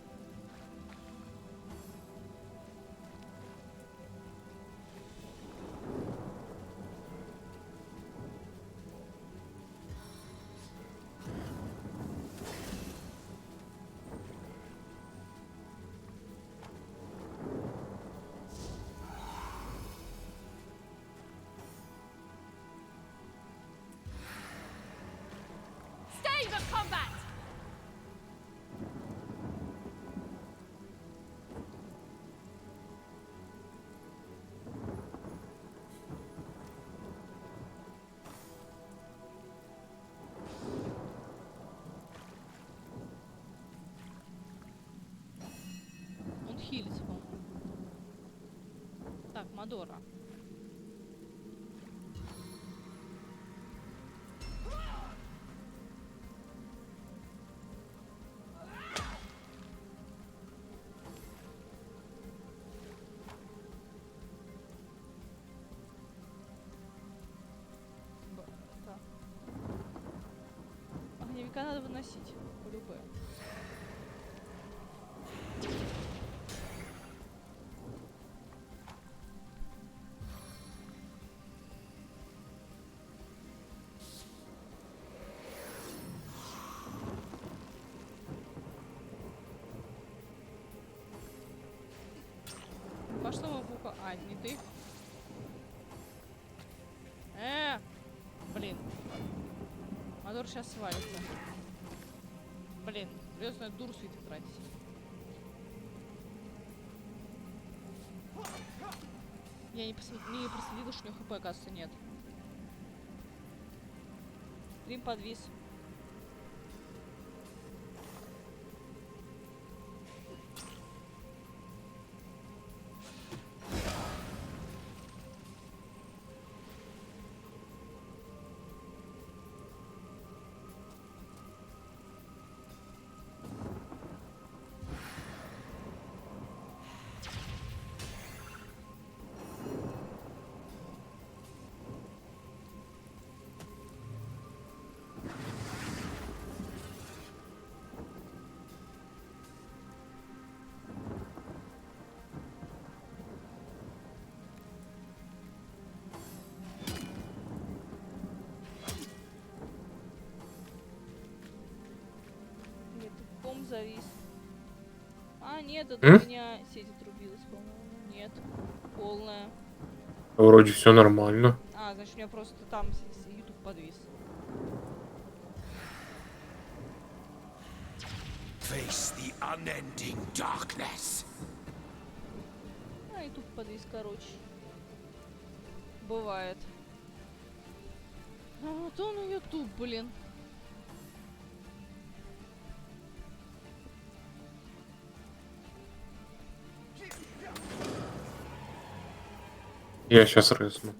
S9: Stay the combat!
S1: хилится, по-моему. Так, Мадора. Так. Огневика надо выносить. По-любому. Пошла мапука. А, не ты. Блин. Мотор сейчас свалится. Блин, придется на дуру свитер тратить. Я не проследила, что у него хп, оказывается, нет. Стрим подвис. Завис. А, нет, это у меня сеть отрубилась, по-моему. Нет. Полная.
S2: Вроде все нормально.
S1: А, значит, у меня просто там YouTube подвис.
S10: Face the unending darkness.
S1: А, YouTube подвис, короче. Бывает. А вот он и YouTube, блин.
S2: Я сейчас резну.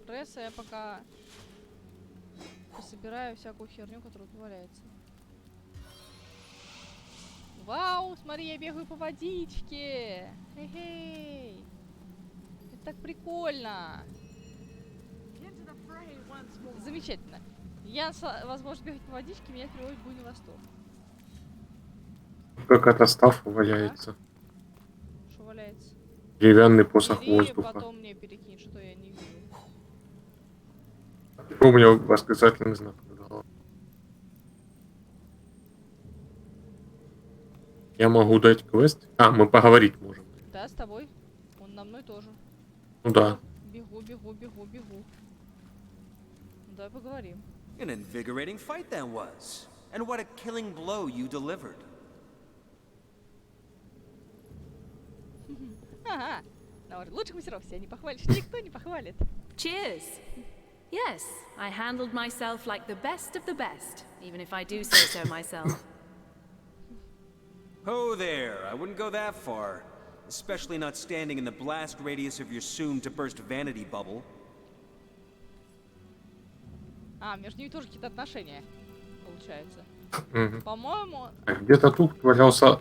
S1: Ресса я пока пособираю всякую херню, которая тут валяется. Вау, смотри, я бегаю по водичке. Хе-хей. Это так прикольно. Замечательно. Я, возможно, бегать по водичке, меня приводит буйный восторг.
S2: Какая-то ставка валяется.
S1: Что валяется?
S2: Деревянный посох
S1: Бери,
S2: воздуха.
S1: потом мне перекинь, что я не вижу.
S2: У меня восклицательный знак. Я могу дать квест? А, мы поговорить можем.
S1: Да, с тобой. Он на мной тоже.
S2: Ну да.
S1: Бегу, бегу, бегу, бегу. Давай поговорим.
S12: An invigorating fight that was. And what a killing blow you delivered.
S1: Ага. На уровне лучших мастеров себя не похвалишь, никто не похвалит.
S6: Cheers. Yes, I handled myself like the best of the best, even if I do say so myself.
S12: Oh there, I wouldn't go that far. Especially not standing in the blast radius of your soon-to-burst vanity bubble.
S1: А, между ними тоже какие-то отношения, получается.
S2: Мгм.
S1: По-моему...
S2: Где-то тут валялся...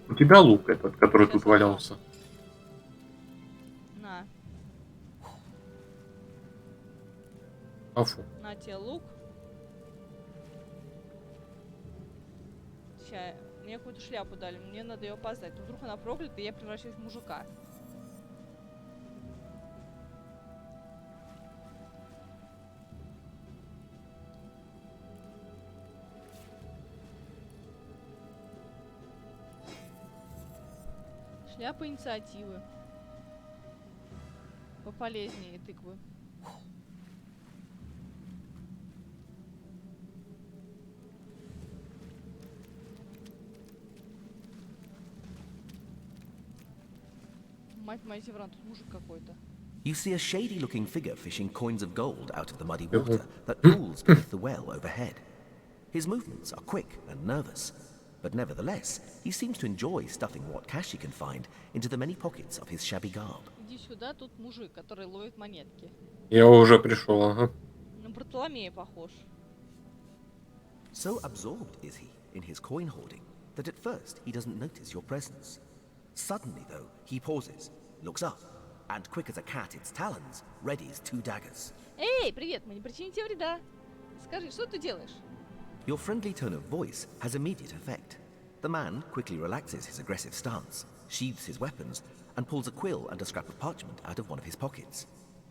S2: У тебя лук этот, который тут валялся.
S1: На.
S2: Афу.
S1: На тебе лук. Сейчас, мне какую-то шляпу дали, мне надо ее опознать. Но вдруг она проклята, и я превращаюсь в мужика. Шляпа инициативы. Пополезнее тыквы. Мать моя Севран, тут мужик какой-то.
S18: You see a shady-looking figure fishing coins of gold out of the muddy water that pools beneath the well overhead. His movements are quick and nervous, but nevertheless, he seems to enjoy stuffing what cash he can find into the many pockets of his shabby garb.
S1: Иди сюда, тут мужик, который ловит монетки.
S2: Я уже пришел, ага.
S1: На Бартоломея похож.
S18: So absorbed is he in his coin hoarding that at first he doesn't notice your presence. Suddenly, though, he pauses, looks up, and quick as a cat its talons, readies 2 daggers.
S1: Эй, привет, мы не причиним тебе вреда. Скажи, что ты делаешь?
S18: Your friendly tone of voice has immediate effect. The man quickly relaxes his aggressive stance, sheathes his weapons, and pulls a quill and a scrap of parchment out of one of his pockets.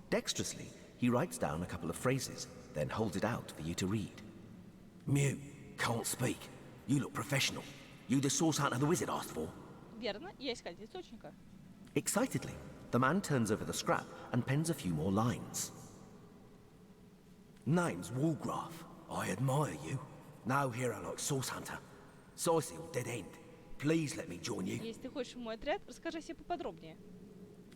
S18: Dexterously, he writes down a couple of phrases, then holds it out for you to read.
S20: Mute, can't speak. You look professional. You the source hunter the wizard asked for?
S1: Верно, я искатель источника.
S18: Excitedly, the man turns over the scrap and pens a few more lines.
S20: Name's Woolgraf. I admire you. No hero like source hunter. Сайсил, dead end. Please let me join you.
S1: Если ты хочешь в мой отряд, расскажи себе поподробнее.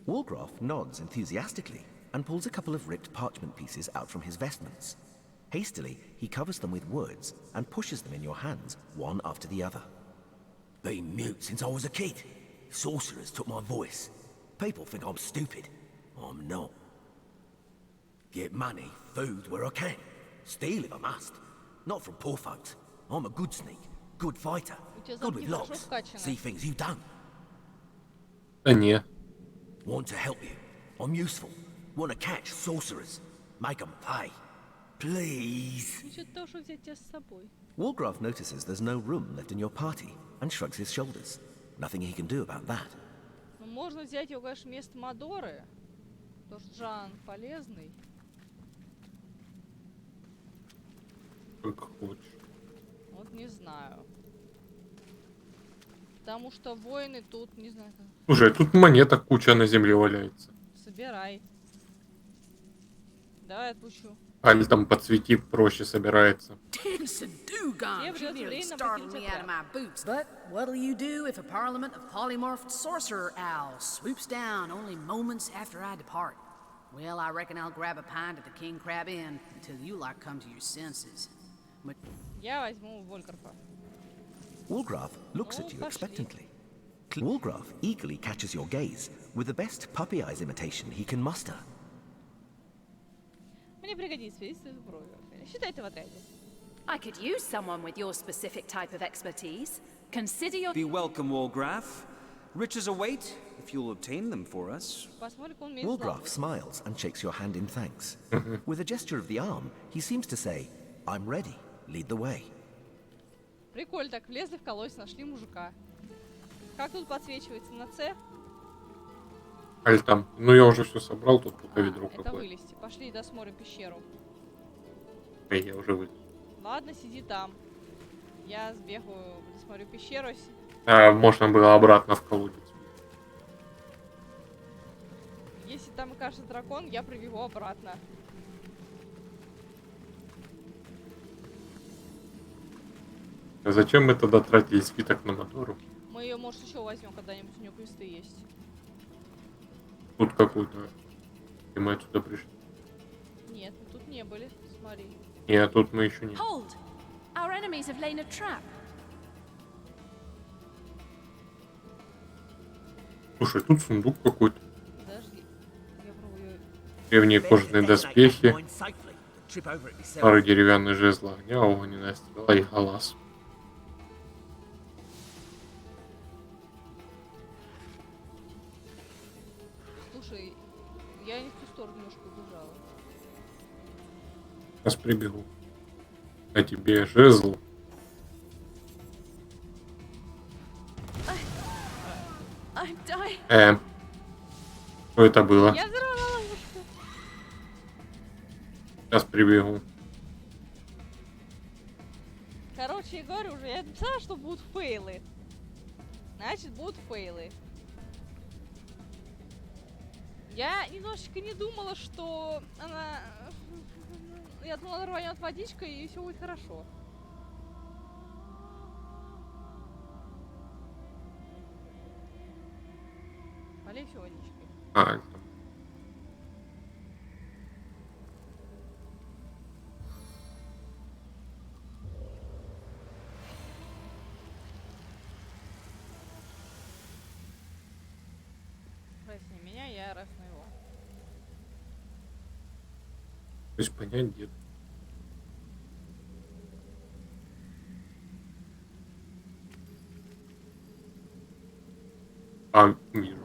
S18: Woolgraf nods enthusiastically and pulls a couple of ripped parchment pieces out from his vestments. Hastily, he covers them with words and pushes them in your hands, one after the other.
S20: Been mute since I was a kid. Sorcerers took my voice. People think I'm stupid. I'm not. Get money, food where I can. Steal if I must. Not from poor folks. I'm a good sneak, good fighter, good with locks. See things you don't.
S2: Да не.
S20: Want to help you. I'm useful. Want to catch sorcerers. Make them pay. Please.
S1: Насчет того, что взять тебя с собой.
S18: Woolgraf notices there's no room left in your party and shrugs his shoulders. Nothing he can do about that.
S1: Ну, можно взять его, конечно, вместо Мадоры. Потому что Жан полезный.
S2: Как хочешь.
S1: Вот не знаю. Потому что воины тут, не знаю...
S2: Слушай, тут монеток куча на земле валяется.
S1: Собирай. Давай отпущу.
S2: Аль там подсвети проще собирается.
S6: You nearly startled me out of my boots. But what'll you do if a parliament of polymorphed sorcerer owls swoops down only moments after I depart? Well, I reckon I'll grab a pint at the King Crab Inn until you lot come to your senses. But
S1: Я возьму Вольгарфа.
S18: Woolgraf looks at you expectantly. Woolgraf eagerly catches your gaze with the best puppy eyes imitation he can muster.
S1: Мне пригодится вести сброю. Считай ты в отряде.
S9: I could use someone with your specific type of expertise. Consider your...
S12: Be welcome, Woolgraf. Riches await, if you'll obtain them for us.
S18: Woolgraf smiles and shakes your hand in thanks. With a gesture of the arm, he seems to say, I'm ready, lead the way.
S1: Прикольно, так влезли в колодец, нашли мужика. Как тут подсвечивается на С?
S2: Аль там. Ну я уже все собрал, тут только ведро
S1: Это
S2: какое.
S1: вылезти. Пошли досмотрим пещеру.
S2: Эй, я уже вылез.
S1: Ладно, сиди там. Я сбегаю, досмотрю пещеру.
S2: А, можно было обратно в колодец.
S1: Если там окажется дракон, я прибегу обратно.
S2: А зачем мы тогда тратили спиток на мотору?
S1: Мы ее, может, еще возьмем когда-нибудь, у нее квесты есть.
S2: Тут какой-то. И мы отсюда пришли.
S1: Нет, мы тут не были, смотри.
S2: Нет, тут мы еще не.
S9: Hold! Our enemies have laid a trap.
S2: Слушай, тут сундук какой-то.
S1: Подожди. Я пробую.
S2: Древние кожаные доспехи. Пара деревянных жезла огня, огненная стрела и галас.
S1: Слушай, я не в ту сторону немножко убежала.
S2: Сейчас прибегу. А тебе жезл.
S9: I'm dying.
S2: Что это было?
S1: Я взорвала ловушку.
S2: Сейчас прибегу.
S1: Короче, я говорю уже, я написала, что будут фейлы. Значит, будут фейлы. Я немножечко не думала, что она... Я думала, она рванет водичка, и все будет хорошо. Полей все водичкой.
S2: А,
S1: Раз не меня, я раз на его.
S2: То есть понять нет. А, вижу.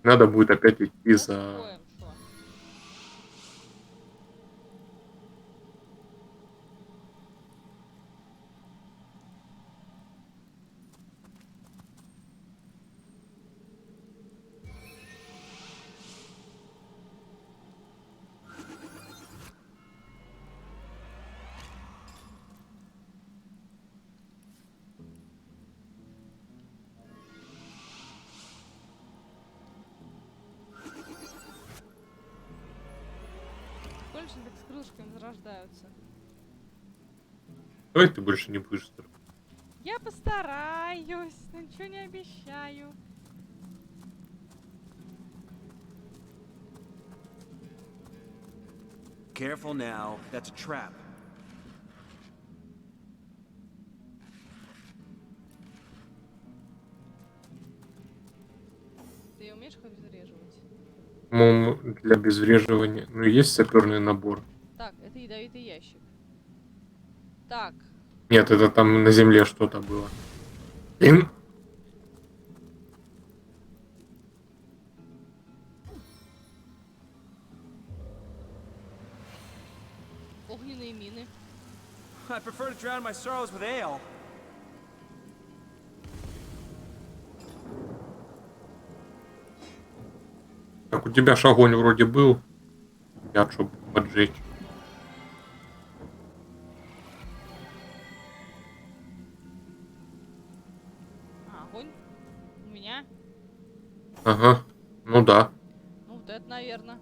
S2: Надо будет опять идти за...
S1: Больше так с крылышками зарождаются.
S2: Давай ты больше не будешь строить.
S1: Я постараюсь, но ничего не обещаю.
S12: Careful now, that's a trap.
S1: Ты умеешь их обезвреживать?
S2: По-моему, для обезвреживания... Ну, есть саперный набор.
S1: Так, это ядовитый ящик. Так.
S2: Нет, это там на земле что-то было.
S1: Огненные мины.
S12: I prefer to drown my sorrows with ale.
S2: Так, у тебя ж огонь вроде был. Я чтобы поджечь.
S1: А, огонь? У меня?
S2: Ага, ну да.
S1: Ну вот это, наверное.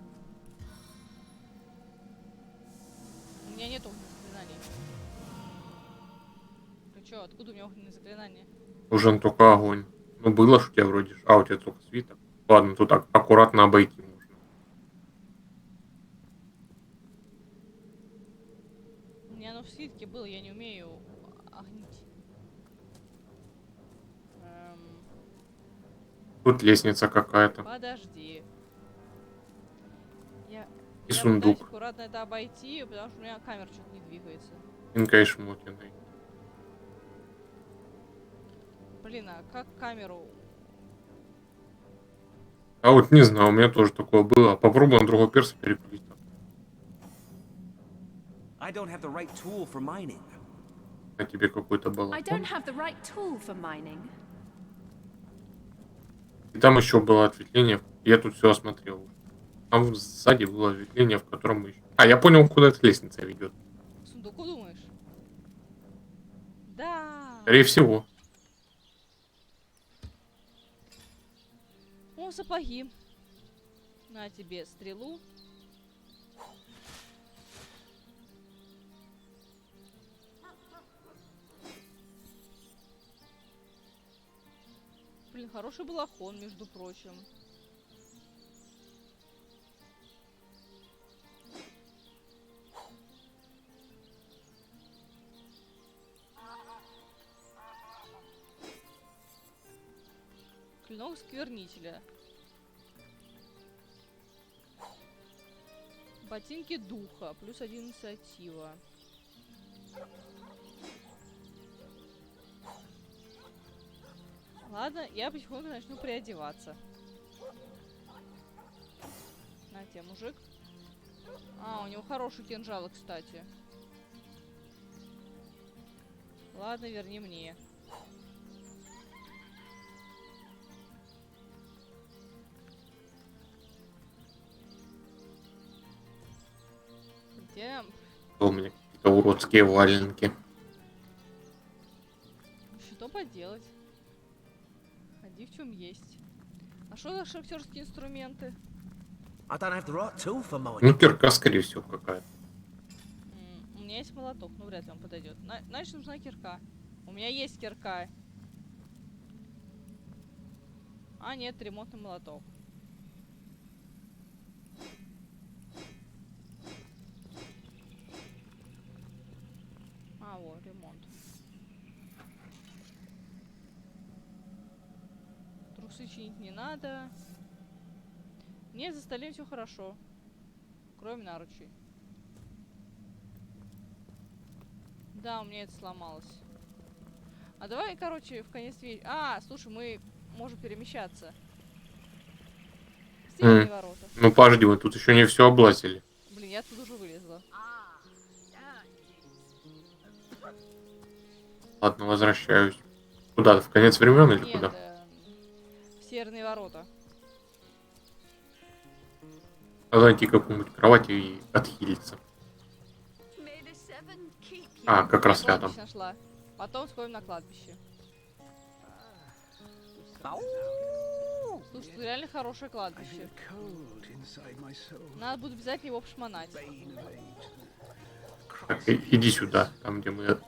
S1: У меня нет огненных заклинаний. Ты чё, откуда у меня огненные заклинания?
S2: Нужен только огонь. Ну было ж у тебя вроде. А, у тебя только свиток. Ладно, тут так аккуратно обойти можно.
S1: У меня оно в свитке было, я не умею огнить.
S2: Тут лестница какая-то.
S1: Подожди. Я
S2: сундук.
S1: пытаюсь аккуратно это обойти, потому что у меня камера что-то не двигается.
S2: Инкай шмотиной.
S1: Блин, а как камеру?
S2: А вот не знаю, у меня тоже такое было. Попробуй на другой перс переключить.
S12: I don't have the right tool for mining.
S2: На тебе какой-то
S6: I
S2: баллон.
S6: don't have the right tool for mining.
S2: И там еще было ответвление. Я тут все осмотрел. Там сзади было ответвление, в котором мы... А, я понял, куда эта лестница ведет.
S1: К сундуку думаешь? Да.
S2: Скорее всего.
S1: О, сапоги. На тебе стрелу. Блин, хороший балахон, между прочим. Клинок сквернителя. Ботинки духа. Плюс 1 инициатива. Ладно, я потихоньку начну приодеваться. На тебе, мужик. А, у него хороший кинжал, кстати. Ладно, верни мне. Где?
S2: У меня какие-то уродские валенки.
S1: Что поделать? Ходи в чем есть. А что за шахтерские инструменты?
S20: I don't have the right tool for mining.
S2: Ну, кирка, скорее всего, какая-то.
S1: У меня есть молоток, но вряд ли он подойдет. Значит, нужна кирка. У меня есть кирка. А, нет, ремонтный молоток. А, вот, ремонт. Усы чинить не надо. Нет, за столом все хорошо. Кроме наручей. Да, у меня это сломалось. А давай, короче, в конец вечера... А, слушай, мы можем перемещаться. Сильные ворота.
S2: Ну подожди, мы тут еще не все облазили.
S1: Блин, я тут уже вылезла.
S2: Ладно, возвращаюсь. Куда? В конец времен или
S1: Нет,
S2: куда?
S1: в северные ворота.
S2: Надо найти какую-нибудь кровать и отхилиться. А, как раз рядом.
S1: Отлично шла. Потом сходим на кладбище. Слушай, тут реально хорошее кладбище. Надо будет обязательно его пошмонать.
S2: Так, иди сюда, там где мы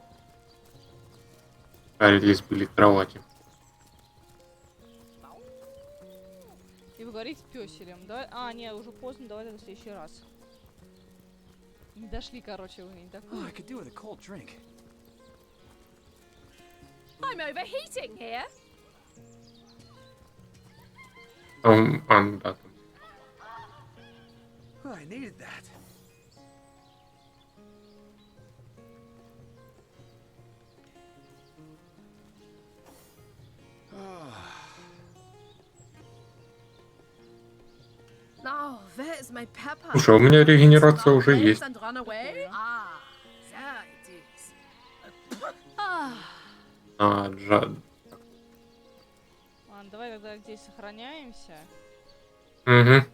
S2: здесь были кровати.
S1: И поговорить с пёселем. Давай... А, нет, уже поздно, давай это в следующий раз. Не дошли, короче, вы не такой.
S11: I'm overheating here.
S2: Да, там.
S12: I needed that.
S11: Now, where is my pepper?
S2: Слушай, у меня регенерация уже есть.
S11: And run away? Ah, there it is.
S1: Ладно, давай тогда здесь сохраняемся.
S2: Угу.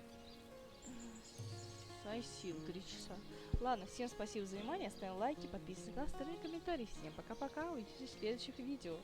S1: Сайсил, 3 часа. Ладно, всем спасибо за внимание. Ставим лайки, подписывайтесь, оставляйте комментарии. Всем пока-пока. Увидимся в следующих видео.